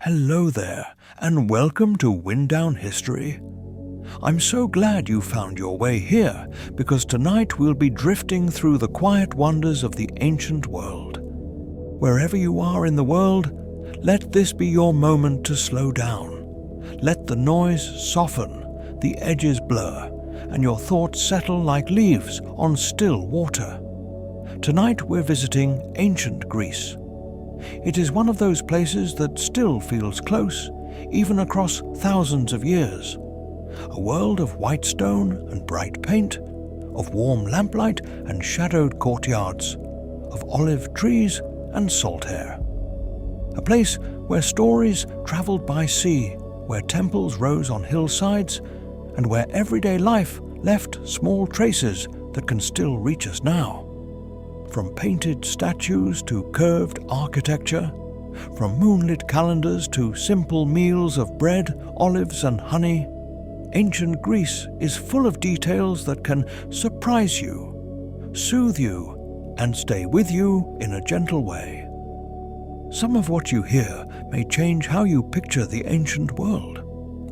Hello there, and welcome to Wind Down History. I'm so glad you found your way here, because tonight we'll be drifting through the quiet wonders of the ancient world. Wherever you are in the world, let this be your moment to slow down. Let the noise soften, the edges blur, and your thoughts settle like leaves on still water. Tonight we're visiting ancient Greece. It is one of those places that still feels close, even across thousands of years. A world of white stone and bright paint, of warm lamplight and shadowed courtyards, of olive trees and salt air. A place where stories travelled by sea, where temples rose on hillsides, and where everyday life left small traces that can still reach us now. From painted statues to curved architecture, from moonlit calendars to simple meals of bread, olives and honey, ancient Greece is full of details that can surprise you, soothe you, and stay with you in a gentle way. Some of what you hear may change how you picture the ancient world.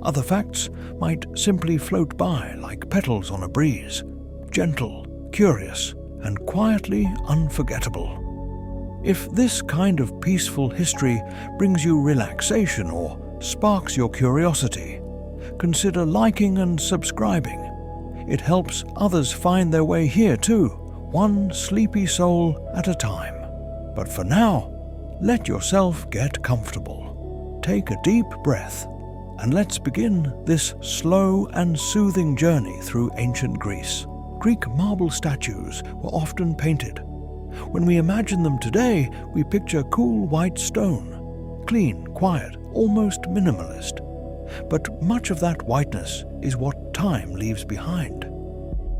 Other facts might simply float by like petals on a breeze, gentle, curious, and quietly unforgettable. If this kind of peaceful history brings you relaxation or sparks your curiosity, consider liking and subscribing. It helps others find their way here too, one sleepy soul at a time. But for now, let yourself get comfortable. Take a deep breath, and let's begin this slow and soothing journey through ancient Greece. Greek marble statues were often painted. When we imagine them today, we picture cool white stone, clean, quiet, almost minimalist. But much of that whiteness is what time leaves behind.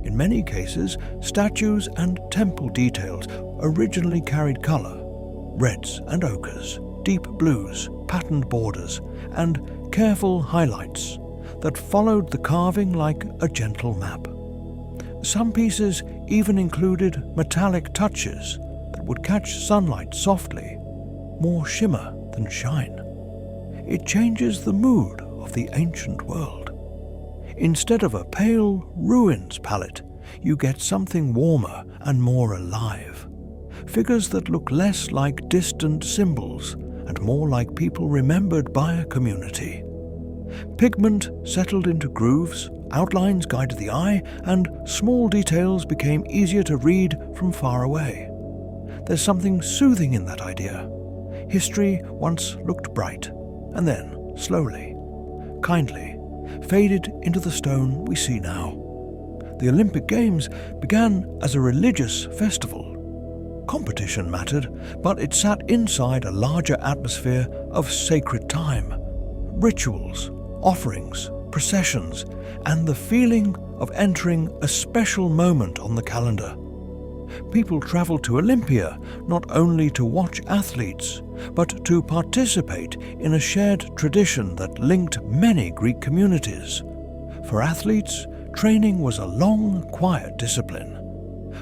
In many cases, statues and temple details originally carried color: reds and ochres, deep blues, patterned borders, and careful highlights that followed the carving like a gentle map. Some pieces even included metallic touches that would catch sunlight softly, more shimmer than shine. It changes the mood of the ancient world. Instead of a pale ruins palette, you get something warmer and more alive. Figures that look less like distant symbols and more like people remembered by a community. Pigment settled into grooves, outlines guided the eye, and small details became easier to read from far away. There's something soothing in that idea. History once looked bright, and then, slowly, kindly, faded into the stone we see now. The Olympic Games began as a religious festival. Competition mattered, but it sat inside a larger atmosphere of sacred time, rituals, offerings, processions, and the feeling of entering a special moment on the calendar. People traveled to Olympia not only to watch athletes, but to participate in a shared tradition that linked many Greek communities. For athletes, training was a long, quiet discipline.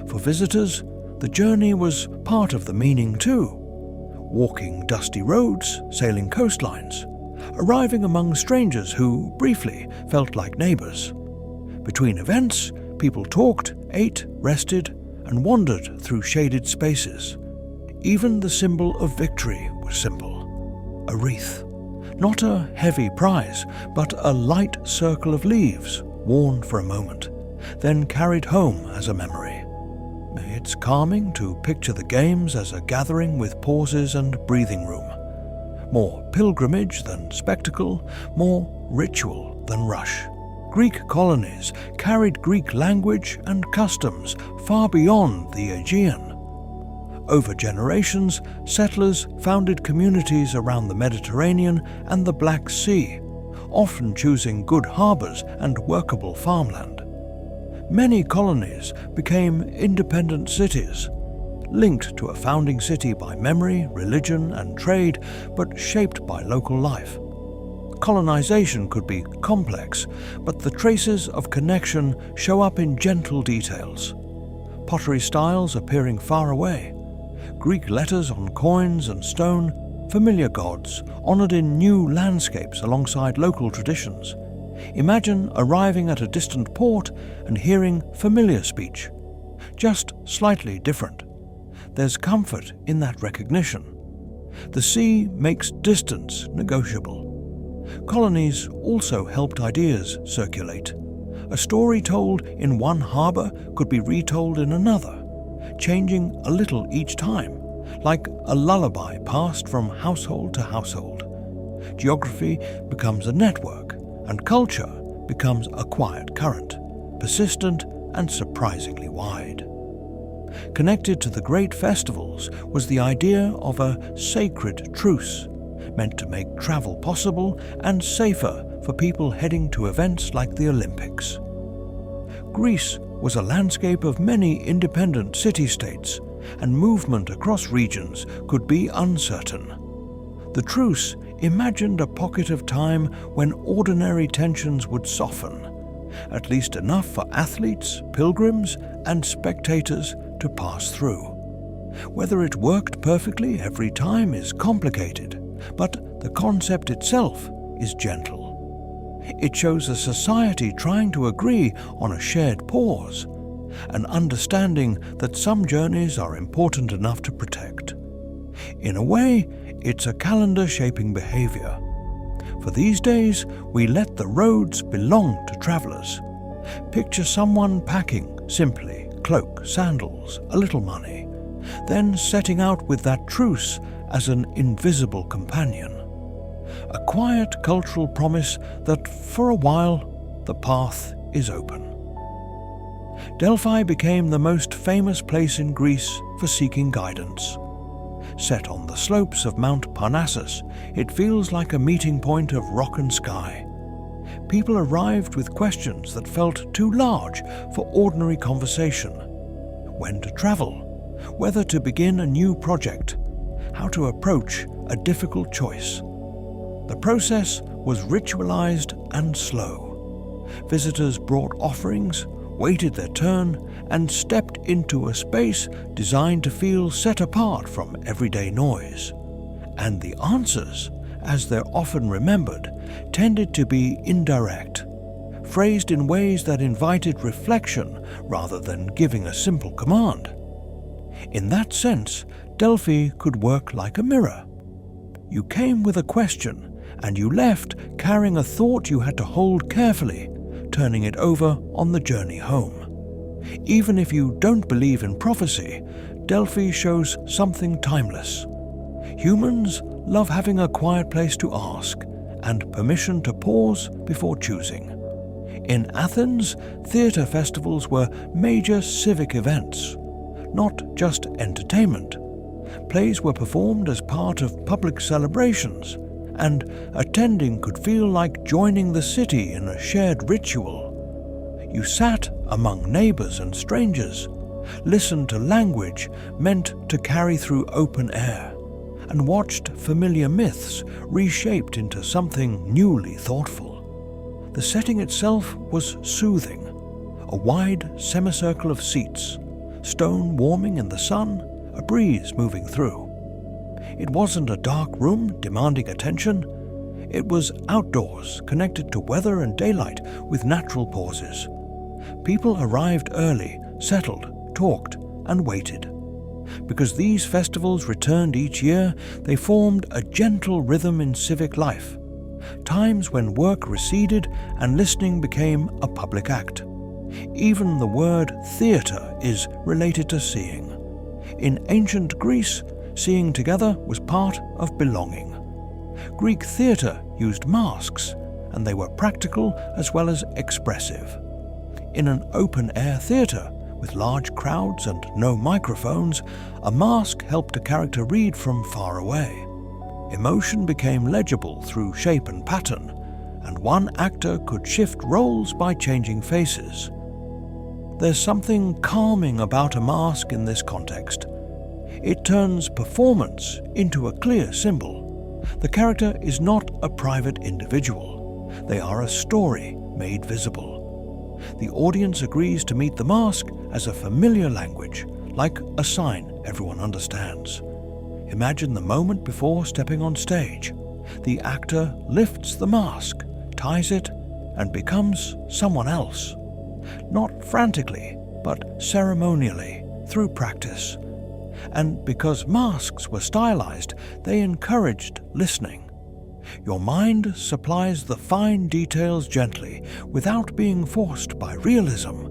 For visitors, the journey was part of the meaning too. Walking dusty roads, sailing coastlines, arriving among strangers who, briefly, felt like neighbors. Between events, people talked, ate, rested, and wandered through shaded spaces. Even the symbol of victory was simple: a wreath. Not a heavy prize, but a light circle of leaves, worn for a moment, then carried home as a memory. It's calming to picture the games as a gathering with pauses and breathing room. More pilgrimage than spectacle, more ritual than rush. Greek colonies carried Greek language and customs far beyond the Aegean. Over generations, settlers founded communities around the Mediterranean and the Black Sea, often choosing good harbors and workable farmland. Many colonies became independent cities, linked to a founding city by memory, religion, and trade, but shaped by local life. Colonization could be complex, but the traces of connection show up in gentle details. Pottery styles appearing far away, Greek letters on coins and stone, familiar gods honored in new landscapes alongside local traditions. Imagine arriving at a distant port and hearing familiar speech, just slightly different. There's comfort in that recognition. The sea makes distance negotiable. Colonies also helped ideas circulate. A story told in one harbour could be retold in another, changing a little each time, like a lullaby passed from household to household. Geography becomes a network, and culture becomes a quiet current, persistent and surprisingly wide. Connected to the great festivals was the idea of a sacred truce, meant to make travel possible and safer for people heading to events like the Olympics. Greece was a landscape of many independent city-states, and movement across regions could be uncertain. The truce imagined a pocket of time when ordinary tensions would soften, at least enough for athletes, pilgrims, and spectators to pass through. Whether it worked perfectly every time is complicated, but the concept itself is gentle. It shows a society trying to agree on a shared pause, an understanding that some journeys are important enough to protect. In a way, it's a calendar shaping behavior. For these days, we let the roads belong to travelers. Picture someone packing simply cloak, sandals, a little money, then setting out with that truce as an invisible companion. A quiet cultural promise that for a while the path is open. Delphi became the most famous place in Greece for seeking guidance. Set on the slopes of Mount Parnassus, it feels like a meeting point of rock and sky. People arrived with questions that felt too large for ordinary conversation. When to travel, whether to begin a new project, how to approach a difficult choice. The process was ritualized and slow. Visitors brought offerings, waited their turn, and stepped into a space designed to feel set apart from everyday noise. And the answers, as they're often remembered, tended to be indirect, phrased in ways that invited reflection rather than giving a simple command. In that sense, Delphi could work like a mirror. You came with a question, and you left carrying a thought you had to hold carefully, turning it over on the journey home. Even if you don't believe in prophecy, Delphi shows something timeless. Humans love having a quiet place to ask and permission to pause before choosing. In Athens, theatre festivals were major civic events, not just entertainment. Plays were performed as part of public celebrations, and attending could feel like joining the city in a shared ritual. You sat among neighbors and strangers, listened to language meant to carry through open air, and watched familiar myths reshaped into something newly thoughtful. The setting itself was soothing, a wide semicircle of seats, stone warming in the sun, a breeze moving through. It wasn't a dark room demanding attention. It was outdoors, connected to weather and daylight with natural pauses. People arrived early, settled, talked, and waited. Because these festivals returned each year, they formed a gentle rhythm in civic life. Times when work receded and listening became a public act. Even the word theatre is related to seeing. In ancient Greece, seeing together was part of belonging. Greek theatre used masks, and they were practical as well as expressive. In an open-air theatre, with large crowds and no microphones, a mask helped a character read from far away. Emotion became legible through shape and pattern, and one actor could shift roles by changing faces. There's something calming about a mask in this context. It turns performance into a clear symbol. The character is not a private individual. They are a story made visible. The audience agrees to meet the mask as a familiar language, like a sign everyone understands. Imagine the moment before stepping on stage. The actor lifts the mask, ties it, and becomes someone else. Not frantically, but ceremonially, through practice. And because masks were stylized, they encouraged listening. Your mind supplies the fine details gently, without being forced by realism.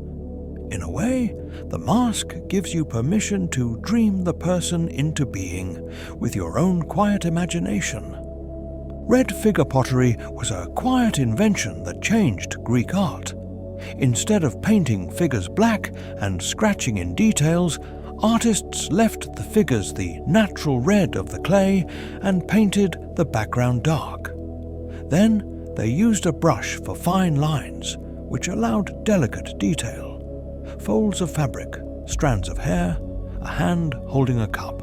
In a way, the mask gives you permission to dream the person into being with your own quiet imagination. Red figure pottery was a quiet invention that changed Greek art. Instead of painting figures black and scratching in details, artists left the figures the natural red of the clay and painted the background dark. Then they used a brush for fine lines, which allowed delicate detail. Folds of fabric, strands of hair, a hand holding a cup.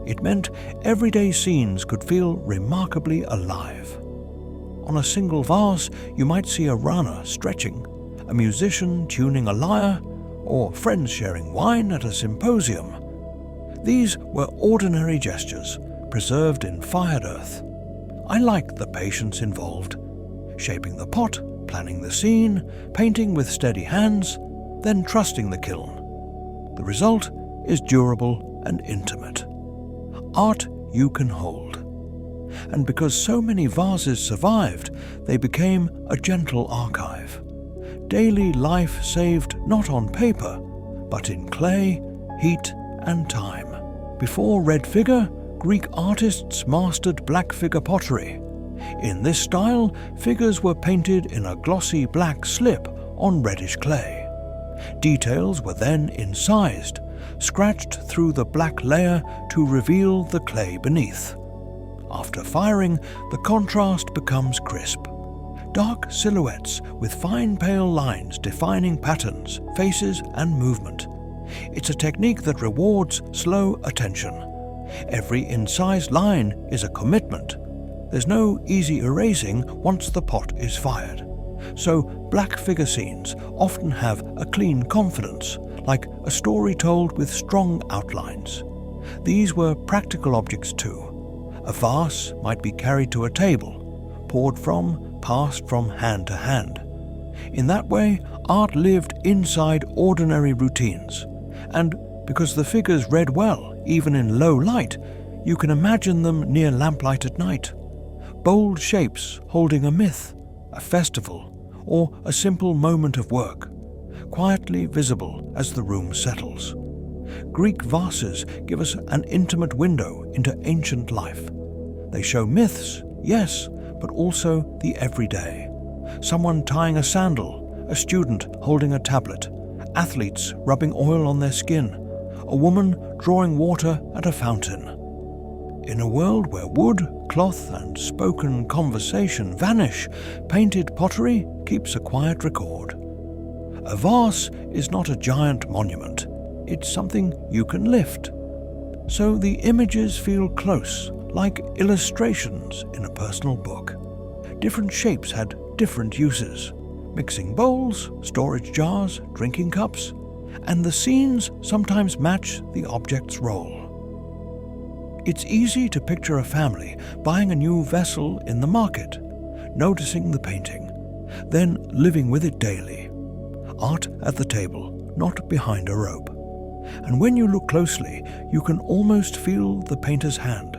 It meant everyday scenes could feel remarkably alive. On a single vase, you might see a runner stretching, a musician tuning a lyre, or friends sharing wine at a symposium. These were ordinary gestures, preserved in fired earth. I liked the patience involved. Shaping the pot, planning the scene, painting with steady hands, then trusting the kiln. The result is durable and intimate. Art you can hold. And because so many vases survived, they became a gentle archive. Daily life saved not on paper, but in clay, heat, and time. Before red figure, Greek artists mastered black figure pottery. In this style, figures were painted in a glossy black slip on reddish clay. Details were then incised, scratched through the black layer to reveal the clay beneath. After firing, the contrast becomes crisp. Dark silhouettes with fine pale lines defining patterns, faces, and movement. It's a technique that rewards slow attention. Every incised line is a commitment. There's no easy erasing once the pot is fired. So black figure scenes often have a clean confidence, like a story told with strong outlines. These were practical objects too. A vase might be carried to a table, poured from, passed from hand to hand. In that way, art lived inside ordinary routines. And because the figures read well, even in low light, you can imagine them near lamplight at night. Bold shapes holding a myth, a festival, or a simple moment of work, quietly visible as the room settles. Greek vases give us an intimate window into ancient life. They show myths, yes, but also the everyday. Someone tying a sandal, a student holding a tablet, athletes rubbing oil on their skin, a woman drawing water at a fountain. In a world where wood, cloth, and spoken conversation vanish, painted pottery keeps a quiet record. A vase is not a giant monument. It's something you can lift. So the images feel close, like illustrations in a personal book. Different shapes had different uses. Mixing bowls, storage jars, drinking cups, and the scenes sometimes match the object's role. It's easy to picture a family buying a new vessel in the market, noticing the painting, then living with it daily. Art at the table, not behind a rope. And when you look closely, you can almost feel the painter's hand,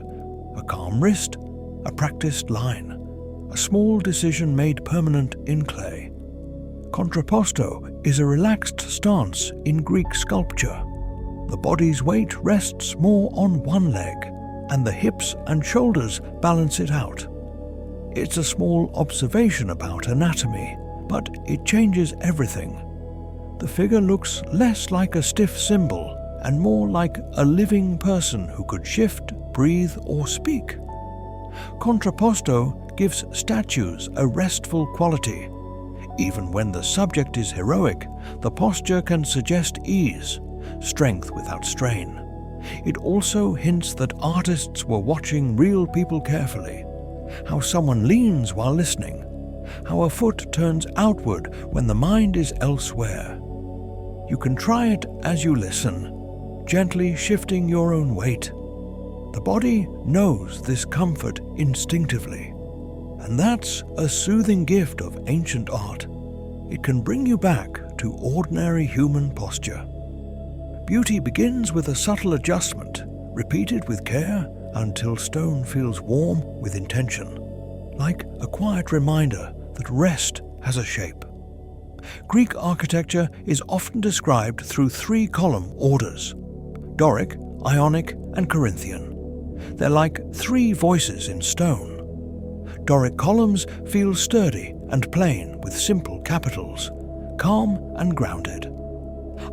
a calm wrist, a practiced line, a small decision made permanent in clay. Contrapposto is a relaxed stance in Greek sculpture. The body's weight rests more on one leg, and the hips and shoulders balance it out. It's a small observation about anatomy, but it changes everything. The figure looks less like a stiff symbol and more like a living person who could shift, breathe, or speak. Contrapposto gives statues a restful quality. Even when the subject is heroic, the posture can suggest ease, strength without strain. It also hints that artists were watching real people carefully, how someone leans while listening, how a foot turns outward when the mind is elsewhere. You can try it as you listen, gently shifting your own weight. The body knows this comfort instinctively, and that's a soothing gift of ancient art. It can bring you back to ordinary human posture. Beauty begins with a subtle adjustment, repeated with care until stone feels warm with intention, like a quiet reminder that rest has a shape. Greek architecture is often described through 3 column orders: Doric, Ionic, and Corinthian. They're like 3 voices in stone. Doric columns feel sturdy and plain with simple capitals, calm and grounded.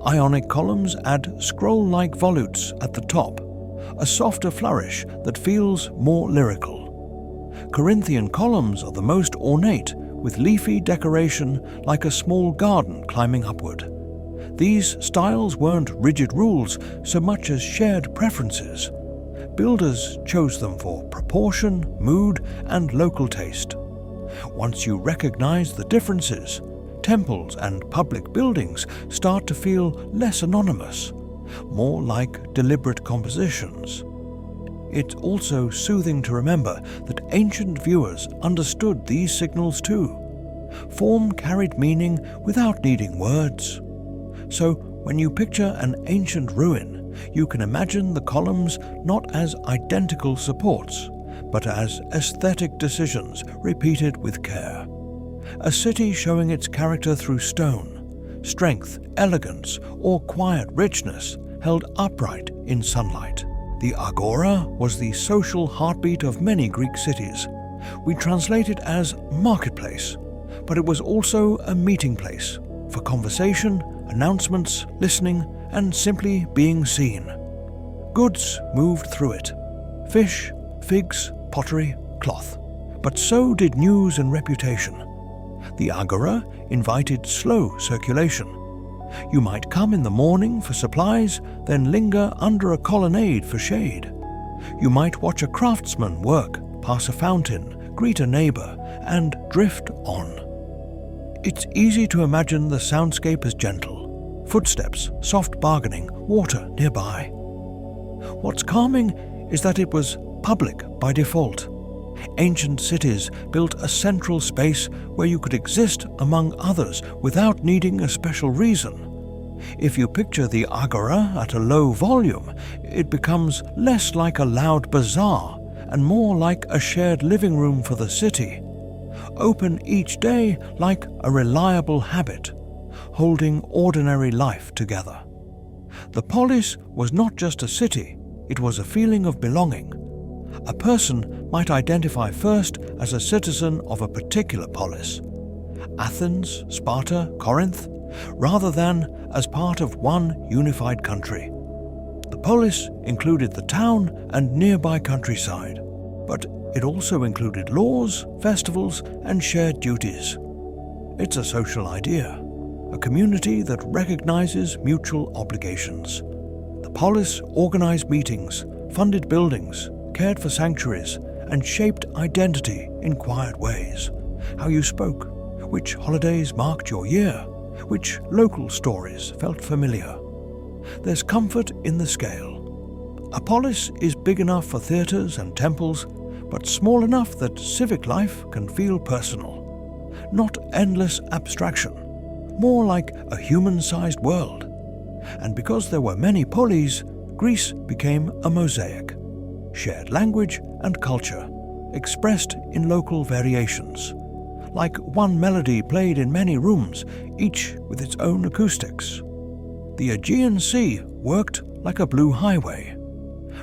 Ionic columns add scroll-like volutes at the top, a softer flourish that feels more lyrical. Corinthian columns are the most ornate, with leafy decoration like a small garden climbing upward. These styles weren't rigid rules so much as shared preferences. Builders chose them for proportion, mood, and local taste. Once you recognize the differences, temples and public buildings start to feel less anonymous, more like deliberate compositions. It's also soothing to remember that ancient viewers understood these signals too. Form carried meaning without needing words. So when you picture an ancient ruin, you can imagine the columns not as identical supports, but as aesthetic decisions repeated with care. A city showing its character through stone, strength, elegance, or quiet richness held upright in sunlight. The agora was the social heartbeat of many Greek cities. We translate it as marketplace, but it was also a meeting place for conversation, announcements, listening, and simply being seen. Goods moved through it: fish, figs, pottery, cloth. But so did news and reputation. The agora invited slow circulation. You might come in the morning for supplies, then linger under a colonnade for shade. You might watch a craftsman work, pass a fountain, greet a neighbor, and drift on. It's easy to imagine the soundscape as gentle: footsteps, soft bargaining, water nearby. What's calming is that it was public by default. Ancient cities built a central space where you could exist among others without needing a special reason. If you picture the agora at a low volume, it becomes less like a loud bazaar and more like a shared living room for the city, open each day like a reliable habit, holding ordinary life together. The polis was not just a city, it was a feeling of belonging. A person might identify first as a citizen of a particular polis, Athens, Sparta, Corinth, rather than as part of one unified country. The polis included the town and nearby countryside, but it also included laws, festivals, and shared duties. It's a social idea, a community that recognizes mutual obligations. The polis organized meetings, funded buildings, cared for sanctuaries, and shaped identity in quiet ways. How you spoke, which holidays marked your year, which local stories felt familiar. There's comfort in the scale. A polis is big enough for theatres and temples, but small enough that civic life can feel personal. Not endless abstraction, more like a human-sized world. And because there were many polis, Greece became a mosaic. Shared language and culture, expressed in local variations. Like one melody played in many rooms, each with its own acoustics. The Aegean Sea worked like a blue highway.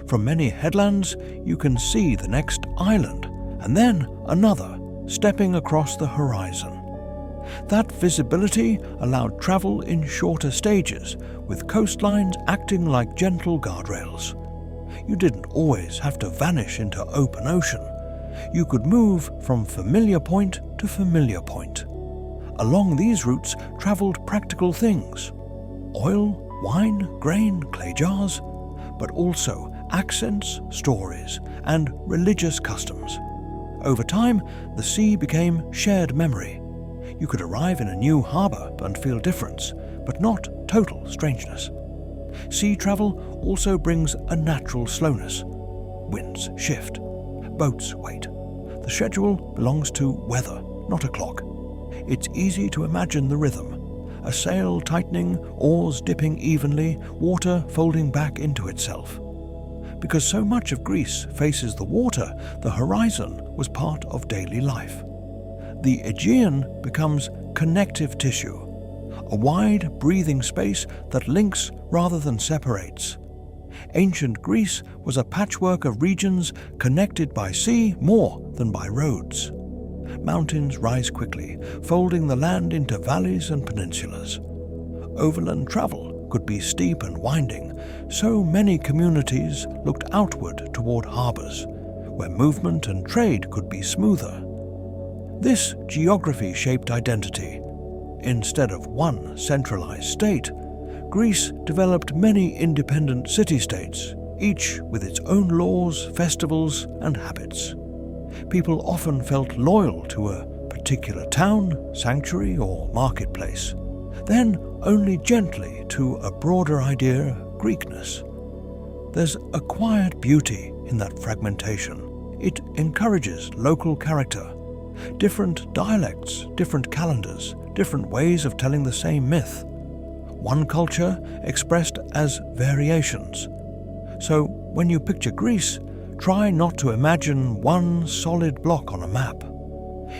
From many headlands, you can see the next island, and then another, stepping across the horizon. That visibility allowed travel in shorter stages, with coastlines acting like gentle guardrails. You didn't always have to vanish into open ocean. You could move from familiar point to familiar point. Along these routes traveled practical things: oil, wine, grain, clay jars, but also accents, stories, and religious customs. Over time, the sea became shared memory. You could arrive in a new harbour and feel difference, but not total strangeness. Sea travel also brings a natural slowness. winds shift, boats wait. The schedule belongs to weather, not a clock. It's easy to imagine the rhythm. A sail tightening, oars dipping evenly, water folding back into itself. Because so much of Greece faces the water, the horizon was part of daily life. The Aegean becomes connective tissue, a wide, breathing space that links rather than separates. Ancient Greece was a patchwork of regions connected by sea more than by roads. Mountains rise quickly, folding the land into valleys and peninsulas. Overland travel could be steep and winding, so many communities looked outward toward harbours, where movement and trade could be smoother. This geography shaped identity. Instead of one centralized state, Greece developed many independent city-states, each with its own laws, festivals, and habits. People often felt loyal to a particular town, sanctuary, or marketplace, then only gently to a broader idea, Greekness. There's a quiet beauty in that fragmentation. It encourages local character. Different dialects, different calendars, different ways of telling the same myth. One culture expressed as variations. So when you picture Greece, try not to imagine one solid block on a map.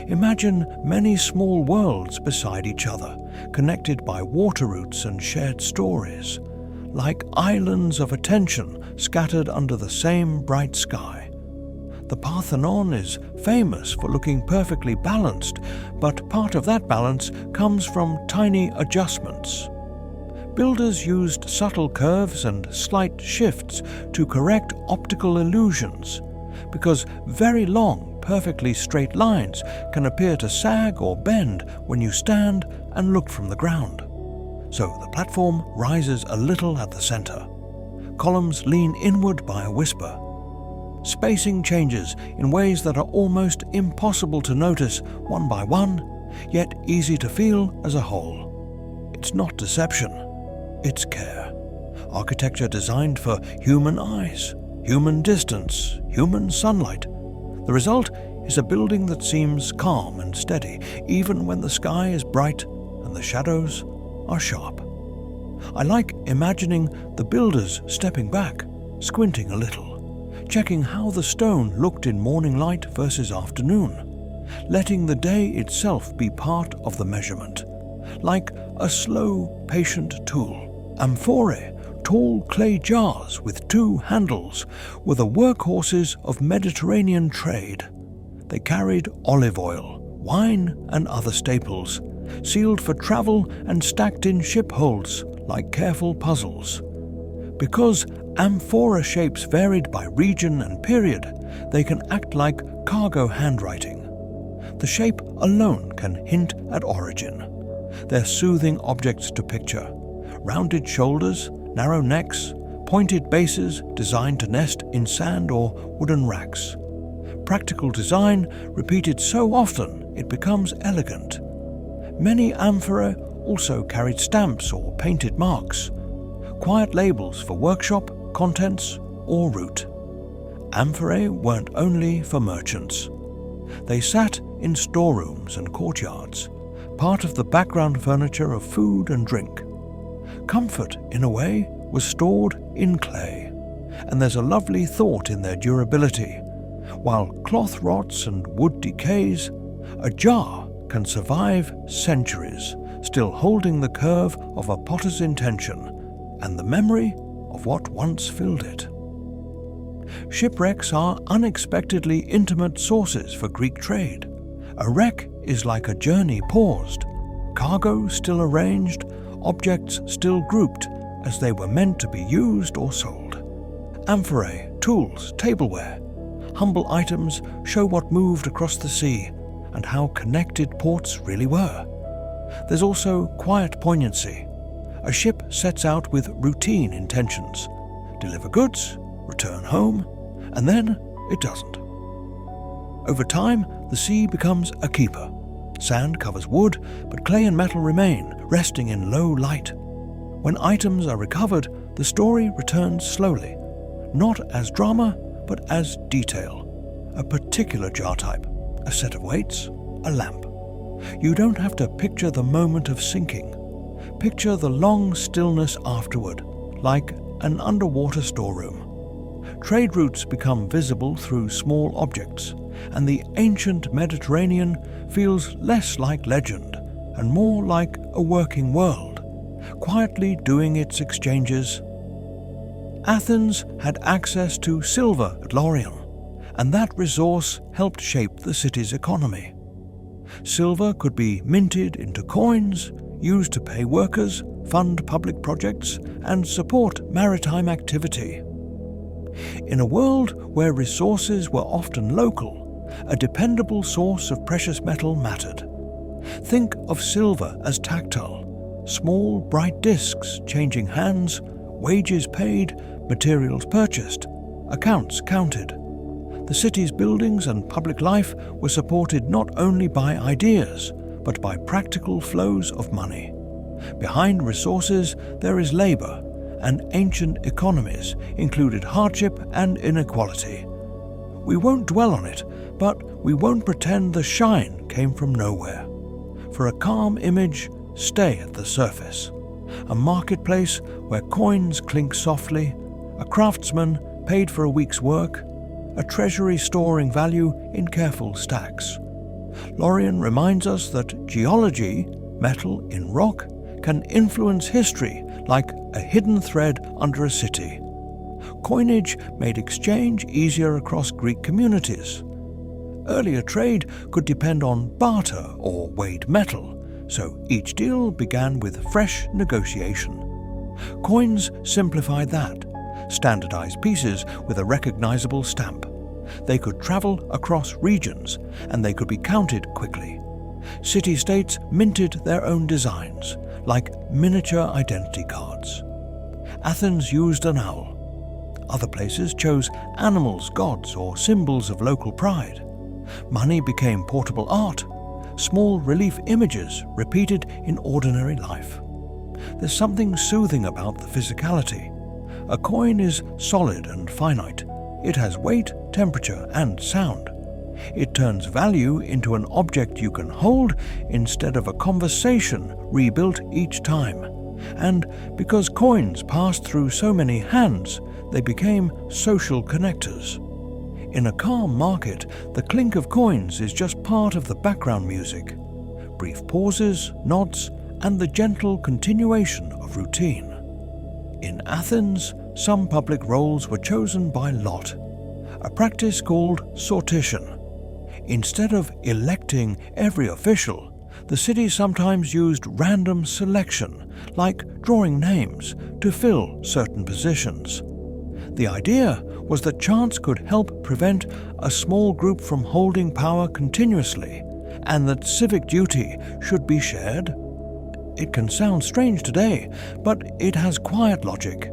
Imagine many small worlds beside each other, connected by water routes and shared stories, like islands of attention scattered under the same bright sky. The Parthenon is famous for looking perfectly balanced, but part of that balance comes from tiny adjustments. Builders used subtle curves and slight shifts to correct optical illusions, because very long, perfectly straight lines can appear to sag or bend when you stand and look from the ground. So the platform rises a little at the center. Columns lean inward by a whisper. Spacing changes in ways that are almost impossible to notice one by one, yet easy to feel as a whole. It's not deception, it's care. Architecture designed for human eyes, human distance, human sunlight. The result is a building that seems calm and steady, even when the sky is bright and the shadows are sharp. I like imagining the builders stepping back, squinting a little, checking how the stone looked in morning light versus afternoon, letting the day itself be part of the measurement, like a slow, patient tool. Amphorae, tall clay jars with two handles, were the workhorses of Mediterranean trade. They carried olive oil, wine, and other staples, sealed for travel and stacked in ship holds like careful puzzles. Because amphora shapes varied by region and period, they can act like cargo handwriting. The shape alone can hint at origin. They're soothing objects to picture. Rounded shoulders, narrow necks, pointed bases designed to nest in sand or wooden racks. Practical design repeated so often it becomes elegant. Many amphorae also carried stamps or painted marks, quiet labels for workshop, contents, or route. Amphorae weren't only for merchants. They sat in storerooms and courtyards, part of the background furniture of food and drink. Comfort, in a way, was stored in clay, and there's a lovely thought in their durability. While cloth rots and wood decays, a jar can survive centuries, still holding the curve of a potter's intention and the memory of what once filled it. Shipwrecks are unexpectedly intimate sources for Greek trade. A wreck is like a journey paused, cargo still arranged, objects still grouped as they were meant to be used or sold. Amphorae, tools, tableware, humble items show what moved across the sea and how connected ports really were. There's also quiet poignancy. A ship sets out with routine intentions: deliver goods, return home, and then it doesn't. Over time, the sea becomes a keeper. Sand covers wood, but clay and metal remain, resting in low light. When items are recovered, the story returns slowly, not as drama, but as detail. A particular jar type, a set of weights, a lamp. You don't have to picture the moment of sinking. Picture the long stillness afterward, like an underwater storeroom. Trade routes become visible through small objects, and the ancient Mediterranean feels less like legend and more like a working world, quietly doing its exchanges. Athens had access to silver at Lorient, and that resource helped shape the city's economy. Silver could be minted into coins, used to pay workers, fund public projects, and support maritime activity. In a world where resources were often local, a dependable source of precious metal mattered. Think of silver as tactile, small, bright discs changing hands, wages paid, materials purchased, accounts counted. The city's buildings and public life were supported not only by ideas, but by practical flows of money. Behind resources there is labor, and ancient economies included hardship and inequality. We won't dwell on it, but we won't pretend the shine came from nowhere. For a calm image, stay at the surface. A marketplace where coins clink softly, a craftsman paid for a week's work, a treasury storing value in careful stacks. Lorient reminds us that geology, metal in rock, can influence history like a hidden thread under a city. Coinage made exchange easier across Greek communities. Earlier trade could depend on barter or weighed metal, so each deal began with fresh negotiation. Coins simplified that, standardized pieces with a recognizable stamp. They could travel across regions, and they could be counted quickly. City-states minted their own designs, like miniature identity cards. Athens used an owl. Other places chose animals, gods, or symbols of local pride. Money became portable art, small relief images repeated in ordinary life. There's something soothing about the physicality. A coin is solid and finite. It has weight, temperature, and sound. It turns value into an object you can hold instead of a conversation rebuilt each time. And because coins passed through so many hands, they became social connectors. In a calm market, the clink of coins is just part of the background music. Brief pauses, nods, and the gentle continuation of routine. In Athens, some public roles were chosen by lot, a practice called sortition. Instead of electing every official, the city sometimes used random selection, like drawing names, to fill certain positions. The idea was that chance could help prevent a small group from holding power continuously, and that civic duty should be shared. It can sound strange today, but it has quiet logic.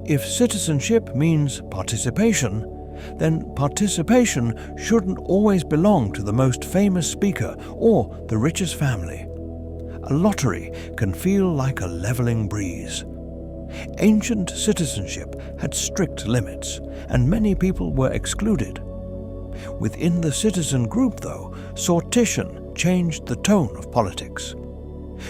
If citizenship means participation, then participation shouldn't always belong to the most famous speaker or the richest family. A lottery can feel like a leveling breeze. Ancient citizenship had strict limits, and many people were excluded. Within the citizen group, though, sortition changed the tone of politics.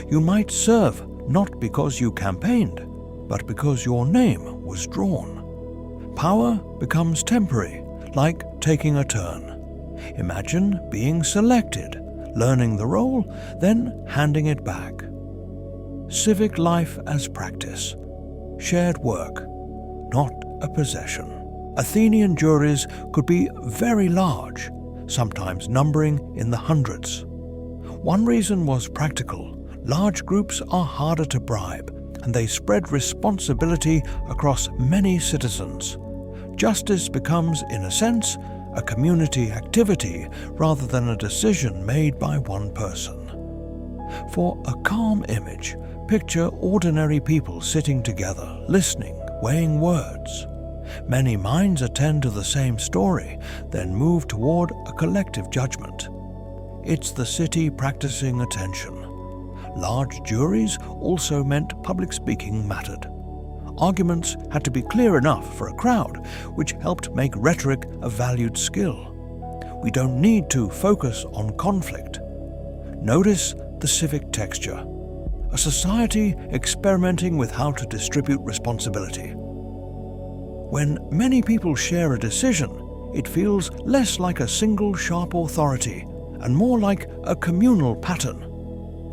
You might serve not because you campaigned, but because your name was drawn. Power becomes temporary, like taking a turn. Imagine being selected, learning the role, then handing it back. Civic life as practice. Shared work, not a possession. Athenian juries could be very large, sometimes numbering in the hundreds. One reason was practical. Large groups are harder to bribe, and they spread responsibility across many citizens. Justice becomes, in a sense, a community activity rather than a decision made by one person. For a calm image, picture ordinary people sitting together, listening, weighing words. Many minds attend to the same story, then move toward a collective judgment. It's the city practicing attention. Large juries also meant public speaking mattered. Arguments had to be clear enough for a crowd, which helped make rhetoric a valued skill. We don't need to focus on conflict. Notice the civic texture. A society experimenting with how to distribute responsibility. When many people share a decision, it feels less like a single sharp authority and more like a communal pattern,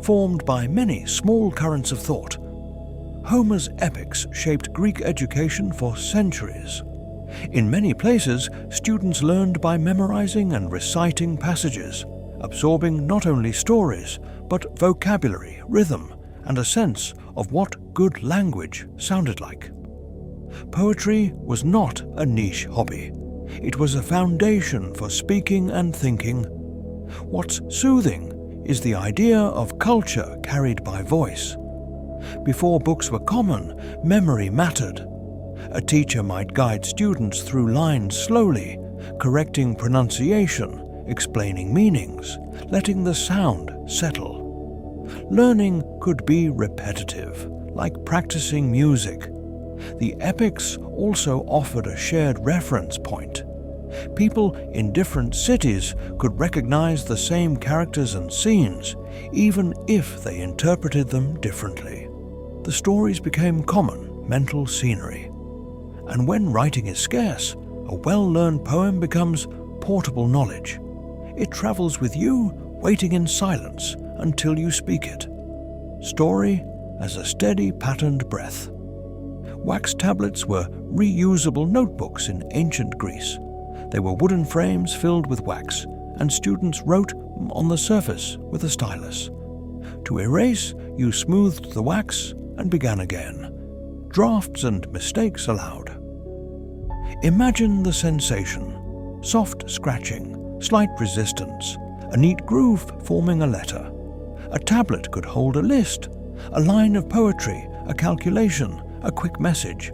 formed by many small currents of thought. Homer's epics shaped Greek education for centuries. In many places, students learned by memorizing and reciting passages, absorbing not only stories, but vocabulary, rhythm, and a sense of what good language sounded like. Poetry was not a niche hobby. It was a foundation for speaking and thinking. What's soothing is the idea of culture carried by voice. Before books were common, memory mattered. A teacher might guide students through lines slowly, correcting pronunciation, explaining meanings, letting the sound settle. Learning could be repetitive, like practicing music. The epics also offered a shared reference point. People in different cities could recognize the same characters and scenes, even if they interpreted them differently. The stories became common mental scenery. And when writing is scarce, a well-learned poem becomes portable knowledge. It travels with you, waiting in silence until you speak it. Story as a steady patterned breath. Wax tablets were reusable notebooks in ancient Greece. They were wooden frames filled with wax, and students wrote on the surface with a stylus. To erase, you smoothed the wax and began again. Drafts and mistakes allowed. Imagine the sensation: soft scratching, slight resistance, a neat groove forming a letter. A tablet could hold a list, a line of poetry, a calculation, a quick message.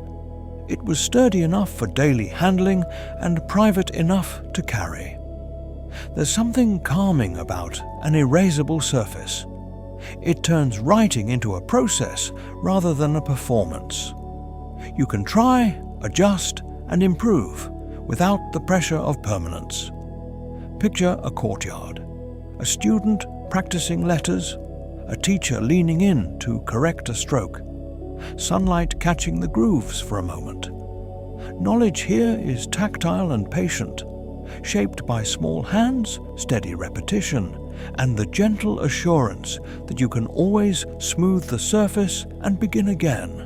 It was sturdy enough for daily handling and private enough to carry. There's something calming about an erasable surface. It turns writing into a process rather than a performance. You can try, adjust, and improve without the pressure of permanence. Picture a courtyard, a student practicing letters, a teacher leaning in to correct a stroke, sunlight catching the grooves for a moment. Knowledge here is tactile and patient, shaped by small hands, steady repetition, and the gentle assurance that you can always smooth the surface and begin again.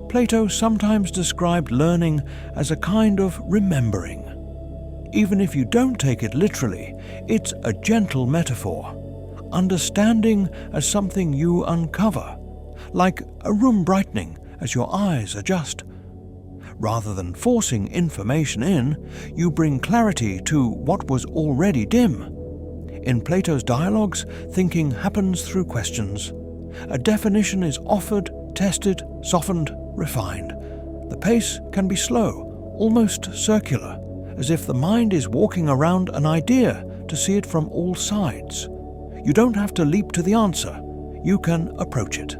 Plato sometimes described learning as a kind of remembering. Even if you don't take it literally, it's a gentle metaphor. Understanding as something you uncover, like a room brightening as your eyes adjust. Rather than forcing information in, you bring clarity to what was already dim. In Plato's dialogues, thinking happens through questions. A definition is offered, tested, softened, refined. The pace can be slow, almost circular, as if the mind is walking around an idea to see it from all sides. You don't have to leap to the answer, you can approach it.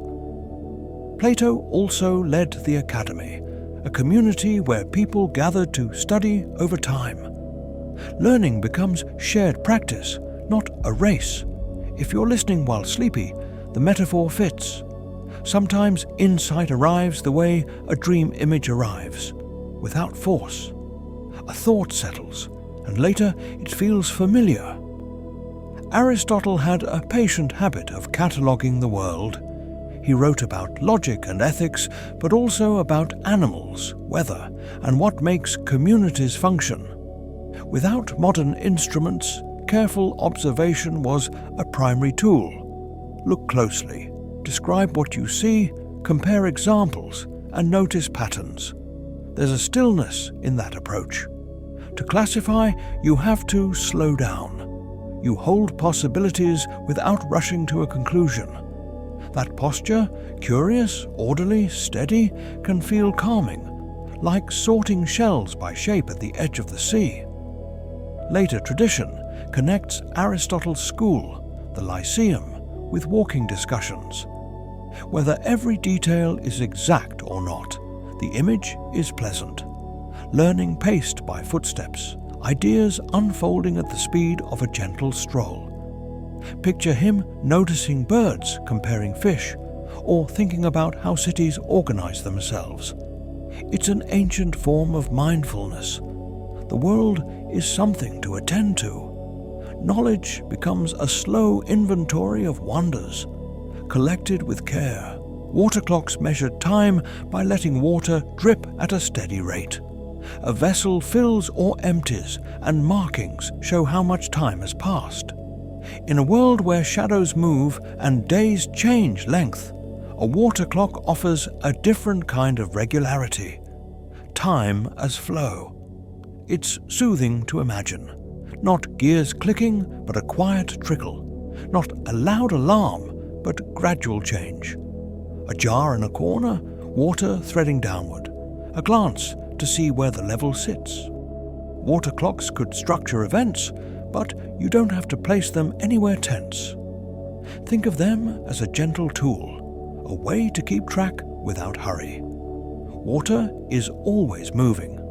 Plato also led the academy, a community where people gathered to study over time. Learning becomes shared practice, not a race. If you're listening while sleepy, the metaphor fits. Sometimes insight arrives the way a dream image arrives, without force. A thought settles, and later it feels familiar. Aristotle had a patient habit of cataloguing the world. He wrote about logic and ethics, but also about animals, weather, and what makes communities function. Without modern instruments, careful observation was a primary tool. Look closely, describe what you see, compare examples, and notice patterns. There's a stillness in that approach. To classify, you have to slow down. You hold possibilities without rushing to a conclusion. That posture, curious, orderly, steady, can feel calming, like sorting shells by shape at the edge of the sea. Later tradition connects Aristotle's school, the Lyceum, with walking discussions. Whether every detail is exact or not, the image is pleasant. Learning paced by footsteps, ideas unfolding at the speed of a gentle stroll. Picture him noticing birds comparing fish, or thinking about how cities organize themselves. It's an ancient form of mindfulness. The world is something to attend to. Knowledge becomes a slow inventory of wonders, collected with care. Water clocks measured time by letting water drip at a steady rate. A vessel fills or empties, and markings show how much time has passed. In a world where shadows move and days change length, a water clock offers a different kind of regularity. Time as flow. It's soothing to imagine. Not gears clicking, but a quiet trickle. Not a loud alarm, but gradual change. A jar in a corner, water threading downward. A glance to see where the level sits. Water clocks could structure events, but you don't have to place them anywhere tense. Think of them as a gentle tool, a way to keep track without hurry. Water is always moving.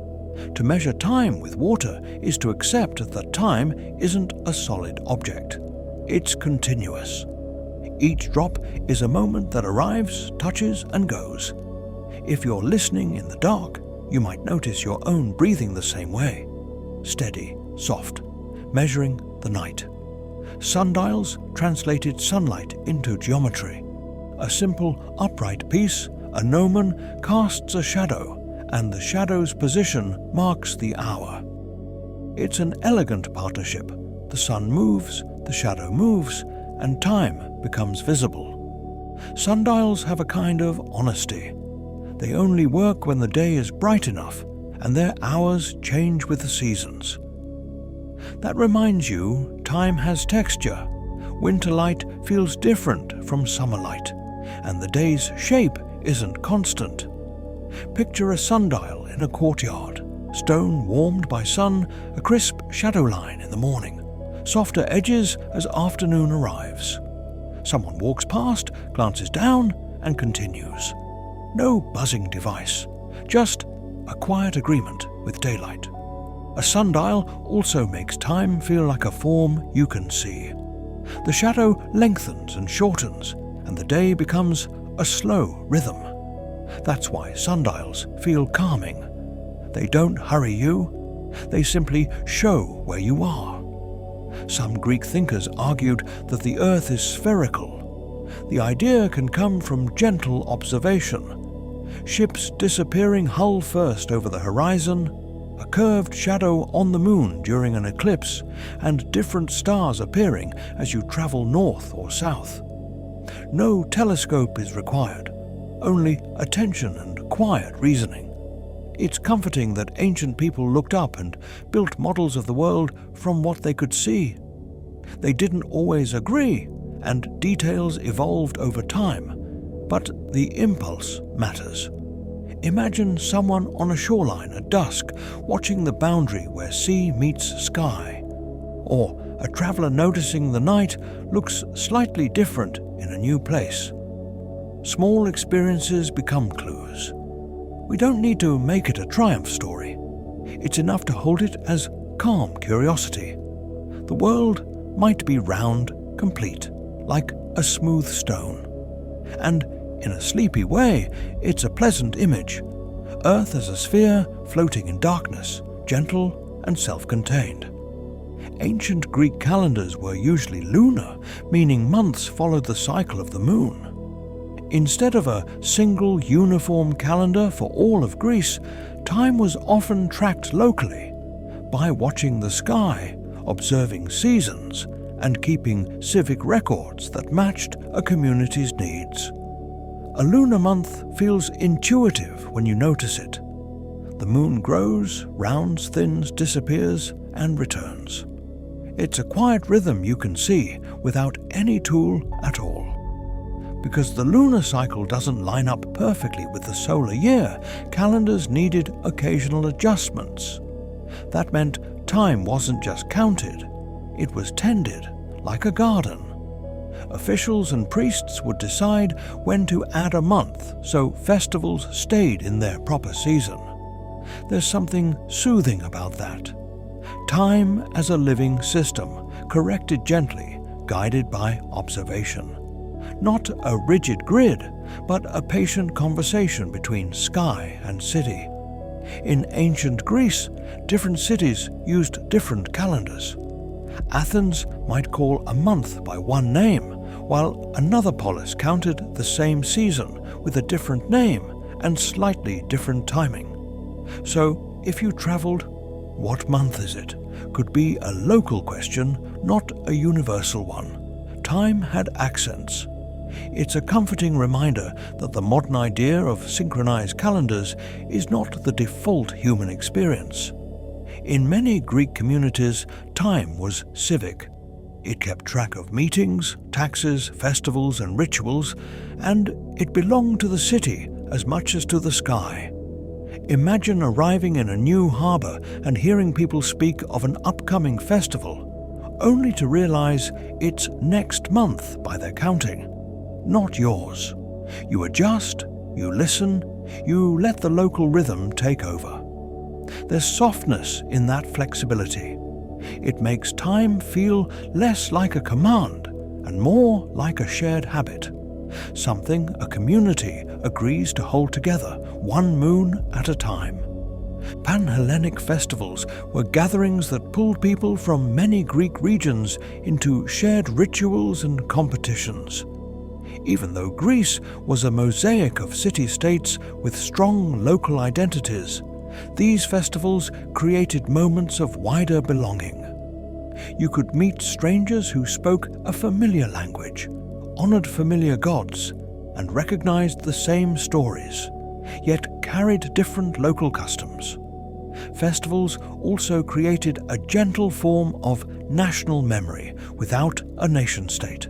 To measure time with water is to accept that time isn't a solid object. It's continuous. Each drop is a moment that arrives, touches, and goes. If you're listening in the dark, you might notice your own breathing the same way. Steady, soft, measuring the night. Sundials translated sunlight into geometry. A simple, upright piece, a gnomon, casts a shadow, and the shadow's position marks the hour. It's an elegant partnership. The sun moves, the shadow moves, and time becomes visible. Sundials have a kind of honesty. They only work when the day is bright enough, and their hours change with the seasons. That reminds you, time has texture. Winter light feels different from summer light, and the day's shape isn't constant. Picture a sundial in a courtyard, stone warmed by sun, a crisp shadow line in the morning, softer edges as afternoon arrives. Someone walks past, glances down, and continues. No buzzing device, just a quiet agreement with daylight. A sundial also makes time feel like a form you can see. The shadow lengthens and shortens, and the day becomes a slow rhythm. That's why sundials feel calming. They don't hurry you, they simply show where you are. Some Greek thinkers argued that the earth is spherical. The idea can come from gentle observation. Ships disappearing hull first over the horizon, a curved shadow on the moon during an eclipse, and different stars appearing as you travel north or south. No telescope is required, only attention and quiet reasoning. It's comforting that ancient people looked up and built models of the world from what they could see. They didn't always agree, and details evolved over time, but the impulse matters. Imagine someone on a shoreline at dusk, watching the boundary where sea meets sky. Or a traveler noticing the night looks slightly different in a new place. Small experiences become clues. We don't need to make it a triumph story. It's enough to hold it as calm curiosity. The world might be round, complete, like a smooth stone. And in a sleepy way, it's a pleasant image. Earth as a sphere floating in darkness, gentle and self-contained. Ancient Greek calendars were usually lunar, meaning months followed the cycle of the moon. Instead of a single uniform calendar for all of Greece, time was often tracked locally by watching the sky, observing seasons, and keeping civic records that matched a community's needs. A lunar month feels intuitive when you notice it. The moon grows, rounds, thins, disappears, and returns. It's a quiet rhythm you can see without any tool at all. Because the lunar cycle doesn't line up perfectly with the solar year, calendars needed occasional adjustments. That meant time wasn't just counted, it was tended, like a garden. Officials and priests would decide when to add a month so festivals stayed in their proper season. There's something soothing about that. Time as a living system, corrected gently, guided by observation. Not a rigid grid, but a patient conversation between sky and city. In ancient Greece, different cities used different calendars. Athens might call a month by one name, while another polis counted the same season with a different name and slightly different timing. So, if you traveled, what month is it? Could be a local question, not a universal one. Time had accents. It's a comforting reminder that the modern idea of synchronized calendars is not the default human experience. In many Greek communities, time was civic. It kept track of meetings, taxes, festivals, and rituals, and it belonged to the city as much as to the sky. Imagine arriving in a new harbor and hearing people speak of an upcoming festival, only to realize it's next month by their counting, not yours. You adjust, you listen, you let the local rhythm take over. There's softness in that flexibility. It makes time feel less like a command and more like a shared habit, something a community agrees to hold together, one moon at a time. Pan-Hellenic festivals were gatherings that pulled people from many Greek regions into shared rituals and competitions. Even though Greece was a mosaic of city-states with strong local identities, these festivals created moments of wider belonging. You could meet strangers who spoke a familiar language, honored familiar gods, and recognized the same stories, yet carried different local customs. Festivals also created a gentle form of national memory without a nation-state.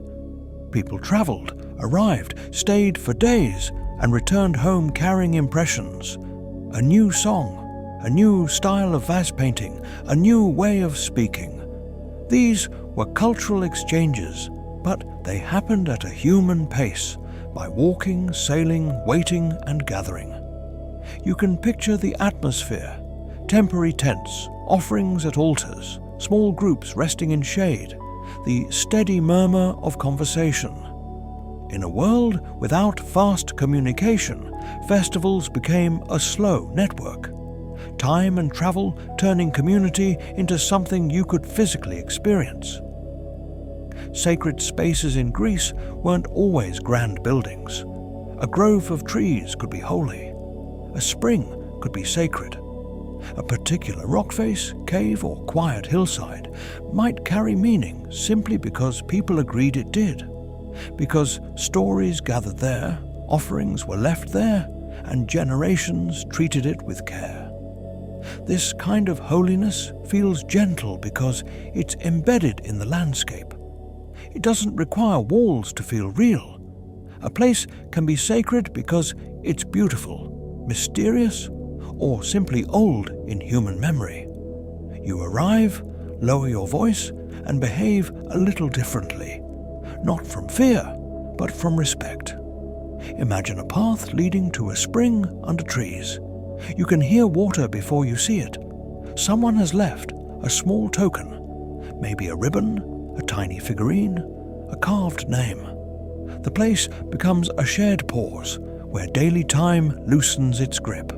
People traveled, arrived, stayed for days, and returned home carrying impressions. A new song, a new style of vase painting, a new way of speaking. These were cultural exchanges, but they happened at a human pace, by walking, sailing, waiting, and gathering. You can picture the atmosphere: temporary tents, offerings at altars, small groups resting in shade, the steady murmur of conversation. In a world without fast communication, festivals became a slow network. Time and travel turning community into something you could physically experience. Sacred spaces in Greece weren't always grand buildings. A grove of trees could be holy. A spring could be sacred. A particular rock face, cave, or quiet hillside might carry meaning simply because people agreed it did. Because stories gathered there, offerings were left there, and generations treated it with care. This kind of holiness feels gentle because it's embedded in the landscape. It doesn't require walls to feel real. A place can be sacred because it's beautiful, mysterious, or simply old in human memory. You arrive, lower your voice, and behave a little differently. Not from fear, but from respect. Imagine a path leading to a spring under trees. You can hear water before you see it. Someone has left a small token, maybe a ribbon, a tiny figurine, a carved name. The place becomes a shared pause where daily time loosens its grip.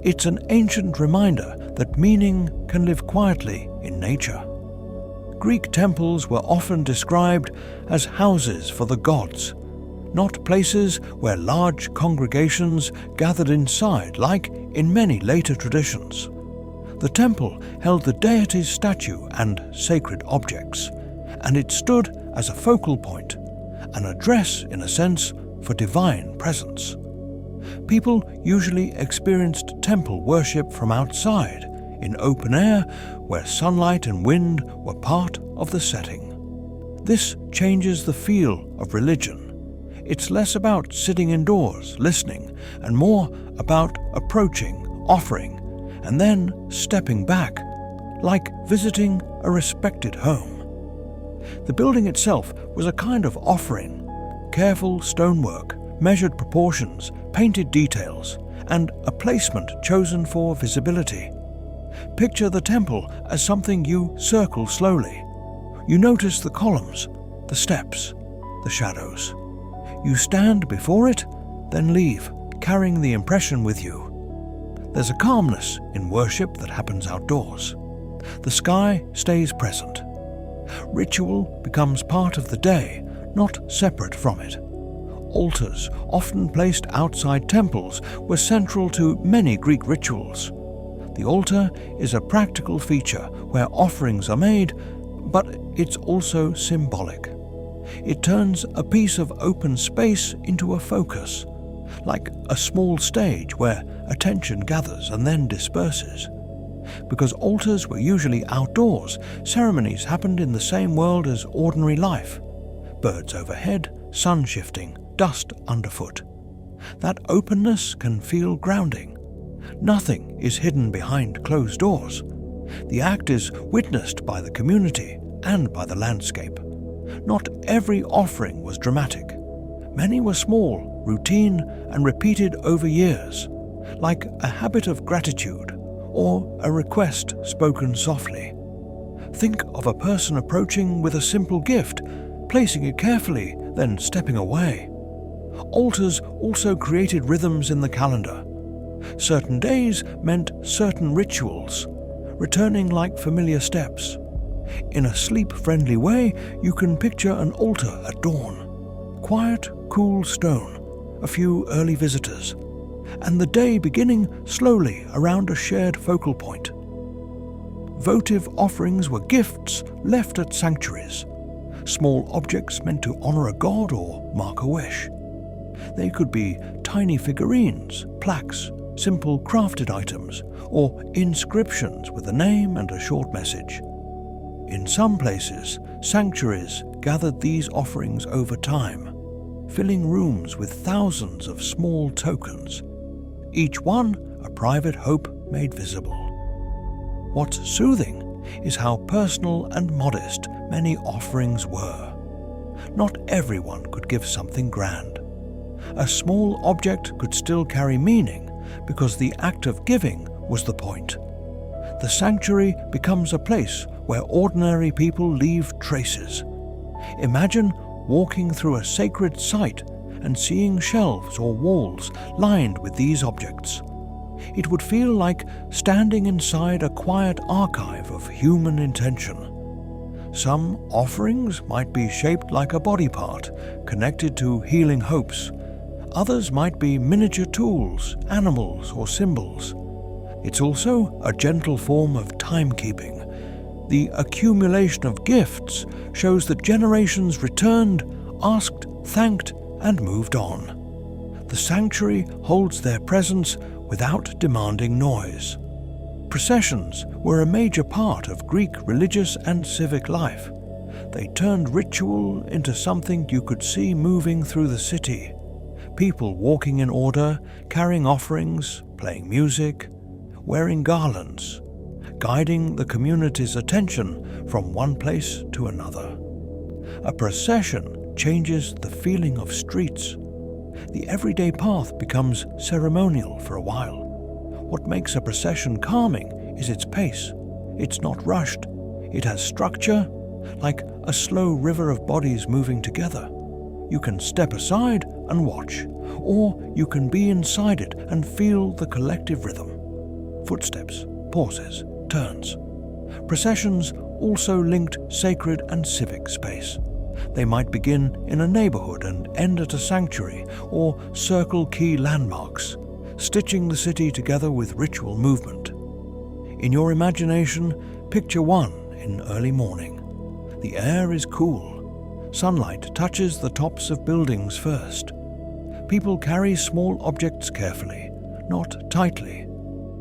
It's an ancient reminder that meaning can live quietly in nature. Greek temples were often described as houses for the gods, not places where large congregations gathered inside like in many later traditions. The temple held the deity's statue and sacred objects, and it stood as a focal point, an address in a sense for divine presence. People usually experienced temple worship from outside, in open air, where sunlight and wind were part of the setting. This changes the feel of religion. It's less about sitting indoors, listening, and more about approaching, offering, and then stepping back, like visiting a respected home. The building itself was a kind of offering. Careful stonework, measured proportions, painted details, and a placement chosen for visibility. Picture the temple as something you circle slowly. You notice the columns, the steps, the shadows. You stand before it, then leave, carrying the impression with you. There's a calmness in worship that happens outdoors. The sky stays present. Ritual becomes part of the day, not separate from it. Altars, often placed outside temples, were central to many Greek rituals. The altar is a practical feature where offerings are made, but it's also symbolic. It turns a piece of open space into a focus, like a small stage where attention gathers and then disperses. Because altars were usually outdoors, ceremonies happened in the same world as ordinary life. Birds overhead, sun shifting, dust underfoot. That openness can feel grounding. Nothing is hidden behind closed doors. The act is witnessed by the community and by the landscape. Not every offering was dramatic. Many were small, routine, and repeated over years, like a habit of gratitude or a request spoken softly. Think of a person approaching with a simple gift, placing it carefully, then stepping away. Altars also created rhythms in the calendar. Certain days meant certain rituals, returning like familiar steps. In a sleep-friendly way, you can picture an altar at dawn. Quiet, cool stone, a few early visitors, and the day beginning slowly around a shared focal point. Votive offerings were gifts left at sanctuaries, small objects meant to honor a god or mark a wish. They could be tiny figurines, plaques, simple crafted items, or inscriptions with a name and a short message. In some places, sanctuaries gathered these offerings over time, filling rooms with thousands of small tokens, each one a private hope made visible. What's soothing is how personal and modest many offerings were. Not everyone could give something grand. A small object could still carry meaning because the act of giving was the point. The sanctuary becomes a place where ordinary people leave traces. Imagine walking through a sacred site and seeing shelves or walls lined with these objects. It would feel like standing inside a quiet archive of human intention. Some offerings might be shaped like a body part, connected to healing hopes. Others might be miniature tools, animals, or symbols. It's also a gentle form of timekeeping. The accumulation of gifts shows that generations returned, asked, thanked, and moved on. The sanctuary holds their presence without demanding noise. Processions were a major part of Greek religious and civic life. They turned ritual into something you could see moving through the city. People walking in order, carrying offerings, playing music, wearing garlands, guiding the community's attention from one place to another. A procession changes the feeling of streets. The everyday path becomes ceremonial for a while. What makes a procession calming is its pace. It's not rushed. It has structure, like a slow river of bodies moving together. You can step aside and watch, or you can be inside it and feel the collective rhythm. Footsteps, pauses, turns. Processions also linked sacred and civic space. They might begin in a neighborhood and end at a sanctuary, or circle key landmarks, stitching the city together with ritual movement. In your imagination, picture one in early morning. The air is cool. Sunlight touches the tops of buildings first. People carry small objects carefully, not tightly.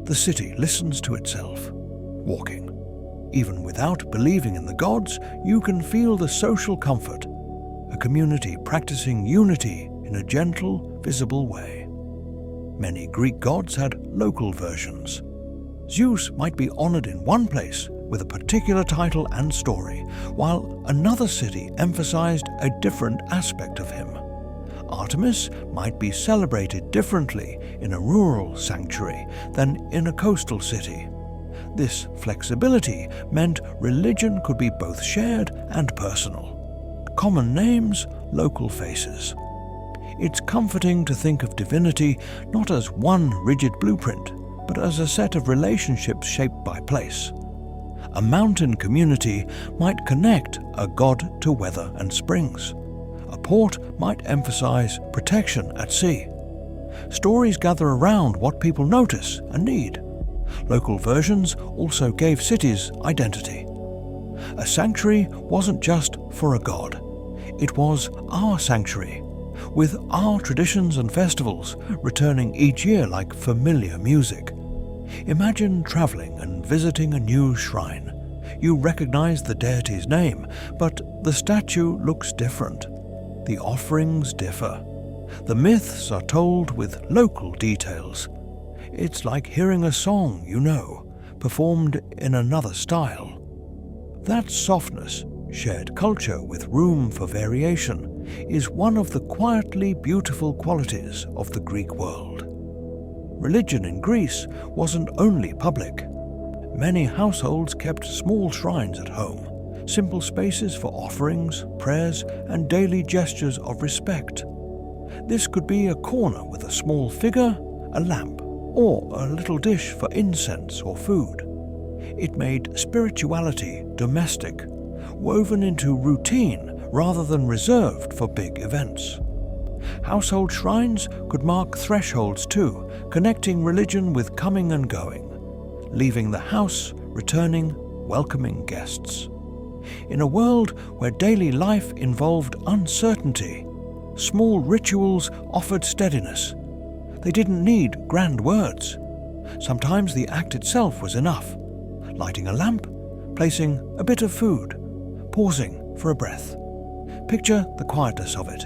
The city listens to itself, walking. Even without believing in the gods, you can feel the social comfort, a community practicing unity in a gentle, visible way. Many Greek gods had local versions. Zeus might be honored in one place with a particular title and story, while another city emphasized a different aspect of him. Artemis might be celebrated differently in a rural sanctuary than in a coastal city. This flexibility meant religion could be both shared and personal. Common names, local faces. It's comforting to think of divinity not as one rigid blueprint, but as a set of relationships shaped by place. A mountain community might connect a god to weather and springs. A port might emphasize protection at sea. Stories gather around what people notice and need. Local versions also gave cities identity. A sanctuary wasn't just for a god. It was our sanctuary, with our traditions and festivals returning each year like familiar music. Imagine traveling and visiting a new shrine. You recognize the deity's name, but the statue looks different. The offerings differ. The myths are told with local details. It's like hearing a song you know, performed in another style. That softness, shared culture with room for variation, is one of the quietly beautiful qualities of the Greek world. Religion in Greece wasn't only public. Many households kept small shrines at home, simple spaces for offerings, prayers, and daily gestures of respect. This could be a corner with a small figure, a lamp, or a little dish for incense or food. It made spirituality domestic, woven into routine rather than reserved for big events. Household shrines could mark thresholds too, connecting religion with coming and going, leaving the house, returning, welcoming guests. In a world where daily life involved uncertainty, small rituals offered steadiness. They didn't need grand words. Sometimes the act itself was enough. Lighting a lamp, placing a bit of food, pausing for a breath. Picture the quietness of it.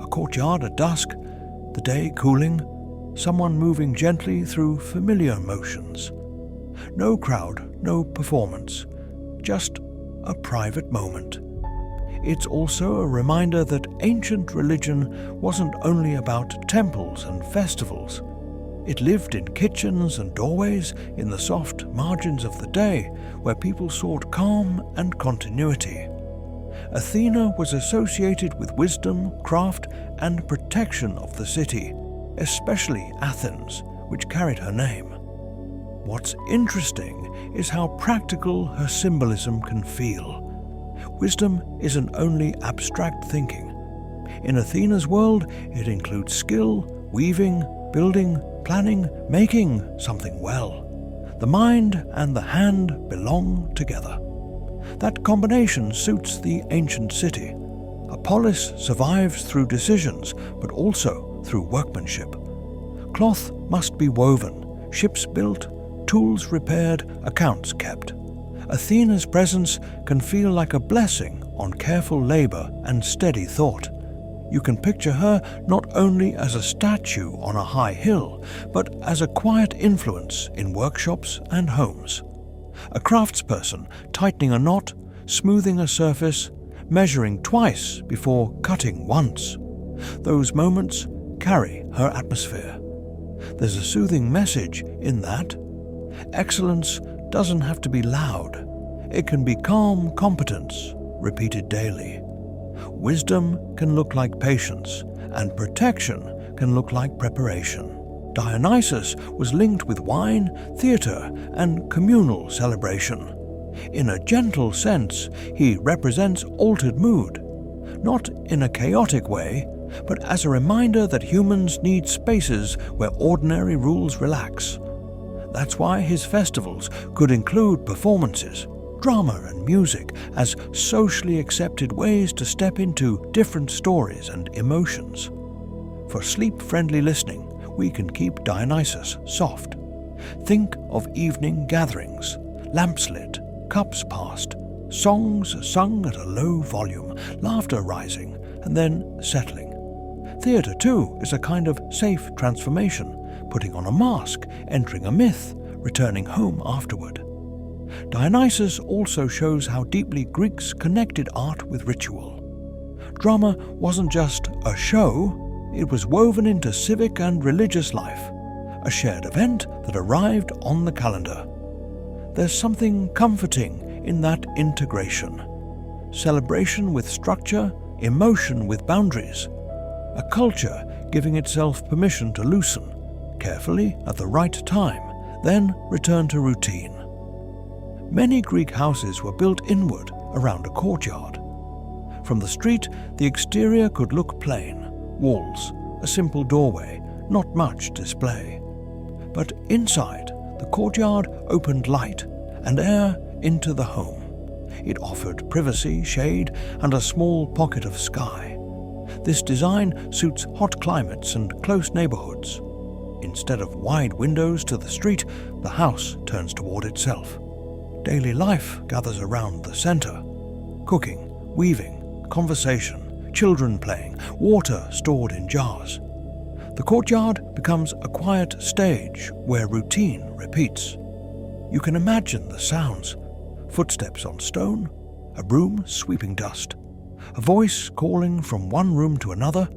A courtyard at dusk, the day cooling, someone moving gently through familiar motions. No crowd, no performance, just a private moment. It's also a reminder that ancient religion wasn't only about temples and festivals. It lived in kitchens and doorways, in the soft margins of the day, where people sought calm and continuity. Athena was associated with wisdom, craft, and protection of the city, especially Athens, which carried her name. What's interesting is how practical her symbolism can feel. Wisdom isn't only abstract thinking. In Athena's world, it includes skill, weaving, building, planning, making something well. The mind and the hand belong together. That combination suits the ancient city. A polis survives through decisions, but also through workmanship. Cloth must be woven, ships built, tools repaired, accounts kept. Athena's presence can feel like a blessing on careful labor and steady thought. You can picture her not only as a statue on a high hill, but as a quiet influence in workshops and homes. A craftsperson tightening a knot, smoothing a surface, measuring twice before cutting once. Those moments carry her atmosphere. There's a soothing message in that. Excellence doesn't have to be loud. It can be calm competence, repeated daily. Wisdom can look like patience, and protection can look like preparation. Dionysus was linked with wine, theatre, and communal celebration. In a gentle sense, he represents altered mood, not in a chaotic way, but as a reminder that humans need spaces where ordinary rules relax. That's why his festivals could include performances, drama and music as socially accepted ways to step into different stories and emotions. For sleep-friendly listening, we can keep Dionysus soft. Think of evening gatherings, lamps lit, cups passed, songs sung at a low volume, laughter rising and then settling. Theatre, too, is a kind of safe transformation, putting on a mask, entering a myth, returning home afterward. Dionysus also shows how deeply Greeks connected art with ritual. Drama wasn't just a show, it was woven into civic and religious life, a shared event that arrived on the calendar. There's something comforting in that integration. Celebration with structure, emotion with boundaries. A culture giving itself permission to loosen, carefully at the right time, then return to routine. Many Greek houses were built inward around a courtyard. From the street, the exterior could look plain, walls, a simple doorway, not much display. But inside, the courtyard opened light and air into the home. It offered privacy, shade, and a small pocket of sky. This design suits hot climates and close neighborhoods. Instead of wide windows to the street, the house turns toward itself. Daily life gathers around the center. Cooking, weaving, conversation, children playing, water stored in jars. The courtyard becomes a quiet stage where routine repeats. You can imagine the sounds: footsteps on stone, a broom sweeping dust, a voice calling from one room to another,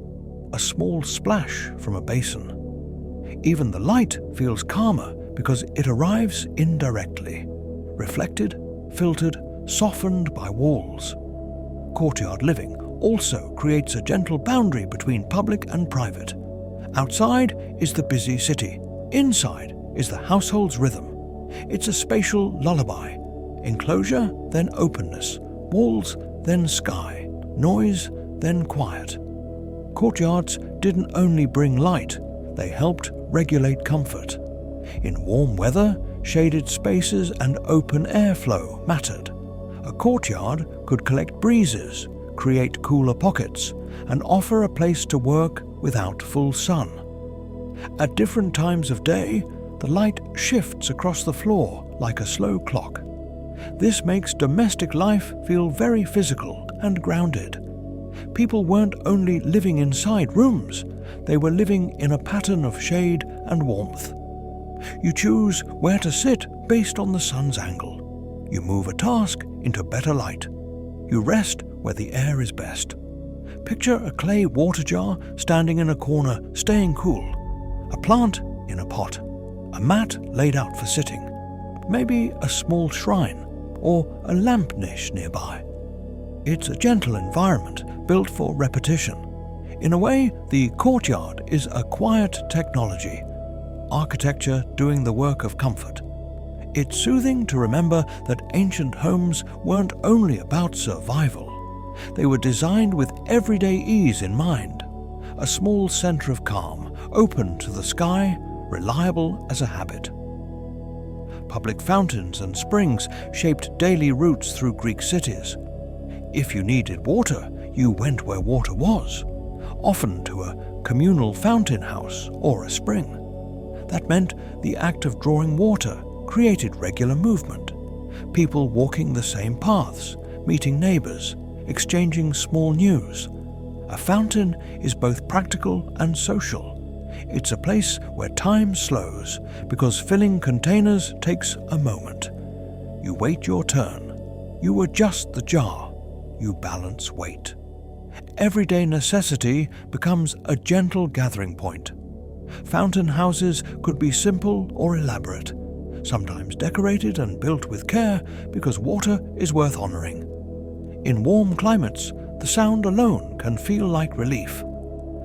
a small splash from a basin. Even the light feels calmer because it arrives indirectly, reflected, filtered, softened by walls. Courtyard living also creates a gentle boundary between public and private. Outside is the busy city. Inside is the household's rhythm. It's a spatial lullaby. Enclosure, then openness. Walls, then sky. Noise, then quiet. Courtyards didn't only bring light, they helped regulate comfort. In warm weather, shaded spaces and open airflow mattered. A courtyard could collect breezes, create cooler pockets, and offer a place to work without full sun. At different times of day, the light shifts across the floor like a slow clock. This makes domestic life feel very physical and grounded. People weren't only living inside rooms, they were living in a pattern of shade and warmth. You choose where to sit based on the sun's angle. You move a task into better light. You rest where the air is best. Picture a clay water jar standing in a corner, staying cool. A plant in a pot. A mat laid out for sitting. Maybe a small shrine or a lamp niche nearby. It's a gentle environment built for repetition. In a way, the courtyard is a quiet technology, architecture doing the work of comfort. It's soothing to remember that ancient homes weren't only about survival. They were designed with everyday ease in mind. A small center of calm, open to the sky, reliable as a habit. Public fountains and springs shaped daily routes through Greek cities. If you needed water, you went where water was, often to a communal fountain house or a spring. That meant the act of drawing water created regular movement. People walking the same paths, meeting neighbors, exchanging small news. A fountain is both practical and social. It's a place where time slows because filling containers takes a moment. You wait your turn. You adjust the jar. You balance weight. Everyday necessity becomes a gentle gathering point. Fountain houses could be simple or elaborate, sometimes decorated and built with care because water is worth honoring. In warm climates, the sound alone can feel like relief.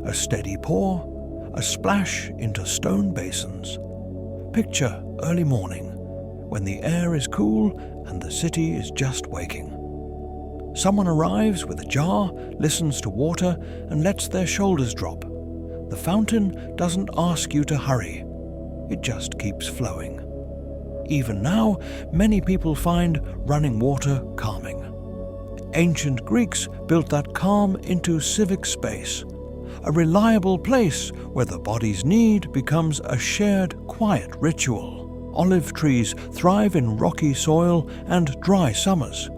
A steady pour, a splash into stone basins. Picture early morning, when the air is cool and the city is just waking. Someone arrives with a jar, listens to water, and lets their shoulders drop. The fountain doesn't ask you to hurry. It just keeps flowing. Even now, many people find running water calming. Ancient Greeks built that calm into civic space, a reliable place where the body's need becomes a shared, quiet ritual. Olive trees thrive in rocky soil and dry summers,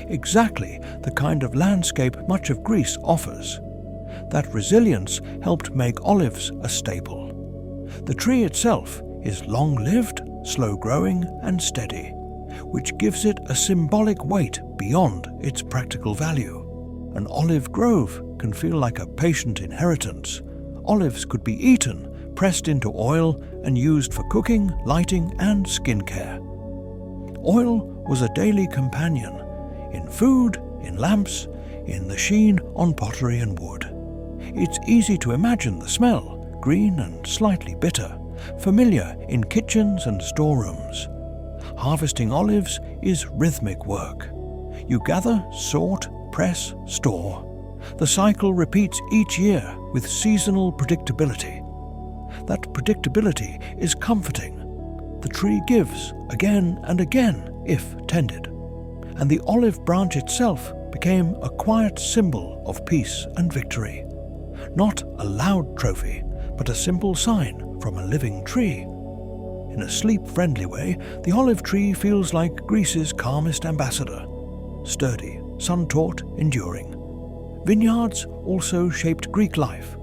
exactly the kind of landscape much of Greece offers. That resilience helped make olives a staple. The tree itself is long-lived, slow-growing, and steady. which gives it a symbolic weight beyond its practical value. An olive grove can feel like a patient inheritance. Olives could be eaten, pressed into oil, and used for cooking, lighting, and skincare. Oil was a daily companion, in food, in lamps, in the sheen on pottery and wood. It's easy to imagine the smell, green and slightly bitter, familiar in kitchens and storerooms. Harvesting olives is rhythmic work. You gather, sort, press, store. The cycle repeats each year with seasonal predictability. That predictability is comforting. The tree gives again and again if tended, and the olive branch itself became a quiet symbol of peace and victory. Not a loud trophy, but a simple sign from a living tree. In a sleep-friendly way, the olive tree feels like Greece's calmest ambassador. Sturdy, sun-taught, enduring. Vineyards also shaped Greek life.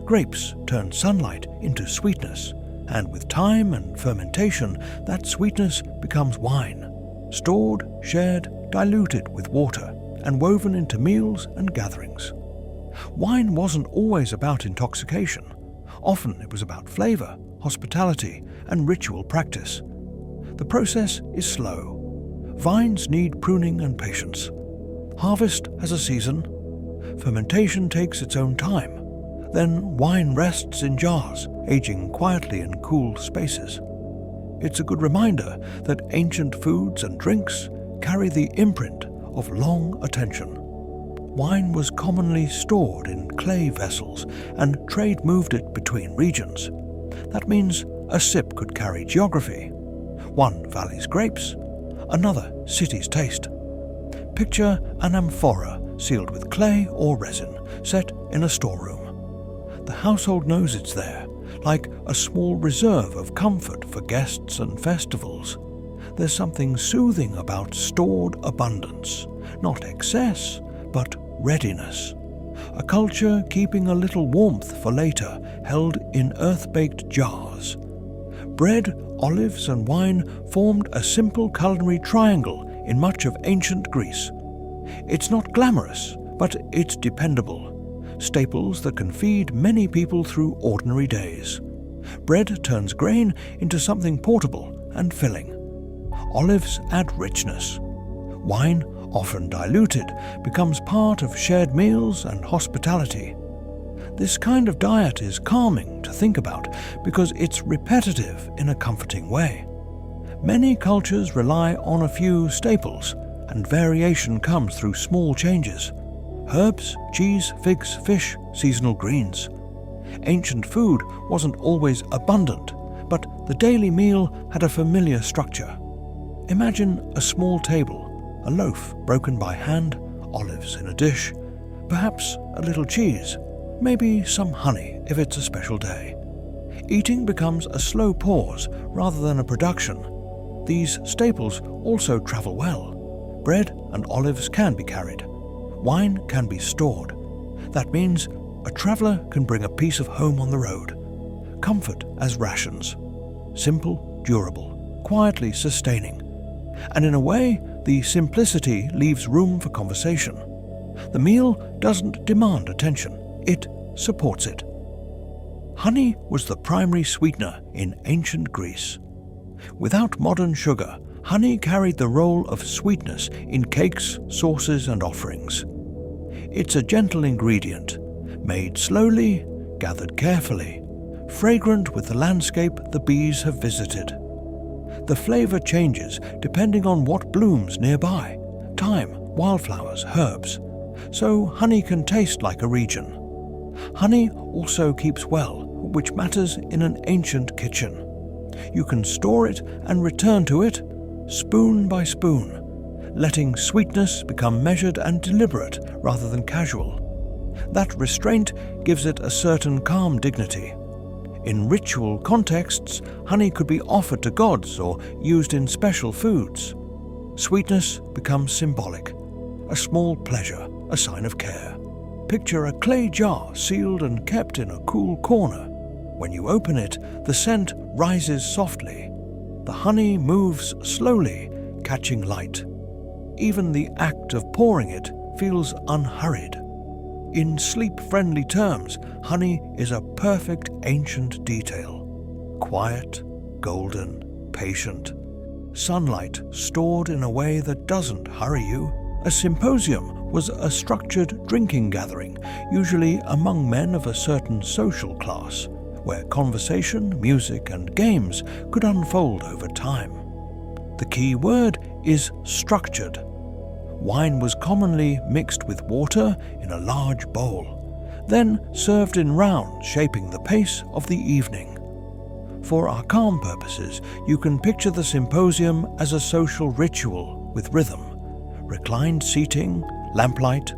Grapes turned sunlight into sweetness, and with time and fermentation, that sweetness becomes wine. Stored, shared, diluted with water, and woven into meals and gatherings. Wine wasn't always about intoxication. Often it was about flavor, hospitality, and ritual practice. The process is slow. Vines need pruning and patience. Harvest has a season. Fermentation takes its own time. Then wine rests in jars, aging quietly in cool spaces. It's a good reminder that ancient foods and drinks carry the imprint of long attention. Wine was commonly stored in clay vessels, and trade moved it between regions. That means a sip could carry geography. One valley's grapes, another city's taste. Picture an amphora sealed with clay or resin, set in a storeroom. The household knows it's there, like a small reserve of comfort for guests and festivals. There's something soothing about stored abundance, not excess, but readiness. A culture keeping a little warmth for later, held in earth-baked jars. Bread, olives, and wine formed a simple culinary triangle in much of ancient Greece. It's not glamorous, but it's dependable. Staples that can feed many people through ordinary days. Bread turns grain into something portable and filling. Olives add richness. Wine, often diluted, becomes part of shared meals and hospitality. This kind of diet is calming to think about because it's repetitive in a comforting way. Many cultures rely on a few staples, and variation comes through small changes. Herbs, cheese, figs, fish, seasonal greens. Ancient food wasn't always abundant, but the daily meal had a familiar structure. Imagine a small table, a loaf broken by hand, olives in a dish, perhaps a little cheese, maybe some honey if it's a special day. Eating becomes a slow pause rather than a production. These staples also travel well. Bread and olives can be carried. Wine can be stored. That means a traveler can bring a piece of home on the road. Comfort as rations. Simple, durable, quietly sustaining. And in a way, the simplicity leaves room for conversation. The meal doesn't demand attention, it supports it. Honey was the primary sweetener in ancient Greece. Without modern sugar, honey carried the role of sweetness in cakes, sauces, and offerings. It's a gentle ingredient, made slowly, gathered carefully, fragrant with the landscape the bees have visited. The flavor changes depending on what blooms nearby: thyme, wildflowers, herbs. So honey can taste like a region. Honey also keeps well, which matters in an ancient kitchen. You can store it and return to it, spoon by spoon, letting sweetness become measured and deliberate rather than casual. That restraint gives it a certain calm dignity. In ritual contexts, honey could be offered to gods or used in special foods. Sweetness becomes symbolic, a small pleasure, a sign of care. Picture a clay jar sealed and kept in a cool corner. When you open it, the scent rises softly. The honey moves slowly, catching light. Even the act of pouring it feels unhurried. In sleep-friendly terms, honey is a perfect ancient detail. Quiet, golden, patient. Sunlight stored in a way that doesn't hurry you. A symposium was a structured drinking gathering, usually among men of a certain social class, where conversation, music, and games could unfold over time. The key word is structured. Wine was commonly mixed with water in a large bowl, then served in rounds shaping the pace of the evening. For our calm purposes, you can picture the symposium as a social ritual with rhythm. Reclined seating, lamplight,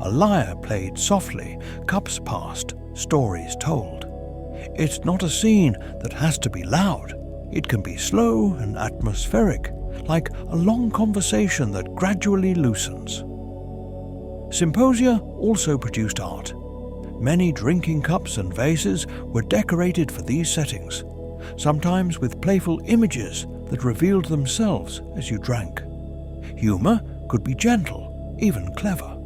a lyre played softly, cups passed, stories told. It's not a scene that has to be loud. It can be slow and atmospheric, like a long conversation that gradually loosens. Symposia also produced art. Many drinking cups and vases were decorated for these settings, sometimes with playful images that revealed themselves as you drank. Humor could be gentle, even clever.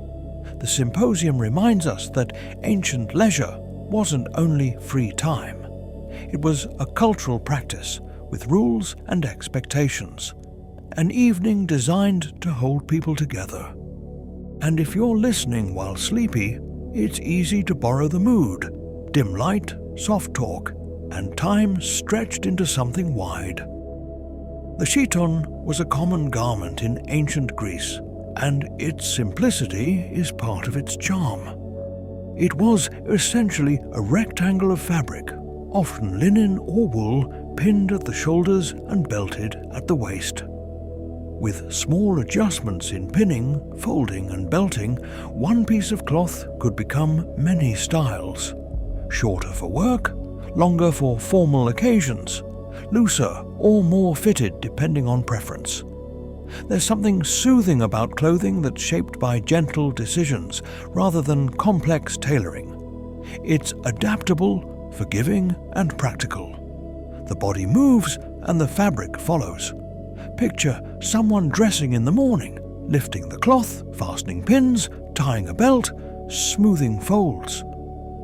The symposium reminds us that ancient leisure wasn't only free time. It was a cultural practice with rules and expectations, an evening designed to hold people together. And if you're listening while sleepy, it's easy to borrow the mood. Dim light, soft talk, and time stretched into something wide. The chiton was a common garment in ancient Greece, and its simplicity is part of its charm. It was essentially a rectangle of fabric, often linen or wool, pinned at the shoulders and belted at the waist. With small adjustments in pinning, folding, and belting, one piece of cloth could become many styles. Shorter for work, longer for formal occasions, looser or more fitted depending on preference. There's something soothing about clothing that's shaped by gentle decisions rather than complex tailoring. It's adaptable, forgiving, and practical. The body moves and the fabric follows. Picture someone dressing in the morning, lifting the cloth, fastening pins, tying a belt, smoothing folds.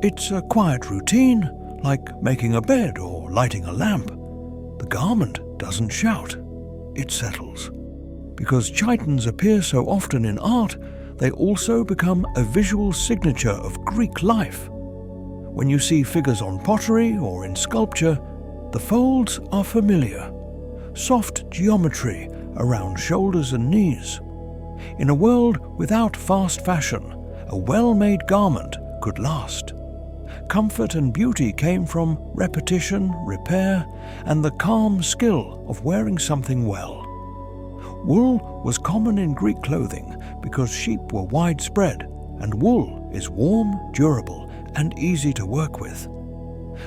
It's a quiet routine, like making a bed or lighting a lamp. The garment doesn't shout, it settles. Because chitons appear so often in art, they also become a visual signature of Greek life. When you see figures on pottery or in sculpture, the folds are familiar. Soft geometry around shoulders and knees. In a world without fast fashion, a well-made garment could last. Comfort and beauty came from repetition, repair, and the calm skill of wearing something well. Wool was common in Greek clothing because sheep were widespread, and wool is warm, durable, and easy to work with.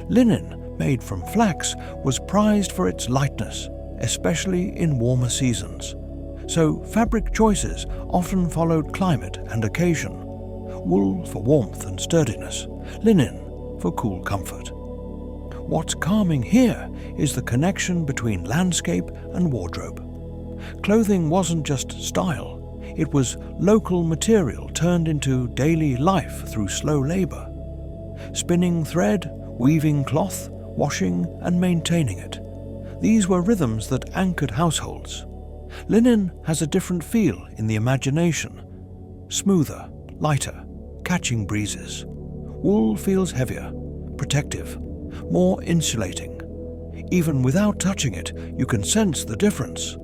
Linen, made from flax, was prized for its lightness, especially in warmer seasons. So fabric choices often followed climate and occasion. Wool for warmth and sturdiness, linen for cool comfort. What's calming here is the connection between landscape and wardrobe. Clothing wasn't just style, it was local material turned into daily life through slow labor. Spinning thread, weaving cloth, washing and maintaining it. These were rhythms that anchored households. Linen has a different feel in the imagination. Smoother, lighter, catching breezes. Wool feels heavier, protective, more insulating. Even without touching it, you can sense the difference.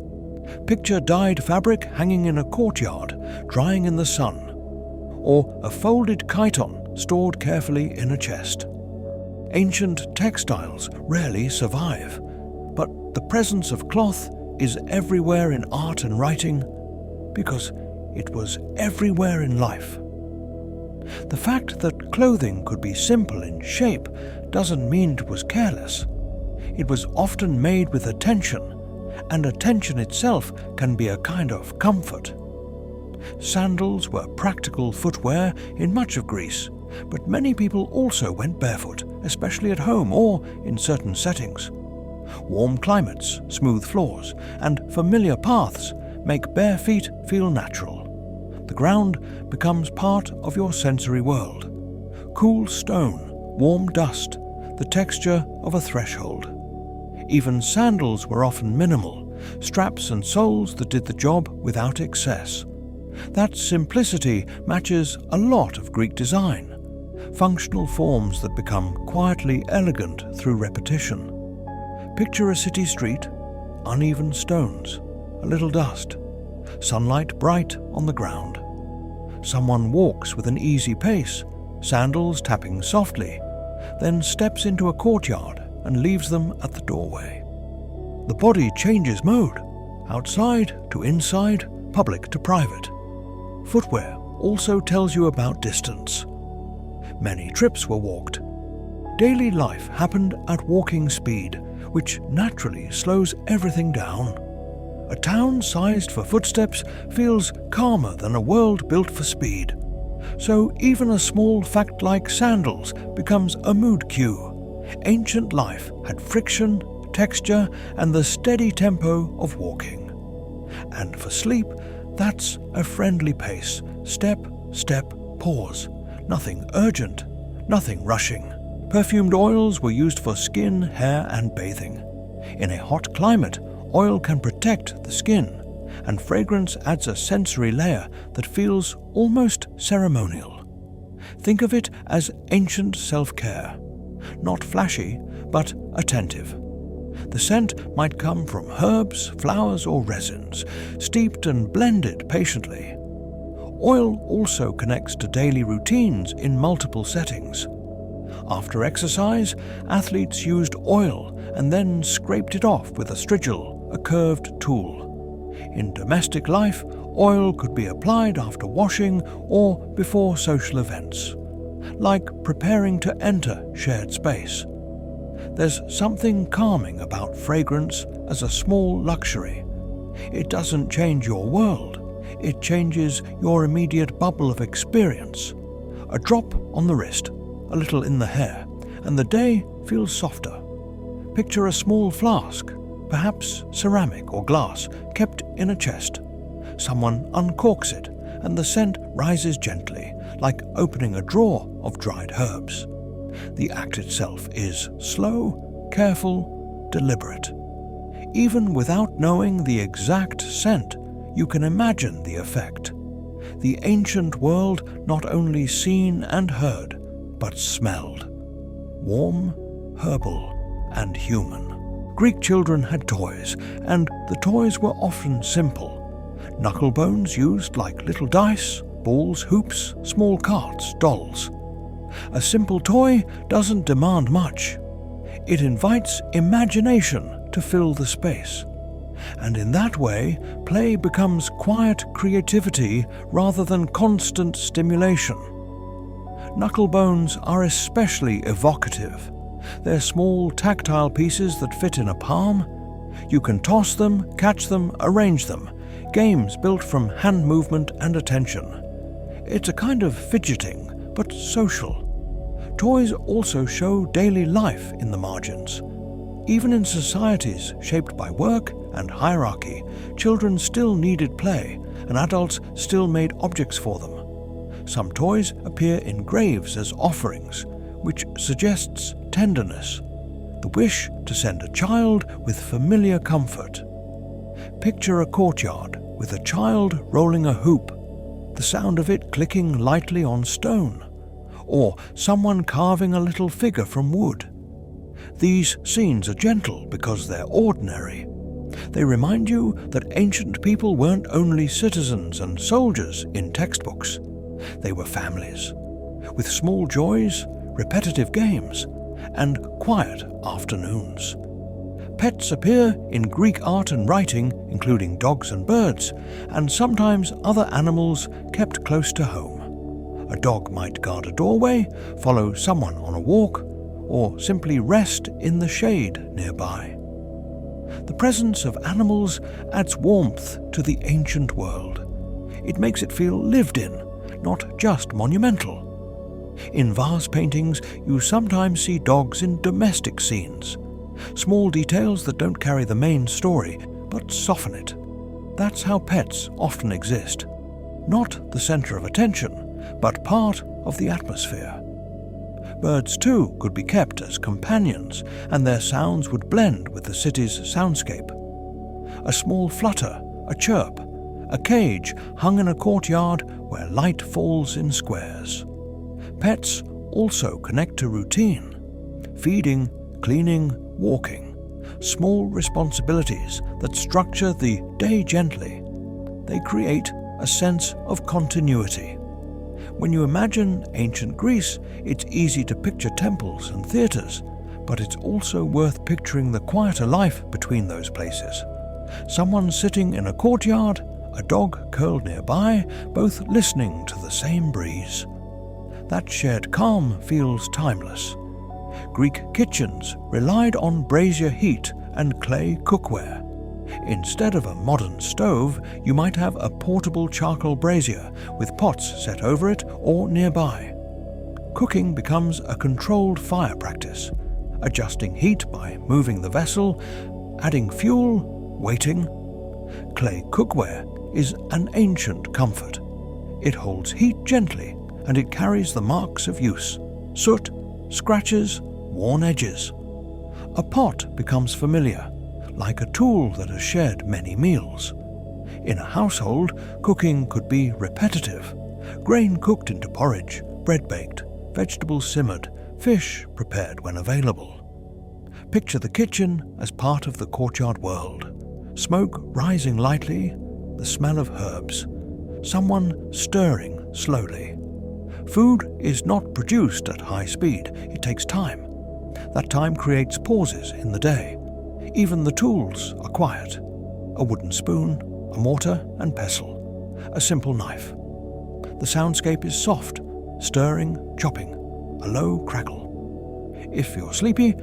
Picture dyed fabric hanging in a courtyard, drying in the sun, or a folded chiton stored carefully in a chest. Ancient textiles rarely survive, but the presence of cloth is everywhere in art and writing because it was everywhere in life. The fact that clothing could be simple in shape doesn't mean it was careless. It was often made with attention, and attention itself can be a kind of comfort. Sandals were practical footwear in much of Greece, but many people also went barefoot, especially at home or in certain settings. Warm climates, smooth floors, and familiar paths make bare feet feel natural. The ground becomes part of your sensory world. Cool stone, warm dust, the texture of a threshold. Even sandals were often minimal, straps and soles that did the job without excess. That simplicity matches a lot of Greek design, functional forms that become quietly elegant through repetition. Picture a city street, uneven stones, a little dust, sunlight bright on the ground. Someone walks with an easy pace, sandals tapping softly, then steps into a courtyard and leaves them at the doorway. The body changes mode, outside to inside, public to private. Footwear also tells you about distance. Many trips were walked. Daily life happened at walking speed, which naturally slows everything down. A town sized for footsteps feels calmer than a world built for speed. So even a small fact like sandals becomes a mood cue. Ancient life had friction, texture, and the steady tempo of walking. And for sleep, that's a friendly pace. Step, step, pause. Nothing urgent, nothing rushing. Perfumed oils were used for skin, hair, and bathing. In a hot climate, oil can protect the skin, and fragrance adds a sensory layer that feels almost ceremonial. Think of it as ancient self-care. Not flashy, but attentive. The scent might come from herbs, flowers, or resins, steeped and blended patiently. Oil also connects to daily routines in multiple settings. After exercise, athletes used oil and then scraped it off with a strigil, a curved tool. In domestic life, oil could be applied after washing or before social events, like preparing to enter shared space. There's something calming about fragrance as a small luxury. It doesn't change your world, it changes your immediate bubble of experience. A drop on the wrist, a little in the hair, and the day feels softer. Picture a small flask, perhaps ceramic or glass, kept in a chest. Someone uncorks it, and the scent rises gently, like opening a drawer of dried herbs. The act itself is slow, careful, deliberate. Even without knowing the exact scent, you can imagine the effect. The ancient world not only seen and heard, but smelled. Warm, herbal, and human. Greek children had toys, and the toys were often simple. Knuckle bones used like little dice, balls, hoops, small carts, dolls. A simple toy doesn't demand much. It invites imagination to fill the space. And in that way, play becomes quiet creativity rather than constant stimulation. Knuckle bones are especially evocative. They're small tactile pieces that fit in a palm. You can toss them, catch them, arrange them. Games built from hand movement and attention. It's a kind of fidgeting, but social. Toys also show daily life in the margins. Even in societies shaped by work and hierarchy, children still needed play, and adults still made objects for them. Some toys appear in graves as offerings, which suggests tenderness, the wish to send a child with familiar comfort. Picture a courtyard with a child rolling a hoop, the sound of it clicking lightly on stone, or someone carving a little figure from wood. These scenes are gentle because they're ordinary. They remind you that ancient people weren't only citizens and soldiers in textbooks. They were families, with small joys, repetitive games, and quiet afternoons. Pets appear in Greek art and writing, including dogs and birds, and sometimes other animals kept close to home. A dog might guard a doorway, follow someone on a walk, or simply rest in the shade nearby. The presence of animals adds warmth to the ancient world. It makes it feel lived in, not just monumental. In vase paintings, you sometimes see dogs in domestic scenes, small details that don't carry the main story, but soften it. That's how pets often exist. Not the center of attention, but part of the atmosphere. Birds too could be kept as companions, and their sounds would blend with the city's soundscape. A small flutter, a chirp, a cage hung in a courtyard where light falls in squares. Pets also connect to routine. Feeding, cleaning, walking. Small responsibilities that structure the day gently. They create a sense of continuity. When you imagine ancient Greece, it's easy to picture temples and theatres, but it's also worth picturing the quieter life between those places. Someone sitting in a courtyard, a dog curled nearby, both listening to the same breeze. That shared calm feels timeless. Greek kitchens relied on brazier heat and clay cookware. Instead of a modern stove, you might have a portable charcoal brazier with pots set over it or nearby. Cooking becomes a controlled fire practice, adjusting heat by moving the vessel, adding fuel, waiting. Clay cookware is an ancient comfort. It holds heat gently and it carries the marks of use: soot, scratches, worn edges. A pot becomes familiar, like a tool that has shared many meals. In a household, cooking could be repetitive. Grain cooked into porridge, bread baked, vegetables simmered, fish prepared when available. Picture the kitchen as part of the courtyard world. Smoke rising lightly, the smell of herbs. Someone stirring slowly. Food is not produced at high speed. It takes time. That time creates pauses in the day. Even the tools are quiet. A wooden spoon, a mortar and pestle, a simple knife. The soundscape is soft, stirring, chopping, a low crackle. If you're sleepy,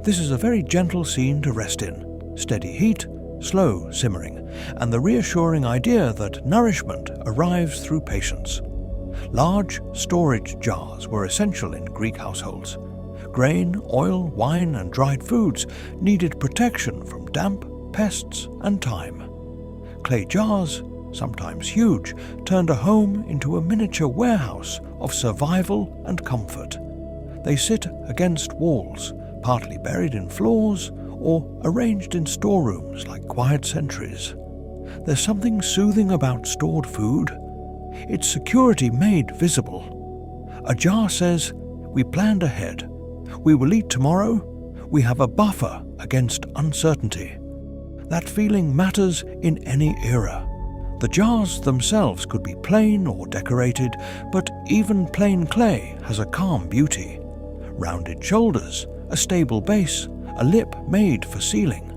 this is a very gentle scene to rest in. Steady heat, slow simmering, and the reassuring idea that nourishment arrives through patience. Large storage jars were essential in Greek households. Grain, oil, wine, and dried foods needed protection from damp, pests, and time. Clay jars, sometimes huge, turned a home into a miniature warehouse of survival and comfort. They sit against walls, partly buried in floors, or arranged in storerooms like quiet sentries. There's something soothing about stored food. Its security made visible. A jar says, "We planned ahead. We will eat tomorrow. We have a buffer against uncertainty." That feeling matters in any era. The jars themselves could be plain or decorated, but even plain clay has a calm beauty. Rounded shoulders, a stable base, a lip made for sealing.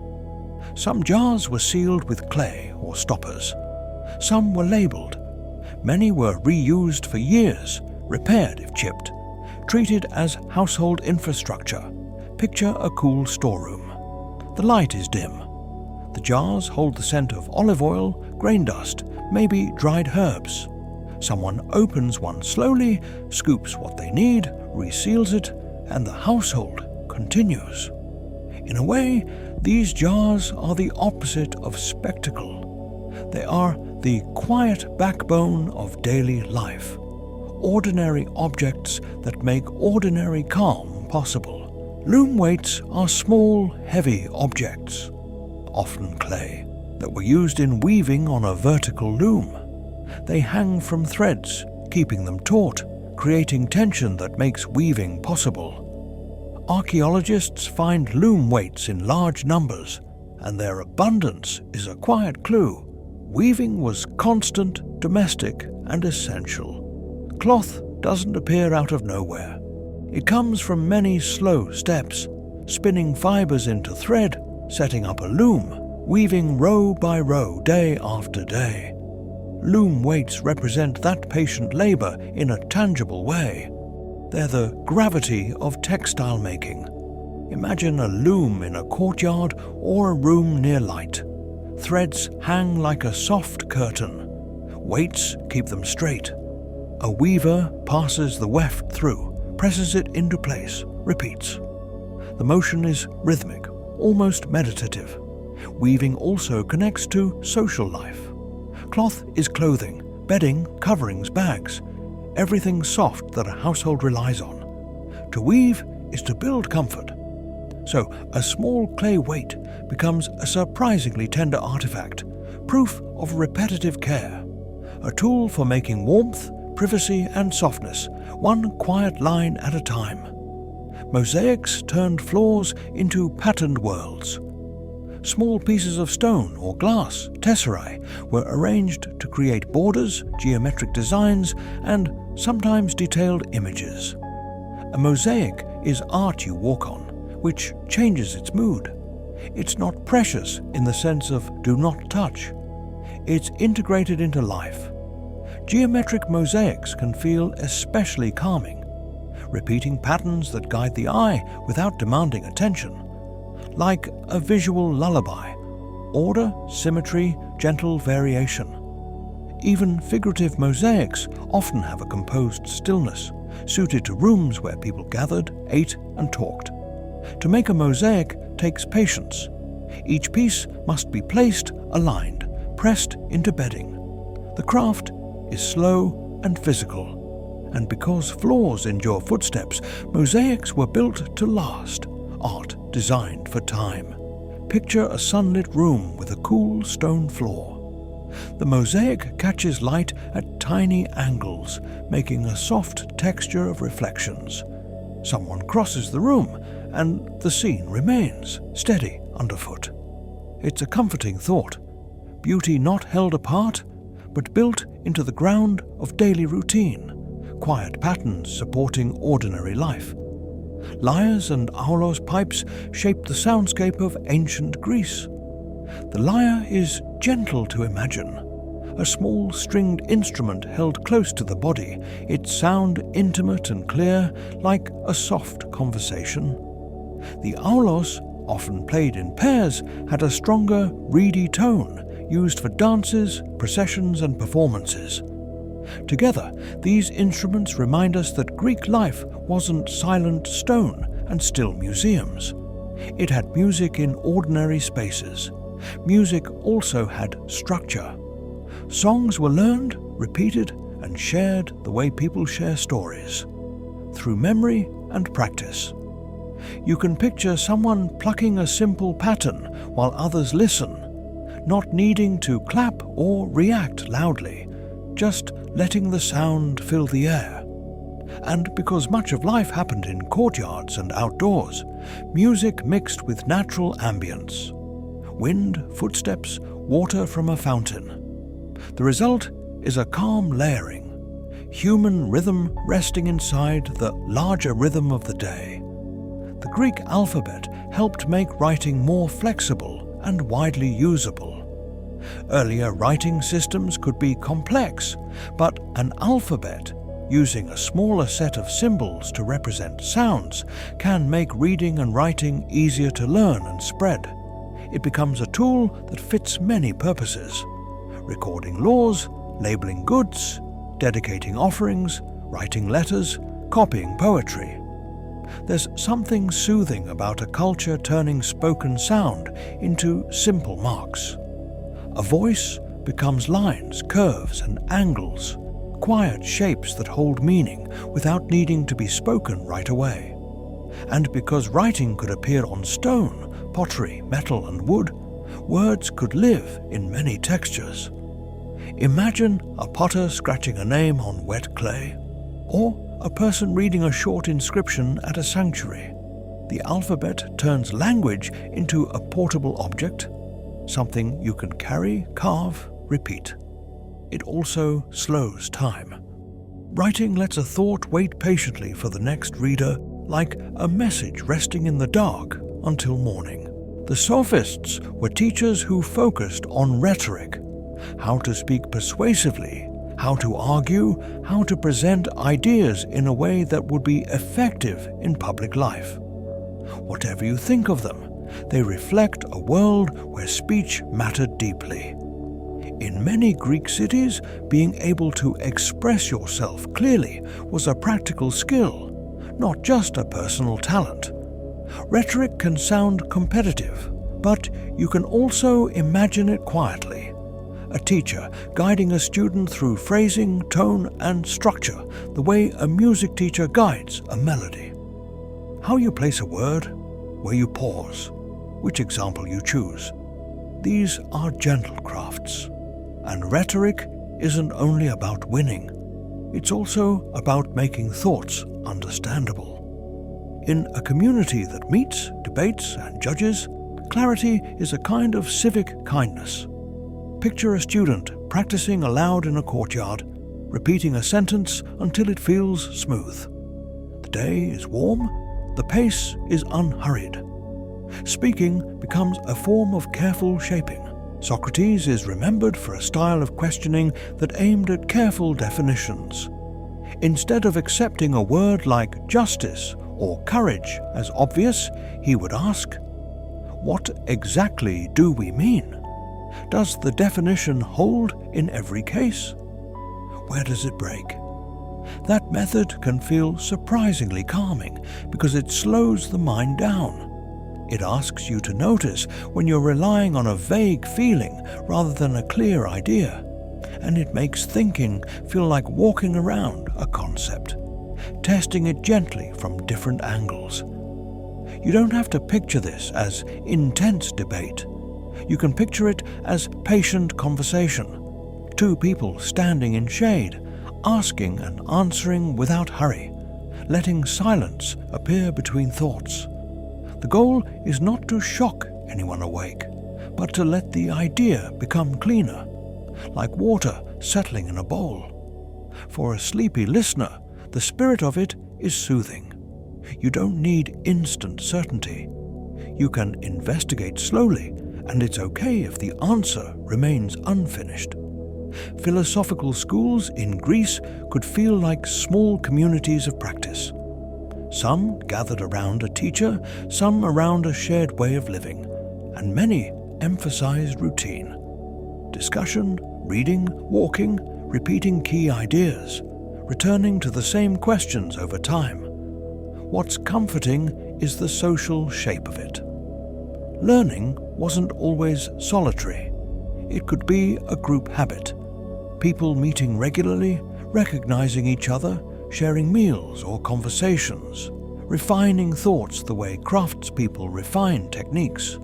Some jars were sealed with clay or stoppers. Some were labelled. Many were reused for years, repaired if chipped, treated as household infrastructure. Picture a cool storeroom. The light is dim. The jars hold the scent of olive oil, grain dust, maybe dried herbs. Someone opens one slowly, scoops what they need, reseals it, and the household continues. In a way, these jars are the opposite of spectacle. They are the quiet backbone of daily life. Ordinary objects that make ordinary calm possible. Loom weights are small, heavy objects, often clay, that were used in weaving on a vertical loom. They hang from threads, keeping them taut, creating tension that makes weaving possible. Archaeologists find loom weights in large numbers, and their abundance is a quiet clue. Weaving was constant, domestic, and essential. Cloth doesn't appear out of nowhere. It comes from many slow steps, spinning fibers into thread, setting up a loom, weaving row by row, day after day. Loom weights represent that patient labor in a tangible way. They're the gravity of textile making. Imagine a loom in a courtyard or a room near light. Threads hang like a soft curtain. Weights keep them straight. A weaver passes the weft through, presses it into place, repeats. The motion is rhythmic, almost meditative. Weaving also connects to social life. Cloth is clothing, bedding, coverings, bags, everything soft that a household relies on. To weave is to build comfort. So a small clay weight becomes a surprisingly tender artifact, proof of repetitive care, a tool for making warmth, privacy and softness, one quiet line at a time. Mosaics turned floors into patterned worlds. Small pieces of stone or glass, tesserae, were arranged to create borders, geometric designs, and sometimes detailed images. A mosaic is art you walk on, which changes its mood. It's not precious in the sense of do not touch. It's integrated into life. Geometric mosaics can feel especially calming, repeating patterns that guide the eye without demanding attention. Like a visual lullaby, order, symmetry, gentle variation. Even figurative mosaics often have a composed stillness, suited to rooms where people gathered, ate, and talked. To make a mosaic takes patience. Each piece must be placed, aligned, pressed into bedding. The craft is slow and physical, and because floors endure footsteps, mosaics were built to last, art designed for time. Picture a sunlit room with a cool stone floor. The mosaic catches light at tiny angles, making a soft texture of reflections. Someone crosses the room, and the scene remains steady underfoot. It's a comforting thought. Beauty not held apart, but built into the ground of daily routine, quiet patterns supporting ordinary life. Lyres and aulos pipes shape the soundscape of ancient Greece. The lyre is gentle to imagine. A small stringed instrument held close to the body, its sound intimate and clear, like a soft conversation. The aulos, often played in pairs, had a stronger, reedy tone, used for dances, processions and performances. Together, these instruments remind us that Greek life wasn't silent stone and still museums. It had music in ordinary spaces. Music also had structure. Songs were learned, repeated, and shared the way people share stories, through memory and practice. You can picture someone plucking a simple pattern while others listen, not needing to clap or react loudly, just letting the sound fill the air. And because much of life happened in courtyards and outdoors, music mixed with natural ambience. Wind, footsteps, water from a fountain. The result is a calm layering, human rhythm resting inside the larger rhythm of the day. The Greek alphabet helped make writing more flexible and widely usable. Earlier writing systems could be complex, but an alphabet, using a smaller set of symbols to represent sounds, can make reading and writing easier to learn and spread. It becomes a tool that fits many purposes: recording laws, labeling goods, dedicating offerings, writing letters, copying poetry. There's something soothing about a culture turning spoken sound into simple marks. A voice becomes lines, curves, and angles, quiet shapes that hold meaning without needing to be spoken right away. And because writing could appear on stone, pottery, metal, and wood, words could live in many textures. Imagine a potter scratching a name on wet clay, or a person reading a short inscription at a sanctuary. The alphabet turns language into a portable object, something you can carry, carve, repeat. It also slows time. Writing lets a thought wait patiently for the next reader, like a message resting in the dark until morning. The sophists were teachers who focused on rhetoric, how to speak persuasively, how to argue, how to present ideas in a way that would be effective in public life. Whatever you think of them, they reflect a world where speech mattered deeply. In many Greek cities, being able to express yourself clearly was a practical skill, not just a personal talent. Rhetoric can sound competitive, but you can also imagine it quietly. a teacher guiding a student through phrasing, tone, and structure, the way a music teacher guides a melody. How you place a word, where you pause, which example you choose. These are gentle crafts. And rhetoric isn't only about winning, it's also about making thoughts understandable. In a community that meets, debates, and judges, clarity is a kind of civic kindness. Picture a student practicing aloud in a courtyard, repeating a sentence until it feels smooth. The day is warm, the pace is unhurried. Speaking becomes a form of careful shaping. Socrates is remembered for a style of questioning that aimed at careful definitions. Instead of accepting a word like justice or courage as obvious, he would ask, "What exactly do we mean? Does the definition hold in every case? Where does it break?" That method can feel surprisingly calming because it slows the mind down. It asks you to notice when you're relying on a vague feeling rather than a clear idea, and it makes thinking feel like walking around a concept, testing it gently from different angles. You don't have to picture this as intense debate. You can picture it as patient conversation, two people standing in shade, asking and answering without hurry, letting silence appear between thoughts. The goal is not to shock anyone awake, but to let the idea become cleaner, like water settling in a bowl. For a sleepy listener, the spirit of it is soothing. You don't need instant certainty. You can investigate slowly, and it's okay if the answer remains unfinished. Philosophical schools in Greece could feel like small communities of practice. Some gathered around a teacher, some around a shared way of living, and many emphasized routine. Discussion, reading, walking, repeating key ideas, returning to the same questions over time. What's comforting is the social shape of it. Learning wasn't always solitary. It could be a group habit. People meeting regularly, recognizing each other, sharing meals or conversations, refining thoughts the way craftspeople refine techniques.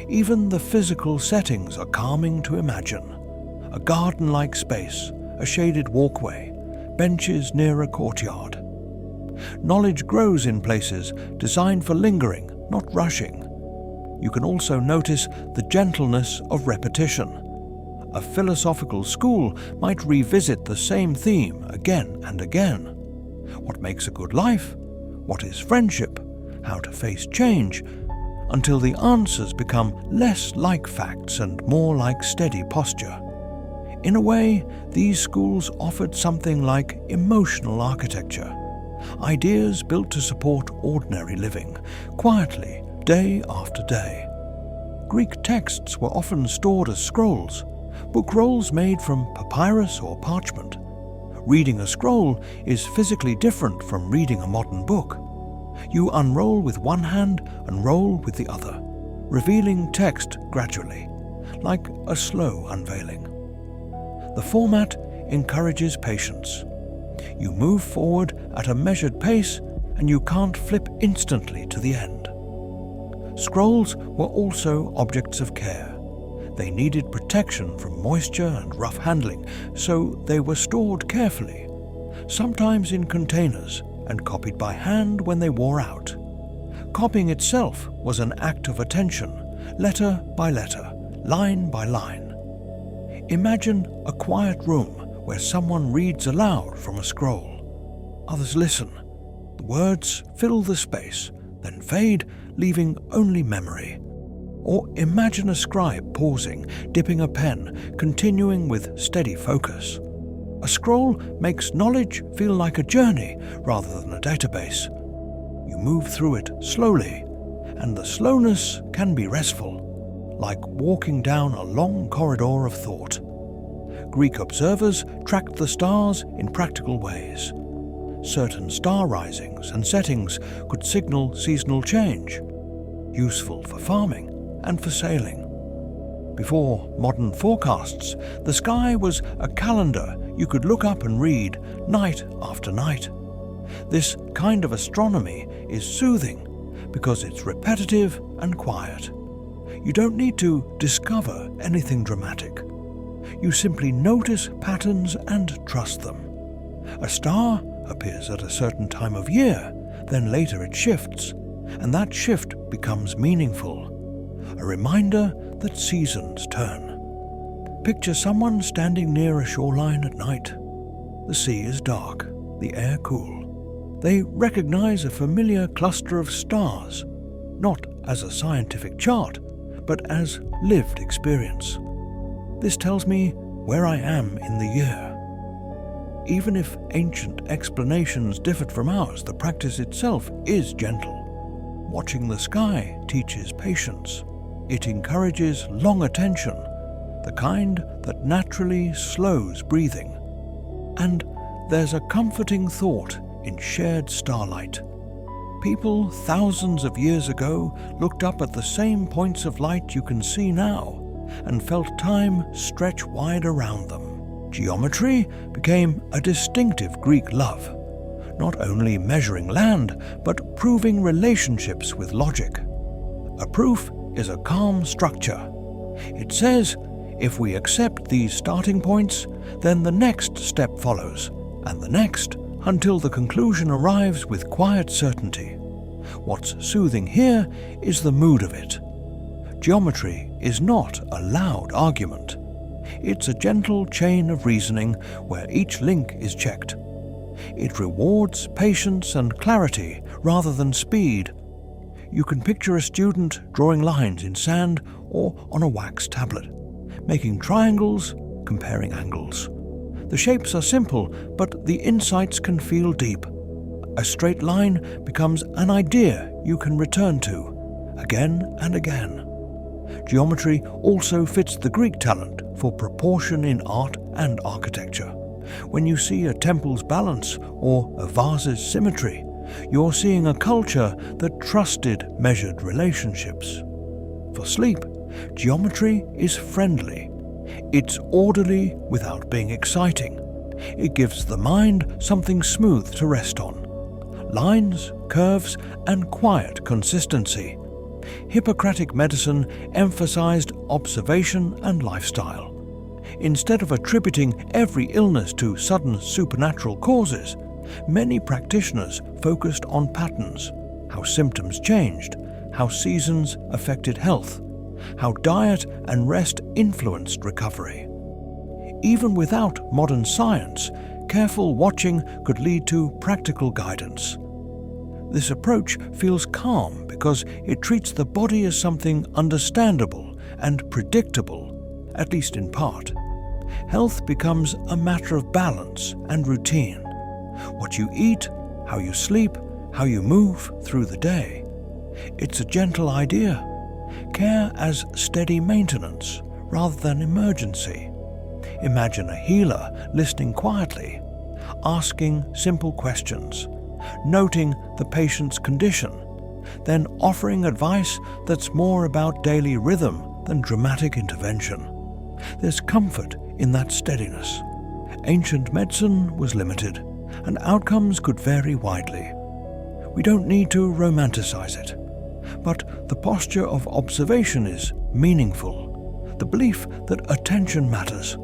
Even the physical settings are calming to imagine. A garden-like space, a shaded walkway, benches near a courtyard. Knowledge grows in places designed for lingering, not rushing. You can also notice the gentleness of repetition. A philosophical school might revisit the same theme again and again. What makes a good life? What is friendship? How to face change? Until the answers become less like facts and more like steady posture. In a way, these schools offered something like emotional architecture. Ideas built to support ordinary living, quietly, day after day. Greek texts were often stored as scrolls, book rolls made from papyrus or parchment. Reading a scroll is physically different from reading a modern book. You unroll with one hand and roll with the other, revealing text gradually, like a slow unveiling. The format encourages patience. You move forward at a measured pace and you can't flip instantly to the end. Scrolls were also objects of care. They needed protection from moisture and rough handling, so they were stored carefully, sometimes in containers and copied by hand when they wore out. Copying itself was an act of attention, letter by letter, line by line. Imagine a quiet room where someone reads aloud from a scroll. Others listen. The words fill the space, then fade, leaving only memory. Or imagine a scribe pausing, dipping a pen, continuing with steady focus. A scroll makes knowledge feel like a journey rather than a database. You move through it slowly, and the slowness can be restful, like walking down a long corridor of thought. Greek observers tracked the stars in practical ways. Certain star risings and settings could signal seasonal change, useful for farming and for sailing. Before modern forecasts, the sky was a calendar you could look up and read night after night. This kind of astronomy is soothing because it's repetitive and quiet. You don't need to discover anything dramatic. You simply notice patterns and trust them. A star appears at a certain time of year, then later it shifts, and that shift becomes meaningful. A reminder that seasons turn. Picture someone standing near a shoreline at night. The sea is dark, the air cool. They recognize a familiar cluster of stars, not as a scientific chart, but as lived experience. This tells me where I am in the year. Even if ancient explanations differed from ours, the practice itself is gentle. Watching the sky teaches patience. It encourages long attention, the kind that naturally slows breathing. And there's a comforting thought in shared starlight. People thousands of years ago looked up at the same points of light you can see now and felt time stretch wide around them. Geometry became a distinctive Greek love, not only measuring land, but proving relationships with logic. A proof is a calm structure. It says, if we accept these starting points, then the next step follows, and the next, until the conclusion arrives with quiet certainty. What's soothing here is the mood of it. Geometry is not a loud argument. It's a gentle chain of reasoning where each link is checked. It rewards patience and clarity rather than speed. You can picture a student drawing lines in sand or on a wax tablet, making triangles, comparing angles. The shapes are simple, but the insights can feel deep. A straight line becomes an idea you can return to, again and again. Geometry also fits the Greek talent for proportion in art and architecture. When you see a temple's balance or a vase's symmetry, you're seeing a culture that trusted measured relationships. For sleep, geometry is friendly. It's orderly without being exciting. It gives the mind something smooth to rest on. Lines, curves, and quiet consistency. Hippocratic medicine emphasized observation and lifestyle. Instead of attributing every illness to sudden supernatural causes, many practitioners focused on patterns, how symptoms changed, how seasons affected health, how diet and rest influenced recovery. Even without modern science, careful watching could lead to practical guidance. This approach feels calm because it treats the body as something understandable and predictable, at least in part. Health becomes a matter of balance and routine. What you eat, how you sleep, how you move through the day. It's a gentle idea. Care as steady maintenance rather than emergency. Imagine a healer listening quietly, asking simple questions, noting the patient's condition, then offering advice that's more about daily rhythm than dramatic intervention. There's comfort in that steadiness. Ancient medicine was limited, and outcomes could vary widely. We don't need to romanticize it, but the posture of observation is meaningful, the belief that attention matters.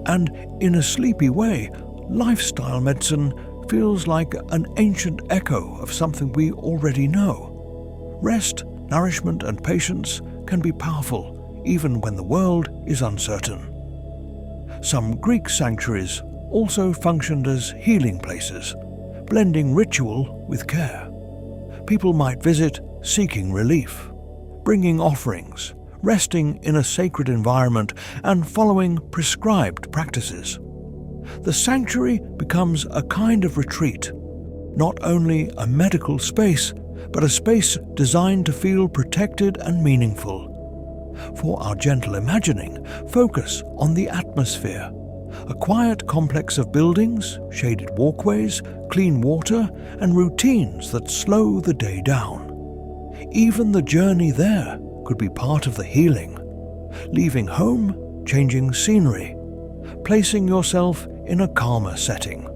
And in a sleepy way, lifestyle medicine feels like an ancient echo of something we already know. Rest, nourishment, and patience can be powerful, even when the world is uncertain. Some Greek sanctuaries also functioned as healing places, blending ritual with care. People might visit seeking relief, bringing offerings, resting in a sacred environment, and following prescribed practices. The sanctuary becomes a kind of retreat, not only a medical space, but a space designed to feel protected and meaningful. For our gentle imagining, focus on the atmosphere. A quiet complex of buildings, shaded walkways, clean water, and routines that slow the day down. Even the journey there could be part of the healing. leaving home, changing scenery, placing yourself in a calmer setting.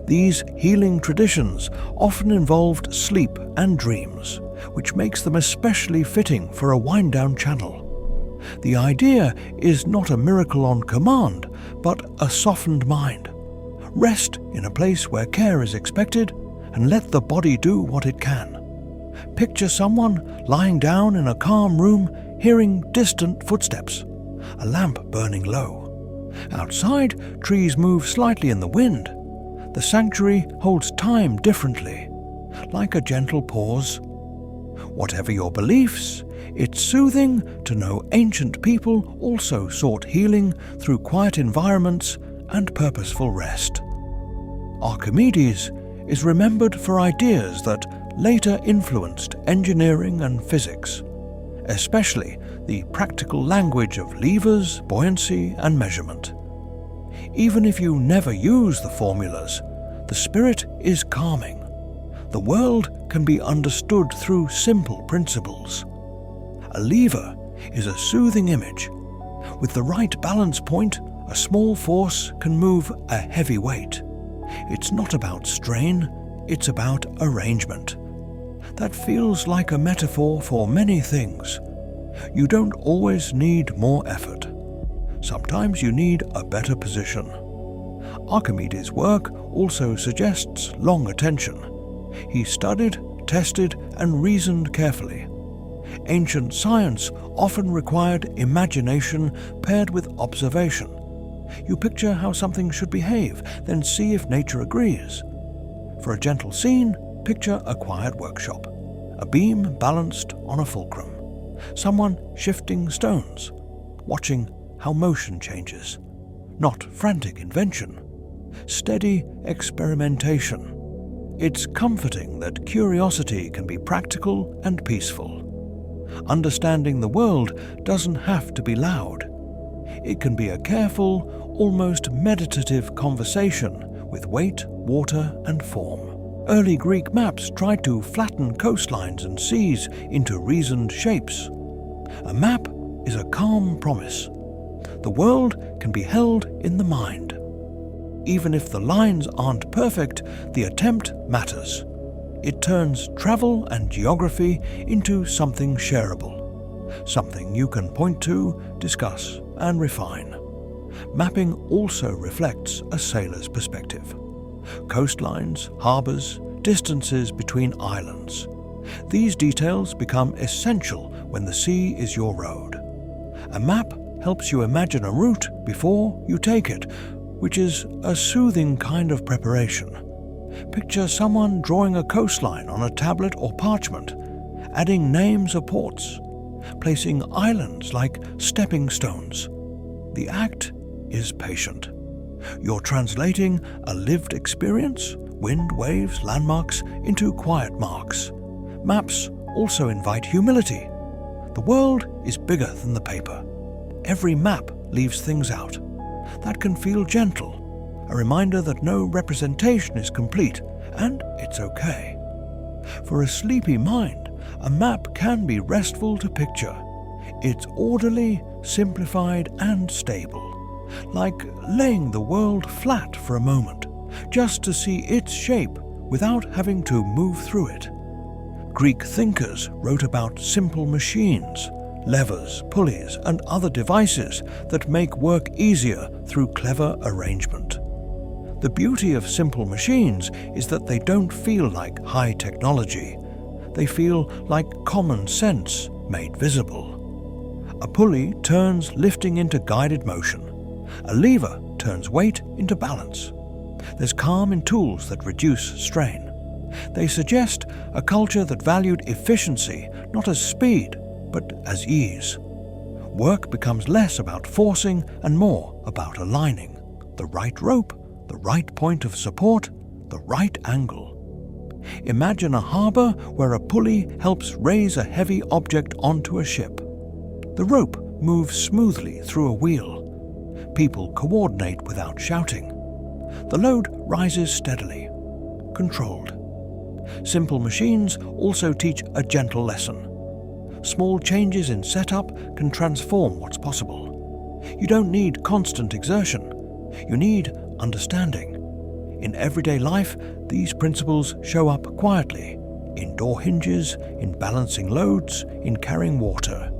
These healing traditions often involved sleep and dreams, which makes them especially fitting for a wind-down channel. The idea is not a miracle on command, but a softened mind. Rest in a place where care is expected and let the body do what it can. Picture someone lying down in a calm room, hearing distant footsteps, a lamp burning low. Outside, trees move slightly in the wind. The sanctuary holds time differently, like a gentle pause. Whatever your beliefs, it's soothing to know ancient people also sought healing through quiet environments and purposeful rest. Archimedes is remembered for ideas that later influenced engineering and physics, especially the practical language of levers, buoyancy, and measurement. Even if you never use the formulas, the spirit is calming. The world can be understood through simple principles. A lever is a soothing image. With the right balance point, a small force can move a heavy weight. It's not about strain, it's about arrangement. That feels like a metaphor for many things. You don't always need more effort. Sometimes you need a better position. Archimedes' work also suggests long attention. He studied, tested, and reasoned carefully. Ancient science often required imagination paired with observation. You picture how something should behave, then see if nature agrees. For a gentle scene, picture a quiet workshop, a beam balanced on a fulcrum, someone shifting stones, watching how motion changes. Not frantic invention, steady experimentation. It's comforting that curiosity can be practical and peaceful. Understanding the world doesn't have to be loud. It can be a careful, almost meditative conversation with weight, water, and form. Early Greek maps tried to flatten coastlines and seas into reasoned shapes. A map is a calm promise. The world can be held in the mind. Even if the lines aren't perfect, the attempt matters. It turns travel and geography into something shareable, something you can point to, discuss, and refine. Mapping also reflects a sailor's perspective. Coastlines, harbours, distances between islands. These details become essential when the sea is your road. A map helps you imagine a route before you take it, which is a soothing kind of preparation. Picture someone drawing a coastline on a tablet or parchment, adding names of ports, placing islands like stepping stones. The act is patient. You're translating a lived experience, wind, waves, landmarks, into quiet marks. Maps also invite humility. The world is bigger than the paper. Every map leaves things out. That can feel gentle, a reminder that no representation is complete, and it's okay. For a sleepy mind, a map can be restful to picture. It's orderly, simplified, and stable, like laying the world flat for a moment, just to see its shape without having to move through it. Greek thinkers wrote about simple machines, levers, pulleys, and other devices that make work easier through clever arrangement. The beauty of simple machines is that they don't feel like high technology. They feel like common sense made visible. A pulley turns lifting into guided motion. A lever turns weight into balance. There's calm in tools that reduce strain. They suggest a culture that valued efficiency not as speed, but as ease. Work becomes less about forcing and more about aligning. The right rope, the right point of support, the right angle. Imagine a harbor where a pulley helps raise a heavy object onto a ship. The rope moves smoothly through a wheel. People coordinate without shouting. The load rises steadily, controlled. Simple machines also teach a gentle lesson. small changes in setup can transform what's possible. You don't need constant exertion. You need understanding. In everyday life, these principles show up quietly, in door hinges, in balancing loads, in carrying water.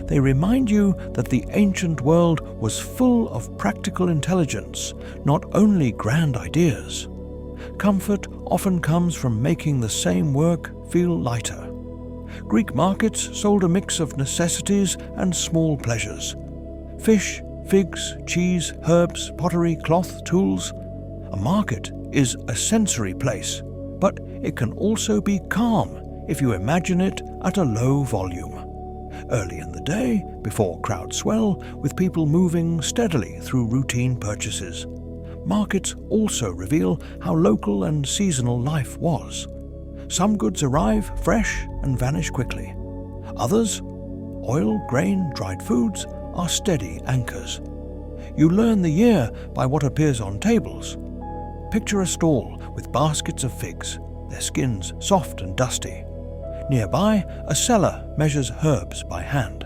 They remind you that the ancient world was full of practical intelligence, not only grand ideas. Comfort often comes from making the same work feel lighter. Greek markets sold a mix of necessities and small pleasures. Fish, figs, cheese, herbs, pottery, cloth, tools. A market is a sensory place, but it can also be calm if you imagine it at a low volume. Early in the day, before crowds swell, with people moving steadily through routine purchases. Markets also reveal how local and seasonal life was. Some goods arrive fresh and vanish quickly. Others, oil, grain, dried foods, are steady anchors. You learn the year by what appears on tables. Picture a stall with baskets of figs, their skins soft and dusty. Nearby, a seller measures herbs by hand.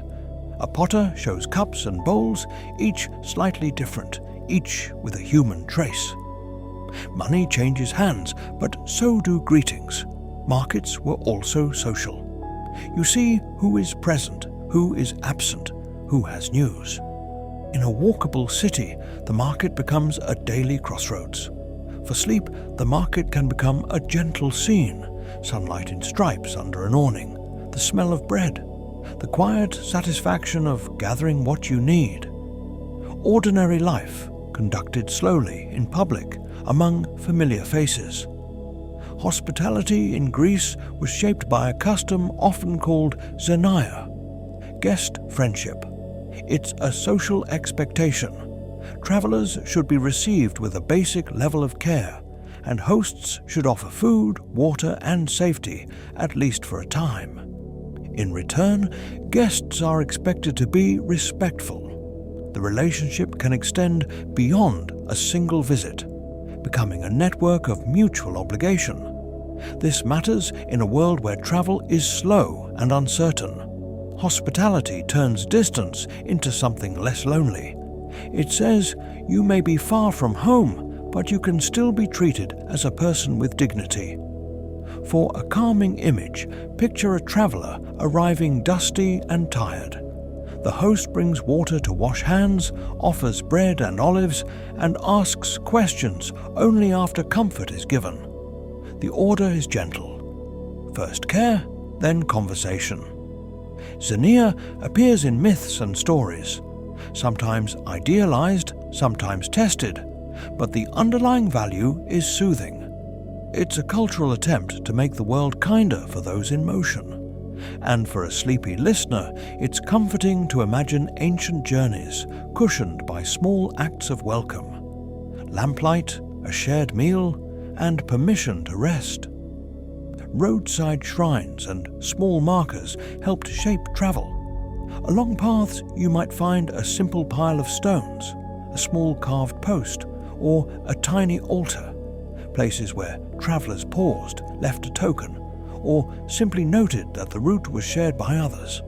A potter shows cups and bowls, each slightly different, each with a human trace. Money changes hands, but so do greetings. Markets were also social. You see who is present, who is absent, who has news. In a walkable city, the market becomes a daily crossroads. For sleep, the market can become a gentle scene, sunlight in stripes under an awning, the smell of bread, the quiet satisfaction of gathering what you need. Ordinary life, conducted slowly in public, among familiar faces. Hospitality in Greece was shaped by a custom often called xenia, guest friendship. It's a social expectation. Travelers should be received with a basic level of care, and hosts should offer food, water, and safety, at least for a time. In return, guests are expected to be respectful. The relationship can extend beyond a single visit, becoming a network of mutual obligation. This matters in a world where travel is slow and uncertain. Hospitality turns distance into something less lonely. It says you may be far from home, but you can still be treated as a person with dignity. For a calming image, picture a traveler arriving dusty and tired. The host brings water to wash hands, offers bread and olives, and asks questions only after comfort is given. The order is gentle. First care, then conversation. Xenia appears in myths and stories, sometimes idealized, sometimes tested, but the underlying value is soothing. It's a cultural attempt to make the world kinder for those in motion. And for a sleepy listener, it's comforting to imagine ancient journeys cushioned by small acts of welcome. Lamplight, a shared meal, and permission to rest. Roadside shrines and small markers helped shape travel. Along paths you might find a simple pile of stones, a small carved post, or a tiny altar, places where travelers paused, left a token, or simply noted that the route was shared by others.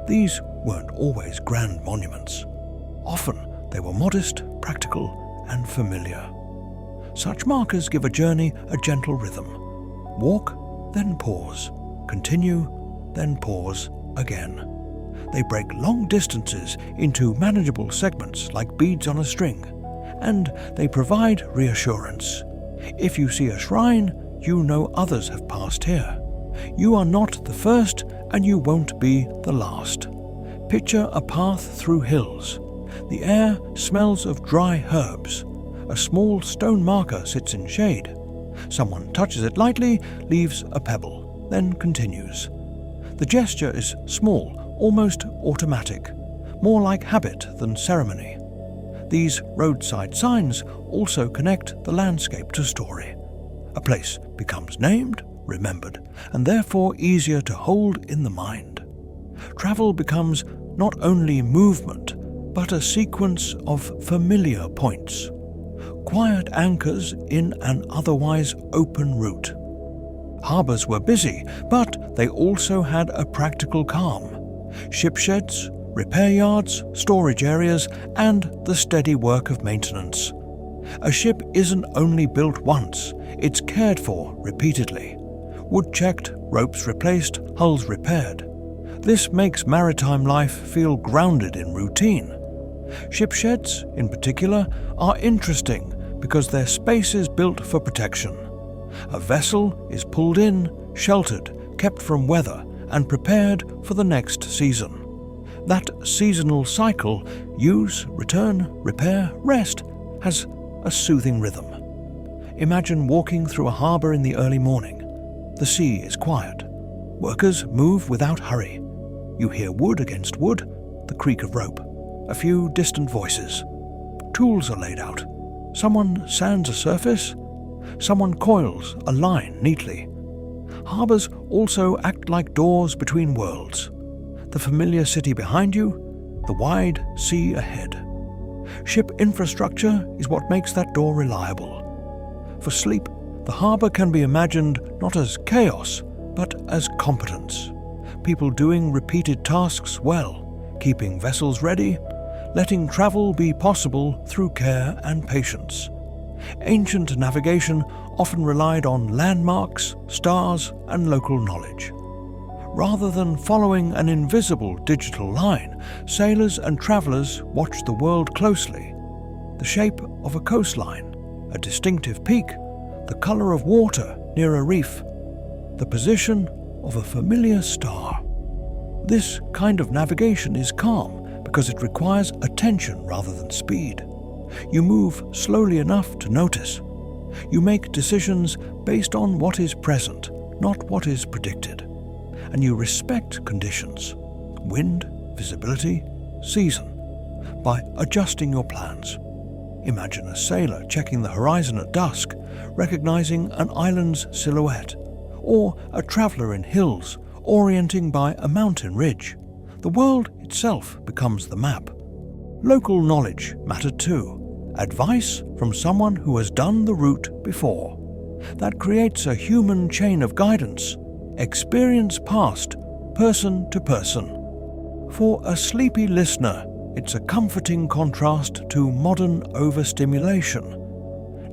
These weren't always grand monuments. Often they were modest, practical, and familiar. Such markers give a journey a gentle rhythm. Walk, then pause. Continue, then pause again. They break long distances into manageable segments like beads on a string, and they provide reassurance. If you see a shrine, you know others have passed here. You are not the first, and you won't be the last. Picture a path through hills. The air smells of dry herbs. A small stone marker sits in shade. Someone touches it lightly, leaves a pebble, then continues. The gesture is small, almost automatic, more like habit than ceremony. These roadside signs also connect the landscape to story. A place becomes named, remembered, and therefore easier to hold in the mind. Travel becomes not only movement, but a sequence of familiar points. Quiet anchors in an otherwise open route. Harbours were busy, but they also had a practical calm. Ship sheds, repair yards, storage areas, and the steady work of maintenance. A ship isn't only built once, it's cared for repeatedly. Wood checked, ropes replaced, hulls repaired. This makes maritime life feel grounded in routine. Ship sheds, in particular, are interesting because their space is built for protection. A vessel is pulled in, sheltered, kept from weather, and prepared for the next season. That seasonal cycle, use, return, repair, rest, has a soothing rhythm. Imagine walking through a harbour in the early morning. The sea is quiet. Workers move without hurry. You hear wood against wood, the creak of rope, a few distant voices. Tools are laid out. Someone sands a surface. Someone coils a line neatly. Harbours also act like doors between worlds. The familiar city behind you, the wide sea ahead. Ship infrastructure is what makes that door reliable. For sleep, the harbour can be imagined not as chaos, but as competence. People doing repeated tasks well, keeping vessels ready, letting travel be possible through care and patience. Ancient navigation often relied on landmarks, stars, and local knowledge. Rather than following an invisible digital line, sailors and travellers watched the world closely. The shape of a coastline, a distinctive peak, the colour of water near a reef, the position of a familiar star. This kind of navigation is calm because it requires attention rather than speed. You move slowly enough to notice. You make decisions based on what is present, not what is predicted. And you respect conditions, wind, visibility, season, by adjusting your plans. Imagine a sailor checking the horizon at dusk, recognizing an island's silhouette, or a traveller in hills, orienting by a mountain ridge. The world itself becomes the map. Local knowledge mattered too. Advice from someone who has done the route before. That creates a human chain of guidance. Experience passed, person to person. For a sleepy listener, it's a comforting contrast to modern overstimulation.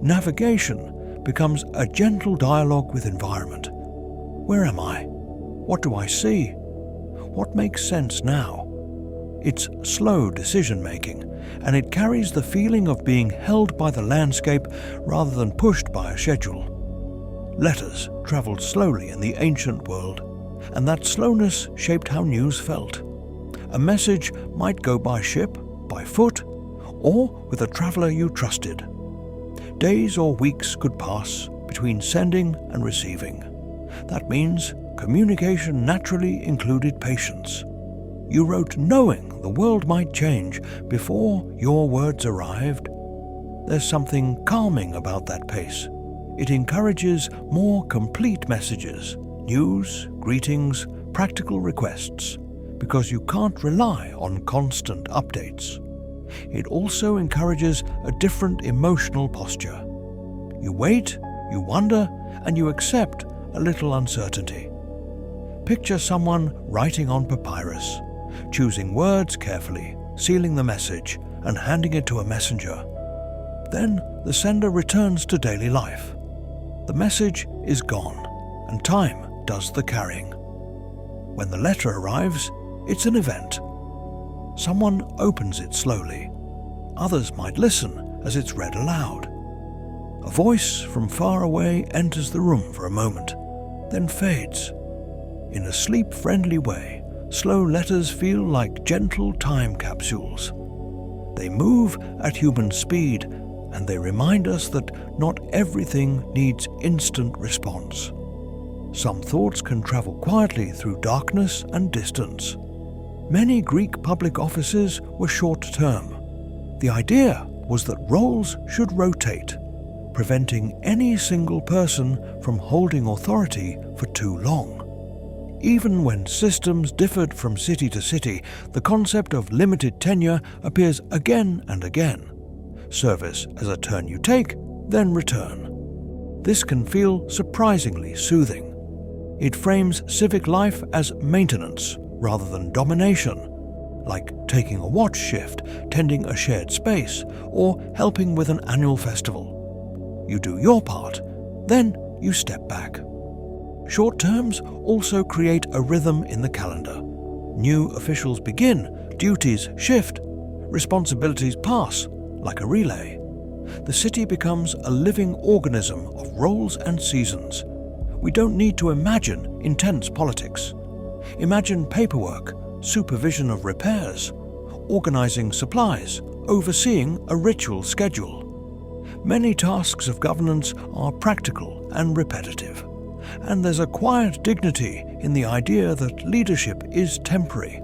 Navigation becomes a gentle dialogue with environment. Where am I? What do I see? What makes sense now? It's slow decision-making, and it carries the feeling of being held by the landscape rather than pushed by a schedule. Letters travelled slowly in the ancient world, and that slowness shaped how news felt. A message might go by ship, by foot, or with a traveller you trusted. Days or weeks could pass between sending and receiving. That means communication naturally included patience. You wrote knowing the world might change before your words arrived. There's something calming about that pace. It encourages more complete messages, news, greetings, practical requests, because you can't rely on constant updates. It also encourages a different emotional posture. You wait, you wonder, and you accept a little uncertainty. Picture someone writing on papyrus, choosing words carefully, sealing the message, and handing it to a messenger. Then the sender returns to daily life. The message is gone, and time does the carrying. When the letter arrives, it's an event. Someone opens it slowly. Others might listen as it's read aloud. A voice from far away enters the room for a moment, then fades. In a sleep-friendly way, slow letters feel like gentle time capsules. They move at human speed, and they remind us that not everything needs instant response. Some thoughts can travel quietly through darkness and distance. Many Greek public offices were short-term. The idea was that roles should rotate, preventing any single person from holding authority for too long. Even when systems differed from city to city, the concept of limited tenure appears again and again. Service as a turn you take, then return. This can feel surprisingly soothing. It frames civic life as maintenance rather than domination, like taking a watch shift, tending a shared space, or helping with an annual festival. You do your part, then you step back. Short terms also create a rhythm in the calendar. New officials begin, duties shift, responsibilities pass, like a relay. The city becomes a living organism of roles and seasons. We don't need to imagine intense politics. Imagine paperwork, supervision of repairs, organizing supplies, overseeing a ritual schedule. Many tasks of governance are practical and repetitive, and there's a quiet dignity in the idea that leadership is temporary.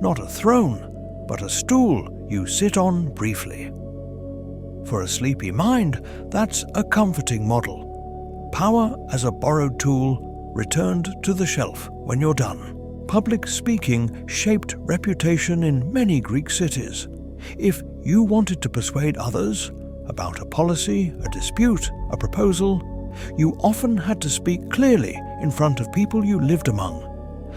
Not a throne, but a stool you sit on briefly. For a sleepy mind, that's a comforting model. Power as a borrowed tool, returned to the shelf when you're done. Public speaking shaped reputation in many Greek cities. If you wanted to persuade others about a policy, a dispute, a proposal, you often had to speak clearly in front of people you lived among.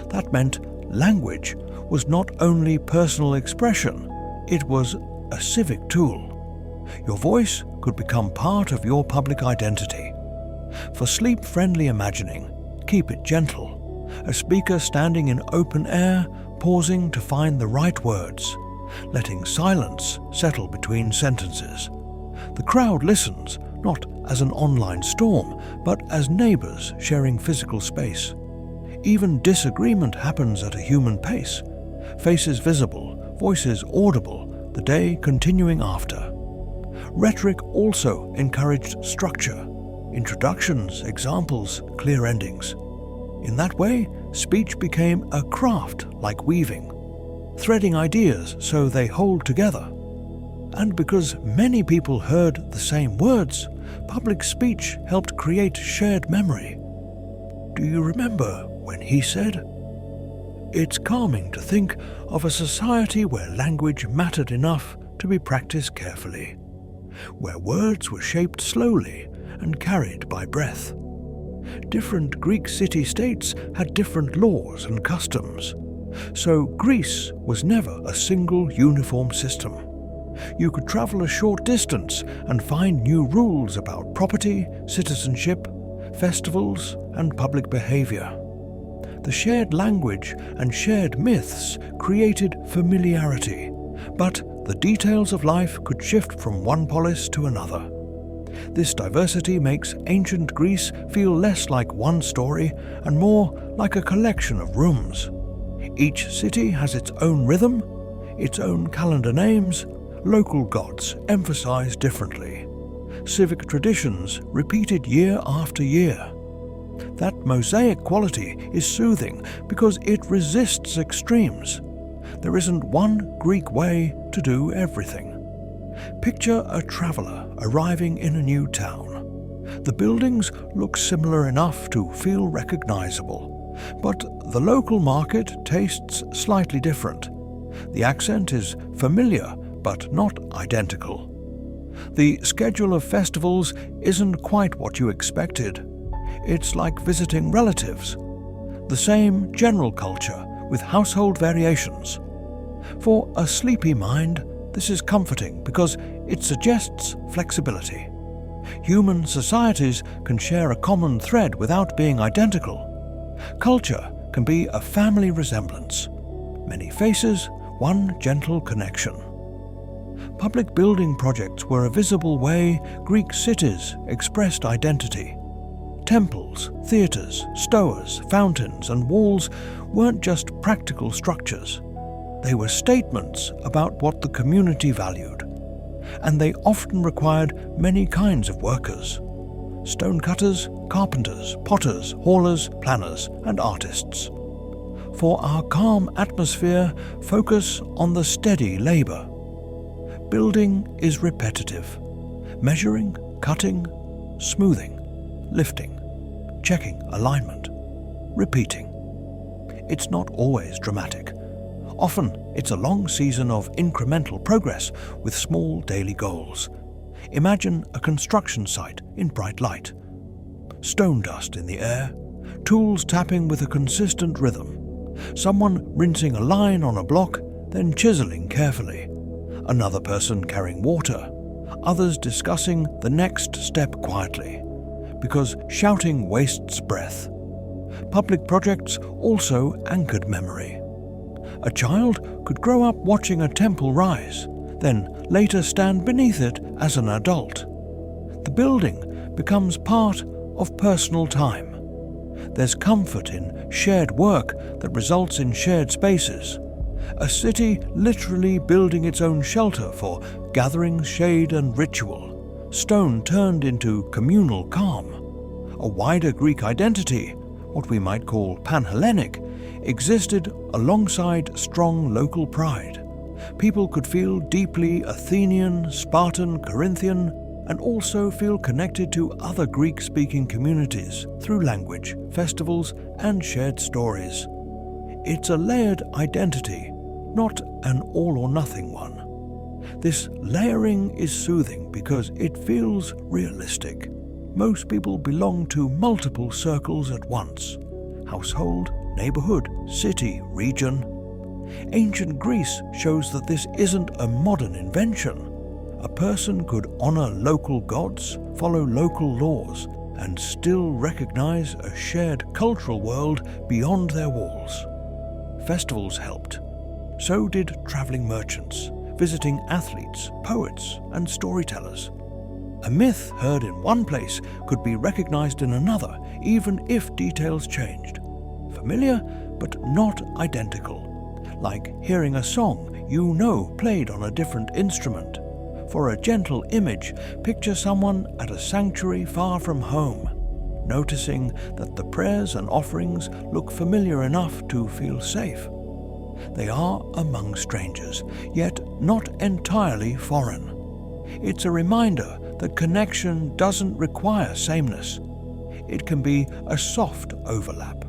That meant language was not only personal expression, it was a civic tool. Your voice could become part of your public identity. For sleep-friendly imagining, keep it gentle. A speaker standing in open air, pausing to find the right words, letting silence settle between sentences. The crowd listens, not as an online storm, but as neighbors sharing physical space. Even disagreement happens at a human pace. Faces visible, voices audible, the day continuing after. Rhetoric also encouraged structure. Introductions, examples, clear endings. In that way, speech became a craft like weaving, threading ideas so they hold together. And because many people heard the same words, public speech helped create shared memory. Do you remember when he said? It's calming to think of a society where language mattered enough to be practiced carefully, where words were shaped slowly and carried by breath. Different Greek city-states had different laws and customs, so Greece was never a single uniform system. You could travel a short distance and find new rules about property, citizenship, festivals, and public behavior. The shared language and shared myths created familiarity, but the details of life could shift from one polis to another. This diversity makes ancient Greece feel less like one story and more like a collection of rooms. Each city has its own rhythm, its own calendar names, local gods emphasized differently, civic traditions repeated year after year. That mosaic quality is soothing because it resists extremes. There isn't one Greek way to do everything. Picture a traveler arriving in a new town. The buildings look similar enough to feel recognizable, but the local market tastes slightly different. The accent is familiar but not identical. The schedule of festivals isn't quite what you expected. It's like visiting relatives. The same general culture with household variations. For a sleepy mind, this is comforting because it suggests flexibility. Human societies can share a common thread without being identical. Culture can be a family resemblance. Many faces, one gentle connection. Public building projects were a visible way Greek cities expressed identity. Temples, theatres, stoas, fountains, and walls weren't just practical structures. They were statements about what the community valued, and they often required many kinds of workers: stonecutters, carpenters, potters, haulers, planners, and artists. For our calm atmosphere, focus on the steady labour. Building is repetitive: measuring, cutting, smoothing, lifting, checking alignment, repeating. It's not always dramatic. Often, it's a long season of incremental progress with small daily goals. Imagine a construction site in bright light. Stone dust in the air, tools tapping with a consistent rhythm, someone rinsing a line on a block, then chiseling carefully, another person carrying water, others discussing the next step quietly, because shouting wastes breath. Public projects also anchored memory. A child could grow up watching a temple rise, then later stand beneath it as an adult. The building becomes part of personal time. There's comfort in shared work that results in shared spaces. A city literally building its own shelter for gatherings, shade and ritual. Stone turned into communal calm. A wider Greek identity, what we might call Pan-Hellenic, existed alongside strong local pride. People could feel deeply Athenian, Spartan, Corinthian, and also feel connected to other Greek-speaking communities through language, festivals, and shared stories. It's a layered identity, not an all-or-nothing one. This layering is soothing because it feels realistic. Most people belong to multiple circles at once: household, neighborhood, city, region. Ancient Greece shows that this isn't a modern invention. A person could honor local gods, follow local laws, and still recognize a shared cultural world beyond their walls. Festivals helped. So did traveling merchants, visiting athletes, poets, and storytellers. A myth heard in one place could be recognized in another, even if details changed. Familiar, but not identical. Like hearing a song you know played on a different instrument. For a gentle image, picture someone at a sanctuary far from home, noticing that the prayers and offerings look familiar enough to feel safe. They are among strangers, yet not entirely foreign. It's a reminder that connection doesn't require sameness. It can be a soft overlap,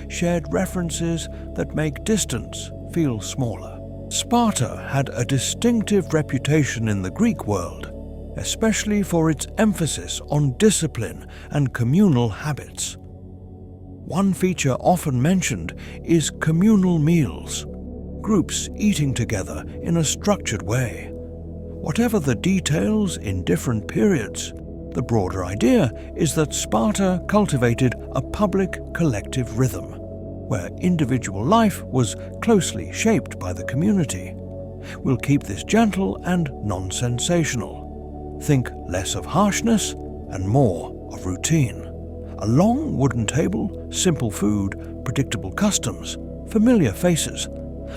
shared references that make distance feel smaller. Sparta had a distinctive reputation in the Greek world, especially for its emphasis on discipline and communal habits. One feature often mentioned is communal meals, groups eating together in a structured way. Whatever the details in different periods, the broader idea is that Sparta cultivated a public collective rhythm, where individual life was closely shaped by the community. We'll keep this gentle and non-sensational. Think less of harshness and more of routine. A long wooden table, simple food, predictable customs, familiar faces.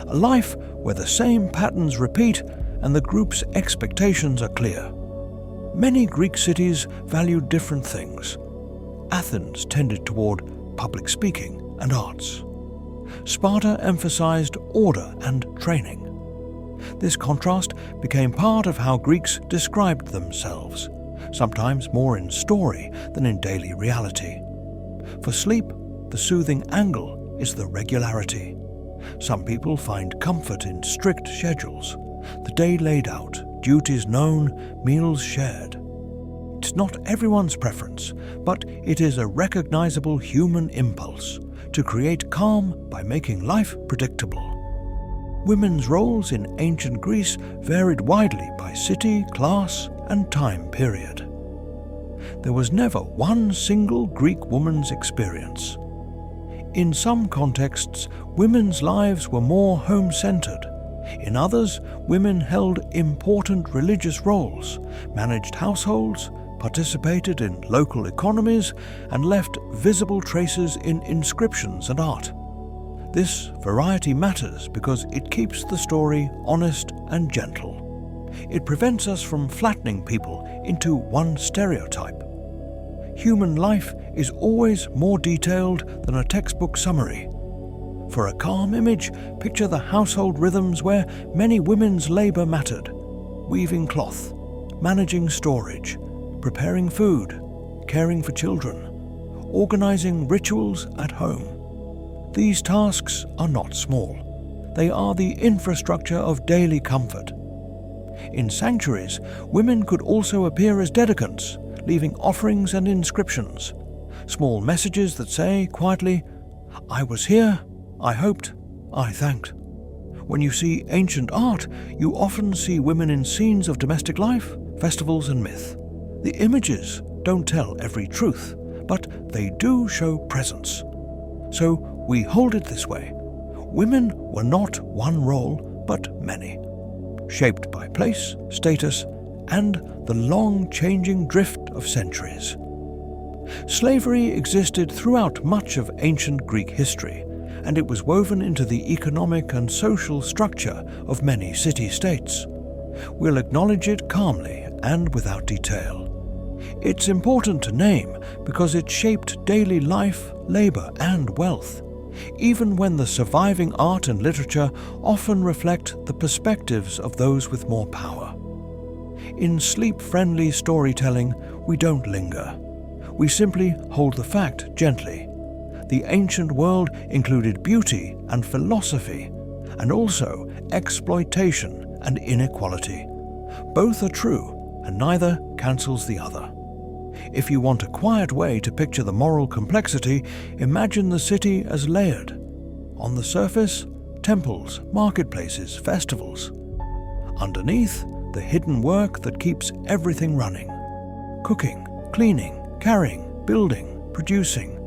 A life where the same patterns repeat and the group's expectations are clear. Many Greek cities valued different things. Athens tended toward public speaking and arts. Sparta emphasized order and training. This contrast became part of how Greeks described themselves, sometimes more in story than in daily reality. For sleep, the soothing angle is the regularity. Some people find comfort in strict schedules, the day laid out, duties known, meals shared. It's not everyone's preference, but it is a recognizable human impulse to create calm by making life predictable. Women's roles in ancient Greece varied widely by city, class, and time period. There was never one single Greek woman's experience. In some contexts, women's lives were more home-centered. In others, women held important religious roles, managed households, participated in local economies, and left visible traces in inscriptions and art. This variety matters because it keeps the story honest and gentle. It prevents us from flattening people into one stereotype. Human life is always more detailed than a textbook summary. For a calm image, picture the household rhythms where many women's labor mattered: weaving cloth, managing storage, preparing food, caring for children, organizing rituals at home. These tasks are not small. They are the infrastructure of daily comfort. In sanctuaries, women could also appear as dedicants, leaving offerings and inscriptions. Small messages that say, quietly, "I was here, I hoped, I thanked." When you see ancient art, you often see women in scenes of domestic life, festivals and myth. The images don't tell every truth, but they do show presence. So we hold it this way. Women were not one role, but many, shaped by place, status, and the long-changing drift of centuries. Slavery existed throughout much of ancient Greek history, and it was woven into the economic and social structure of many city-states. We'll acknowledge it calmly and without detail. It's important to name because it shaped daily life, labor, and wealth, even when the surviving art and literature often reflect the perspectives of those with more power. In sleep-friendly storytelling, we don't linger. We simply hold the fact gently. The ancient world included beauty and philosophy, and also exploitation and inequality. Both are true, and neither cancels the other. If you want a quiet way to picture the moral complexity, imagine the city as layered. On the surface, temples, marketplaces, festivals. Underneath, the hidden work that keeps everything running. Cooking, cleaning, carrying, building, producing.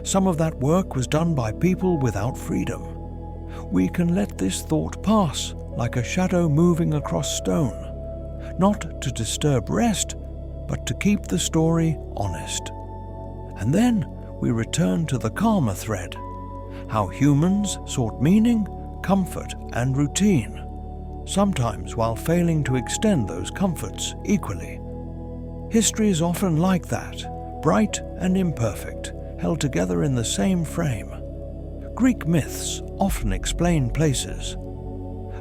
Some of that work was done by people without freedom. We can let this thought pass like a shadow moving across stone, not to disturb rest, but to keep the story honest. And then we return to the calmer thread, how humans sought meaning, comfort, and routine, sometimes while failing to extend those comforts equally. History is often like that, bright and imperfect, held together in the same frame. Greek myths often explain places.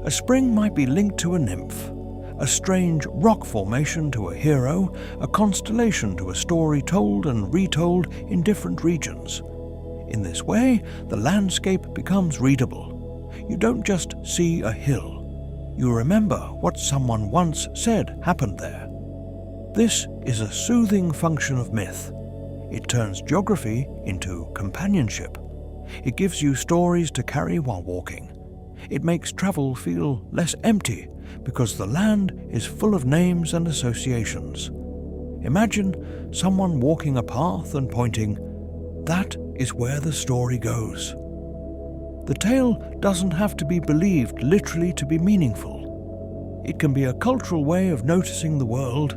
A spring might be linked to a nymph, a strange rock formation to a hero, a constellation to a story told and retold in different regions. In this way, the landscape becomes readable. You don't just see a hill. You remember what someone once said happened there. This is a soothing function of myth. It turns geography into companionship. It gives you stories to carry while walking. It makes travel feel less empty because the land is full of names and associations. Imagine someone walking a path and pointing, "That is where the story goes." The tale doesn't have to be believed literally to be meaningful. It can be a cultural way of noticing the world.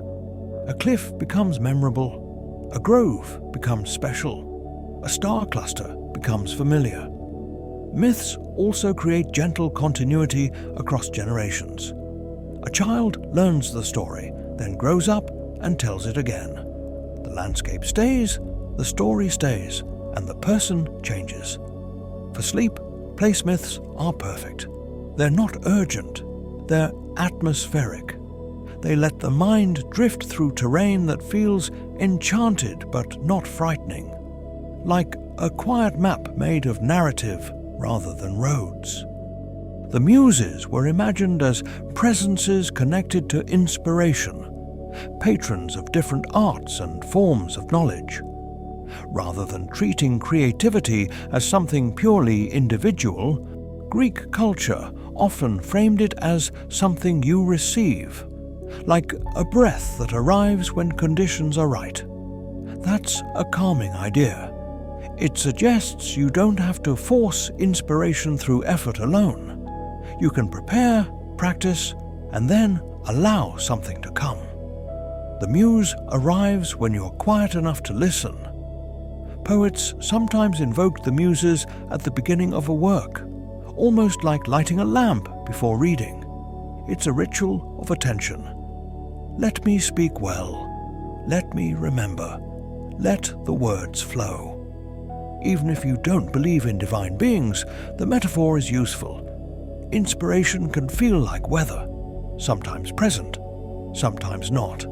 A cliff becomes memorable. A grove becomes special. A star cluster becomes familiar. Myths also create gentle continuity across generations. A child learns the story, then grows up and tells it again. The landscape stays, the story stays, and the person changes. For sleep, place myths are perfect. They're not urgent, they're atmospheric. They let the mind drift through terrain that feels enchanted but not frightening, like a quiet map made of narrative rather than roads. The muses were imagined as presences connected to inspiration, patrons of different arts and forms of knowledge. Rather than treating creativity as something purely individual, Greek culture often framed it as something you receive, like a breath that arrives when conditions are right. That's a calming idea. It suggests you don't have to force inspiration through effort alone. You can prepare, practice, and then allow something to come. The muse arrives when you're quiet enough to listen. Poets sometimes invoked the muses at the beginning of a work, almost like lighting a lamp before reading. It's a ritual of attention. Let me speak well. Let me remember. Let the words flow. Even if you don't believe in divine beings, the metaphor is useful. Inspiration can feel like weather, sometimes present, sometimes not.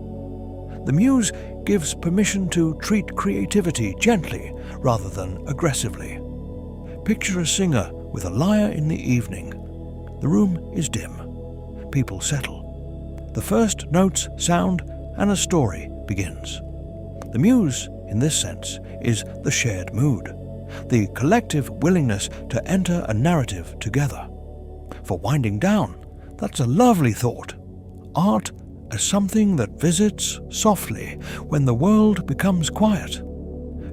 The muse gives permission to treat creativity gently rather than aggressively. Picture a singer with a lyre in the evening. The room is dim. People settle. The first notes sound and a story begins. The muse in this sense, is the shared mood, the collective willingness to enter a narrative together. For winding down, that's a lovely thought. Art as something that visits softly when the world becomes quiet.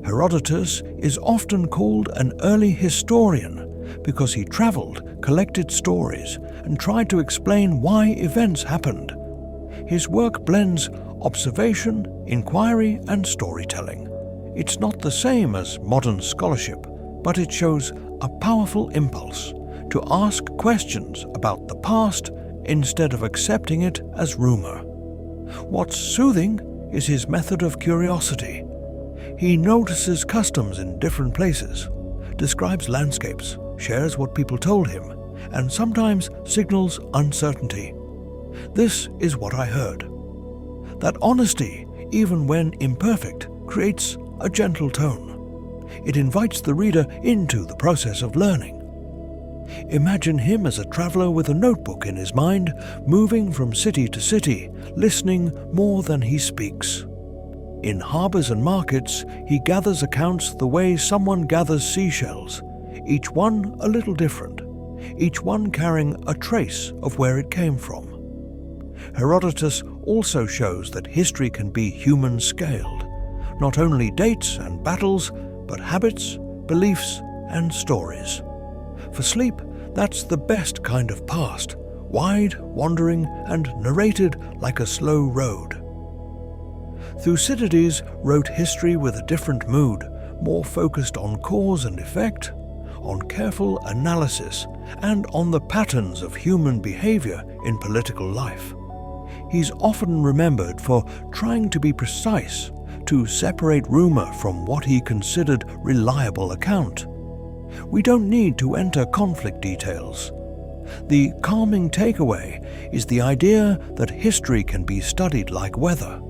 Herodotus is often called an early historian because he traveled, collected stories, and tried to explain why events happened. His work blends observation, inquiry, and storytelling. It's not the same as modern scholarship, but it shows a powerful impulse to ask questions about the past instead of accepting it as rumor. What's soothing is his method of curiosity. He notices customs in different places, describes landscapes, shares what people told him, and sometimes signals uncertainty. This is what I heard. That honesty, even when imperfect, creates a gentle tone. It invites the reader into the process of learning. Imagine him as a traveler with a notebook in his mind, moving from city to city, listening more than he speaks. In harbors and markets, he gathers accounts the way someone gathers seashells, each one a little different, each one carrying a trace of where it came from. Herodotus also shows that history can be human-scaled, not only dates and battles, but habits, beliefs, and stories. For sleep, that's the best kind of past, wide, wandering, and narrated like a slow road. Thucydides wrote history with a different mood, more focused on cause and effect, on careful analysis, and on the patterns of human behavior in political life. He's often remembered for trying to be precise, to separate rumor from what he considered reliable account. We don't need to enter conflict details. The calming takeaway is the idea that history can be studied like weather.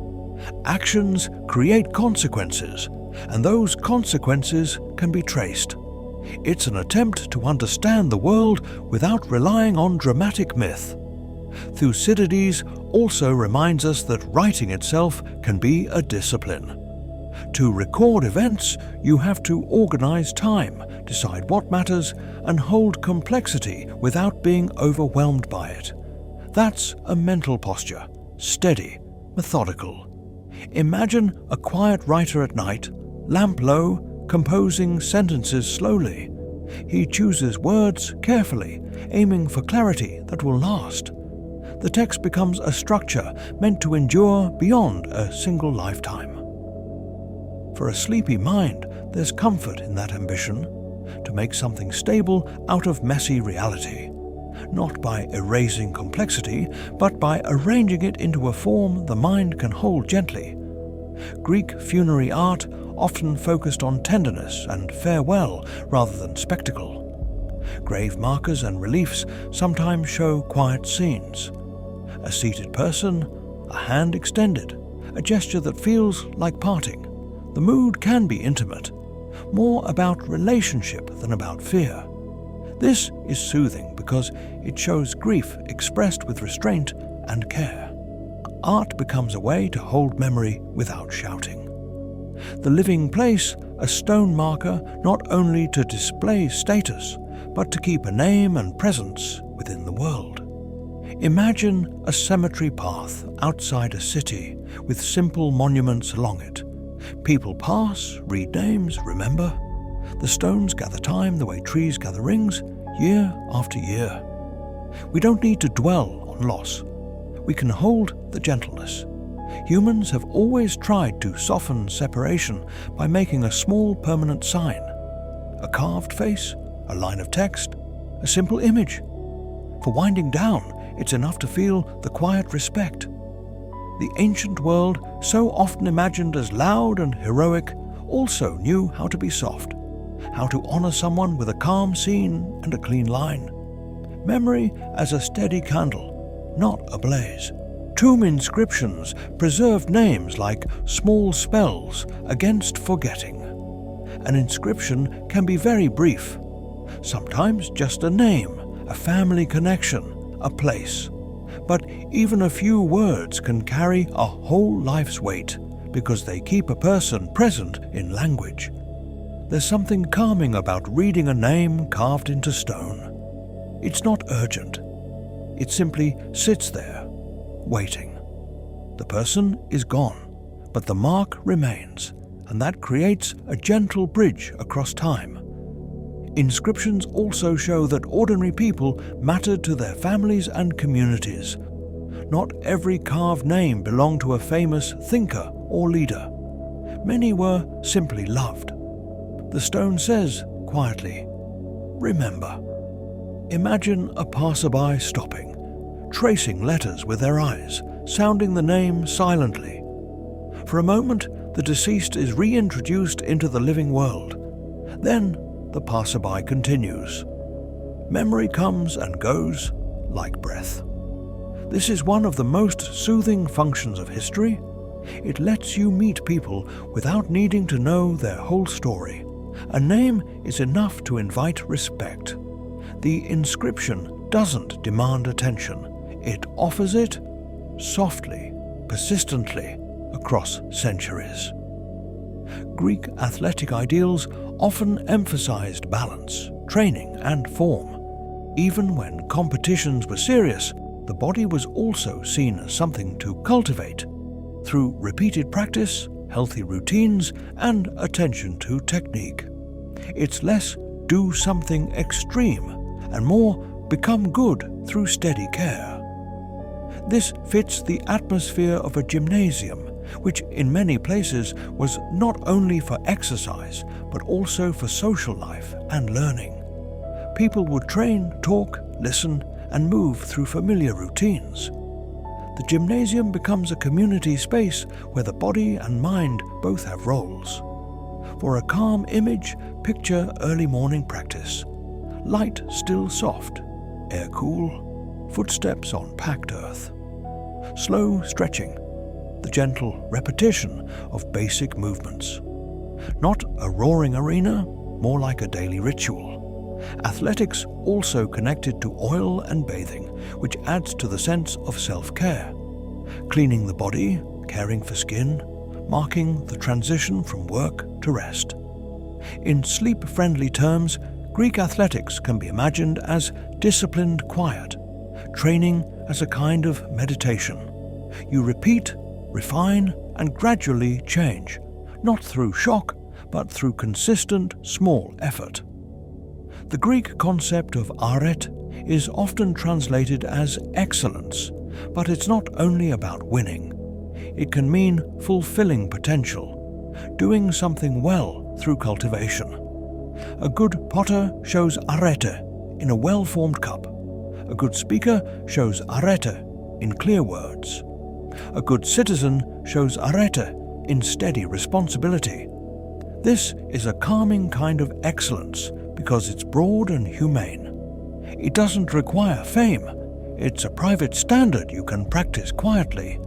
Actions create consequences, and those consequences can be traced. It's an attempt to understand the world without relying on dramatic myth. Thucydides also reminds us that writing itself can be a discipline. To record events, you have to organize time, decide what matters, and hold complexity without being overwhelmed by it. That's a mental posture, steady, methodical. Imagine a quiet writer at night, lamp low, composing sentences slowly. He chooses words carefully, aiming for clarity that will last. The text becomes a structure meant to endure beyond a single lifetime. For a sleepy mind, there's comfort in that ambition, to make something stable out of messy reality, not by erasing complexity, but by arranging it into a form the mind can hold gently. Greek funerary art often focused on tenderness and farewell rather than spectacle. Grave markers and reliefs sometimes show quiet scenes. A seated person, a hand extended, a gesture that feels like parting. The mood can be intimate, more about relationship than about fear. This is soothing because it shows grief expressed with restraint and care. Art becomes a way to hold memory without shouting. The living place, a stone marker not only to display status, but to keep a name and presence within the world. Imagine a cemetery path outside a city with simple monuments along it. People pass, read names, remember. The stones gather time the way trees gather rings, year after year. We don't need to dwell on loss. We can hold the gentleness. Humans have always tried to soften separation by making a small permanent sign. A carved face, a line of text, a simple image. For winding down, it's enough to feel the quiet respect. The ancient world, so often imagined as loud and heroic, also knew how to be soft, how to honor someone with a calm scene and a clean line. Memory as a steady candle, not a blaze. Tomb inscriptions preserved names like small spells against forgetting. An inscription can be very brief, sometimes just a name, a family connection, a place. But even a few words can carry a whole life's weight, because they keep a person present in language. There's something calming about reading a name carved into stone. It's not urgent. It simply sits there, waiting. The person is gone, but the mark remains, and that creates a gentle bridge across time. Inscriptions also show that ordinary people mattered to their families and communities. Not every carved name belonged to a famous thinker or leader. Many were simply loved. The stone says, quietly, "Remember." Imagine a passerby stopping, tracing letters with their eyes, sounding the name silently. For a moment, the deceased is reintroduced into the living world. Then, the passerby continues. Memory comes and goes like breath. This is one of the most soothing functions of history. It lets you meet people without needing to know their whole story. A name is enough to invite respect. The inscription doesn't demand attention. It offers it softly, persistently, across centuries. Greek athletic ideals often emphasized balance, training, and form. Even when competitions were serious, the body was also seen as something to cultivate. Through repeated practice, healthy routines, and attention to technique. It's less do something extreme and more become good through steady care. This fits the atmosphere of a gymnasium, which in many places was not only for exercise but also for social life and learning. People would train, talk, listen, and move through familiar routines. The gymnasium becomes a community space where the body and mind both have roles. For a calm image, picture early morning practice. Light still soft, air cool, footsteps on packed earth. Slow stretching, the gentle repetition of basic movements. Not a roaring arena, more like a daily ritual. Athletics also connected to oil and bathing, which adds to the sense of self-care. Cleaning the body, caring for skin, marking the transition from work to rest. In sleep-friendly terms, Greek athletics can be imagined as disciplined quiet, training as a kind of meditation. You repeat, refine, and gradually change, not through shock, but through consistent, small effort. The Greek concept of aret is often translated as excellence, but it's not only about winning. It can mean fulfilling potential, doing something well through cultivation. A good potter shows arete in a well-formed cup. A good speaker shows arete in clear words. A good citizen shows arete in steady responsibility. This is a calming kind of excellence because it's broad and humane. It doesn't require fame. It's a private standard you can practice quietly.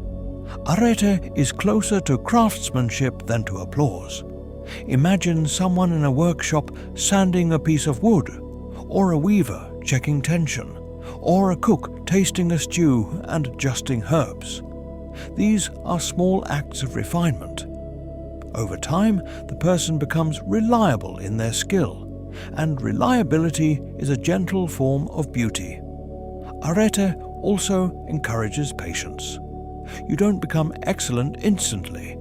Arete is closer to craftsmanship than to applause. Imagine someone in a workshop sanding a piece of wood, or a weaver checking tension, or a cook tasting a stew and adjusting herbs. These are small acts of refinement. Over time, the person becomes reliable in their skill, and reliability is a gentle form of beauty. Arete also encourages patience. You don't become excellent instantly.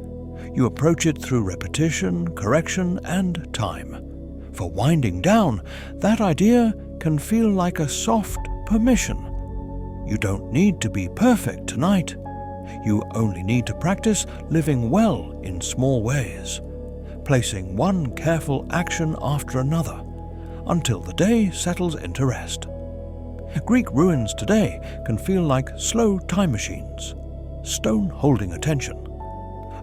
You approach it through repetition, correction, and time. For winding down, that idea can feel like a soft permission. You don't need to be perfect tonight. You only need to practice living well in small ways, placing one careful action after another, until the day settles into rest. Greek ruins today can feel like slow time machines, stone holding attention.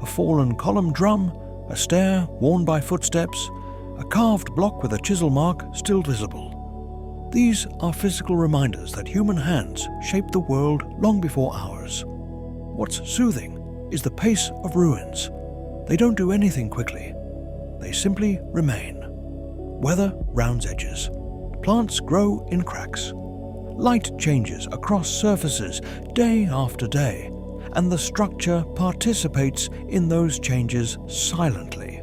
A fallen column drum, a stair worn by footsteps, a carved block with a chisel mark still visible. These are physical reminders that human hands shaped the world long before ours. What's soothing is the pace of ruins. They don't do anything quickly. They simply remain. Weather rounds edges. Plants grow in cracks. Light changes across surfaces day after day, and the structure participates in those changes silently.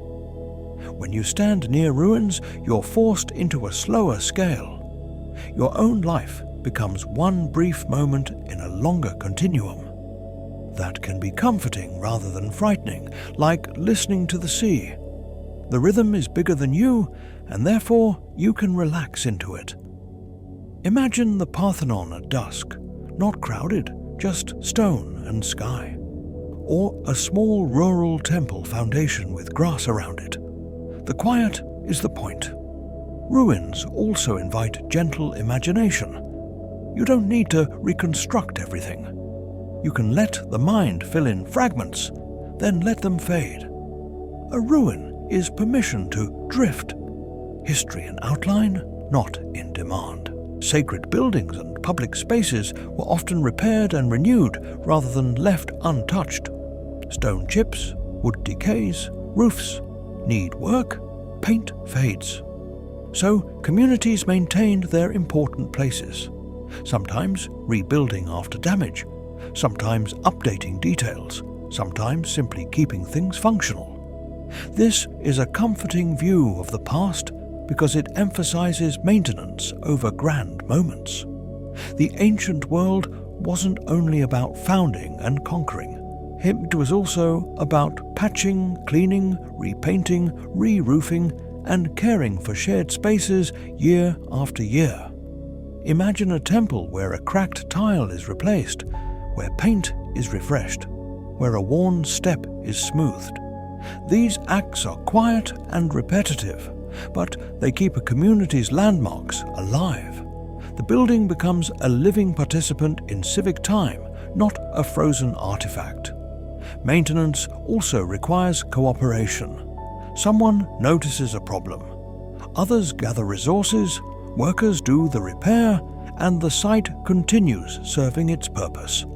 When you stand near ruins, you're forced into a slower scale. Your own life becomes one brief moment in a longer continuum. That can be comforting rather than frightening, like listening to the sea. The rhythm is bigger than you, and therefore you can relax into it. Imagine the Parthenon at dusk, not crowded, just stone and sky. Or a small rural temple foundation with grass around it. The quiet is the point. Ruins also invite gentle imagination. You don't need to reconstruct everything. You can let the mind fill in fragments, then let them fade. A ruin is permission to drift. History in outline, not in demand. Sacred buildings and public spaces were often repaired and renewed rather than left untouched. Stone chips, wood decays, roofs need work, paint fades. So communities maintained their important places, sometimes rebuilding after damage, sometimes updating details, sometimes simply keeping things functional. This is a comforting view of the past because it emphasizes maintenance over grand moments. The ancient world wasn't only about founding and conquering. It was also about patching, cleaning, repainting, re-roofing, and caring for shared spaces year after year. Imagine a temple where a cracked tile is replaced, where paint is refreshed, where a worn step is smoothed. These acts are quiet and repetitive, but they keep a community's landmarks alive. The building becomes a living participant in civic time, not a frozen artifact. Maintenance also requires cooperation. Someone notices a problem. Others gather resources, workers do the repair, and the site continues serving its purpose.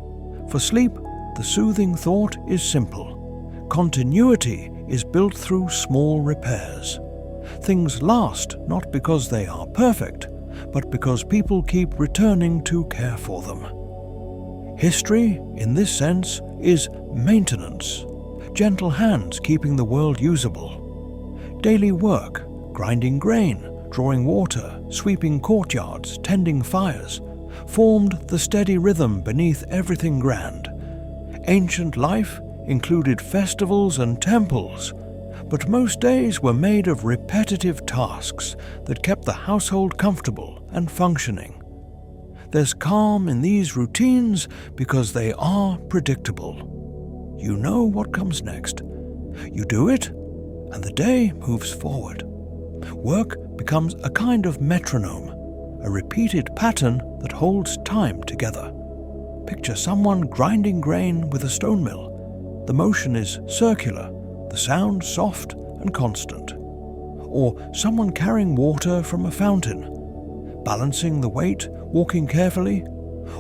For sleep, the soothing thought is simple. Continuity is built through small repairs. Things last not because they are perfect, but because people keep returning to care for them. History, in this sense, is maintenance. Gentle hands keeping the world usable. Daily work, grinding grain, drawing water, sweeping courtyards, tending fires, formed the steady rhythm beneath everything grand. Ancient life included festivals and temples, but most days were made of repetitive tasks that kept the household comfortable and functioning. There's calm in these routines because they are predictable. You know what comes next. You do it, and the day moves forward. Work becomes a kind of metronome, a repeated pattern that holds time together. Picture someone grinding grain with a stone mill. The motion is circular, the sound soft and constant. Or someone carrying water from a fountain, balancing the weight, walking carefully.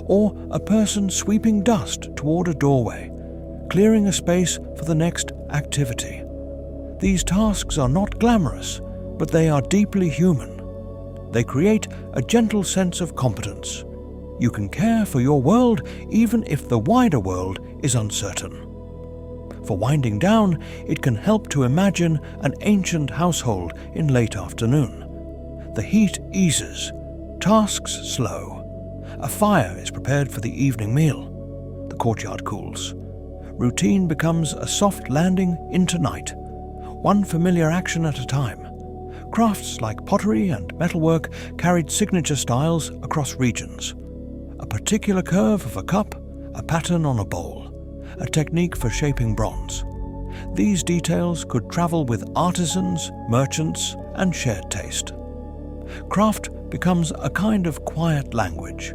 Or a person sweeping dust toward a doorway, clearing a space for the next activity. These tasks are not glamorous, but they are deeply human. They create a gentle sense of competence. You can care for your world even if the wider world is uncertain. For winding down, it can help to imagine an ancient household in late afternoon. The heat eases, tasks slow. A fire is prepared for the evening meal. The courtyard cools. Routine becomes a soft landing into night, one familiar action at a time. Crafts like pottery and metalwork carried signature styles across regions. A particular curve of a cup, a pattern on a bowl, a technique for shaping bronze. These details could travel with artisans, merchants, and shared taste. Craft becomes a kind of quiet language,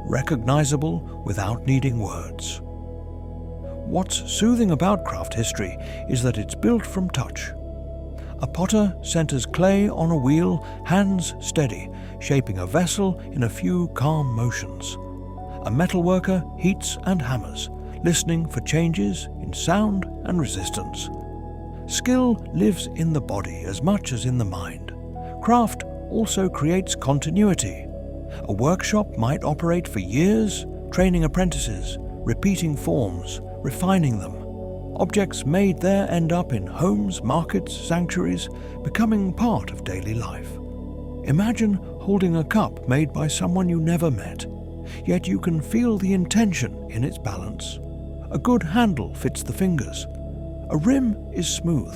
recognizable without needing words. What's soothing about craft history is that it's built from touch. A potter centers clay on a wheel, hands steady, shaping a vessel in a few calm motions. A metalworker heats and hammers, listening for changes in sound and resistance. Skill lives in the body as much as in the mind. Craft also creates continuity. A workshop might operate for years, training apprentices, repeating forms, refining them. Objects made there end up in homes, markets, sanctuaries, becoming part of daily life. Imagine holding a cup made by someone you never met, yet you can feel the intention in its balance. A good handle fits the fingers. A rim is smooth.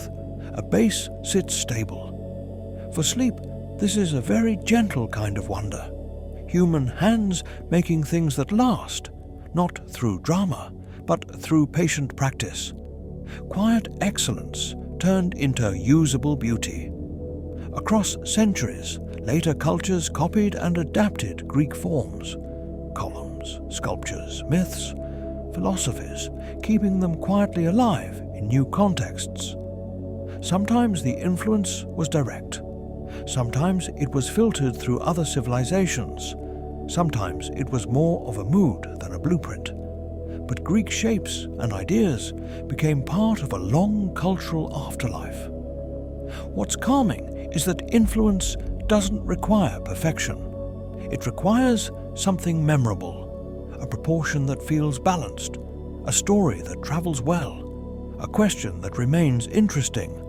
A base sits stable. For sleep, this is a very gentle kind of wonder. Human hands making things that last, not through drama, but through patient practice. Quiet excellence turned into usable beauty. Across centuries, later cultures copied and adapted Greek forms, columns, sculptures, myths, philosophies, keeping them quietly alive in new contexts. Sometimes the influence was direct. Sometimes it was filtered through other civilizations. Sometimes it was more of a mood than a blueprint. But Greek shapes and ideas became part of a long cultural afterlife. What's calming is that influence doesn't require perfection. It requires something memorable, a proportion that feels balanced, a story that travels well, a question that remains interesting.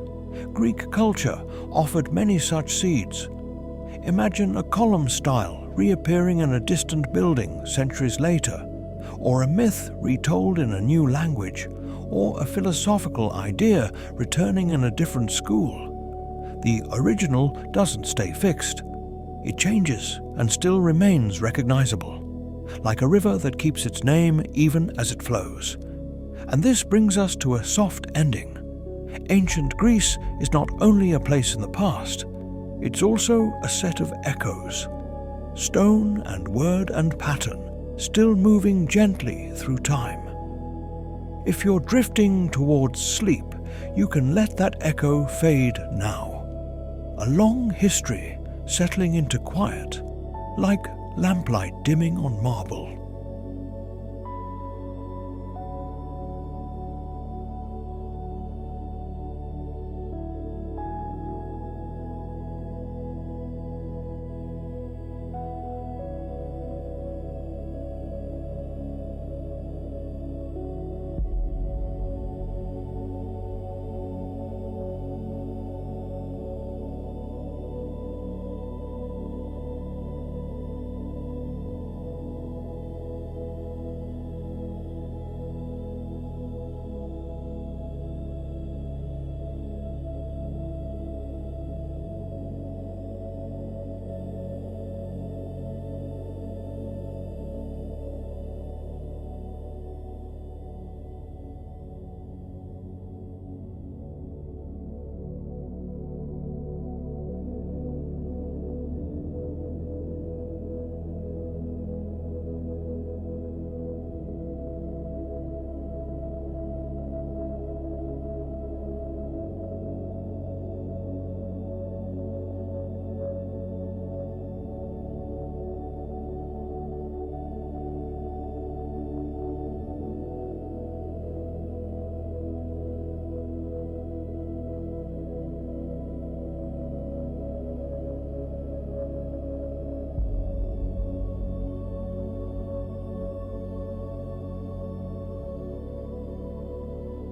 Greek culture offered many such seeds. Imagine a column style reappearing in a distant building centuries later, or a myth retold in a new language, or a philosophical idea returning in a different school. The original doesn't stay fixed. It changes and still remains recognizable, like a river that keeps its name even as it flows. And this brings us to a soft ending. Ancient Greece is not only a place in the past, it's also a set of echoes. Stone and word and pattern, still moving gently through time. If you're drifting towards sleep, you can let that echo fade now. A long history settling into quiet, like lamplight dimming on marble.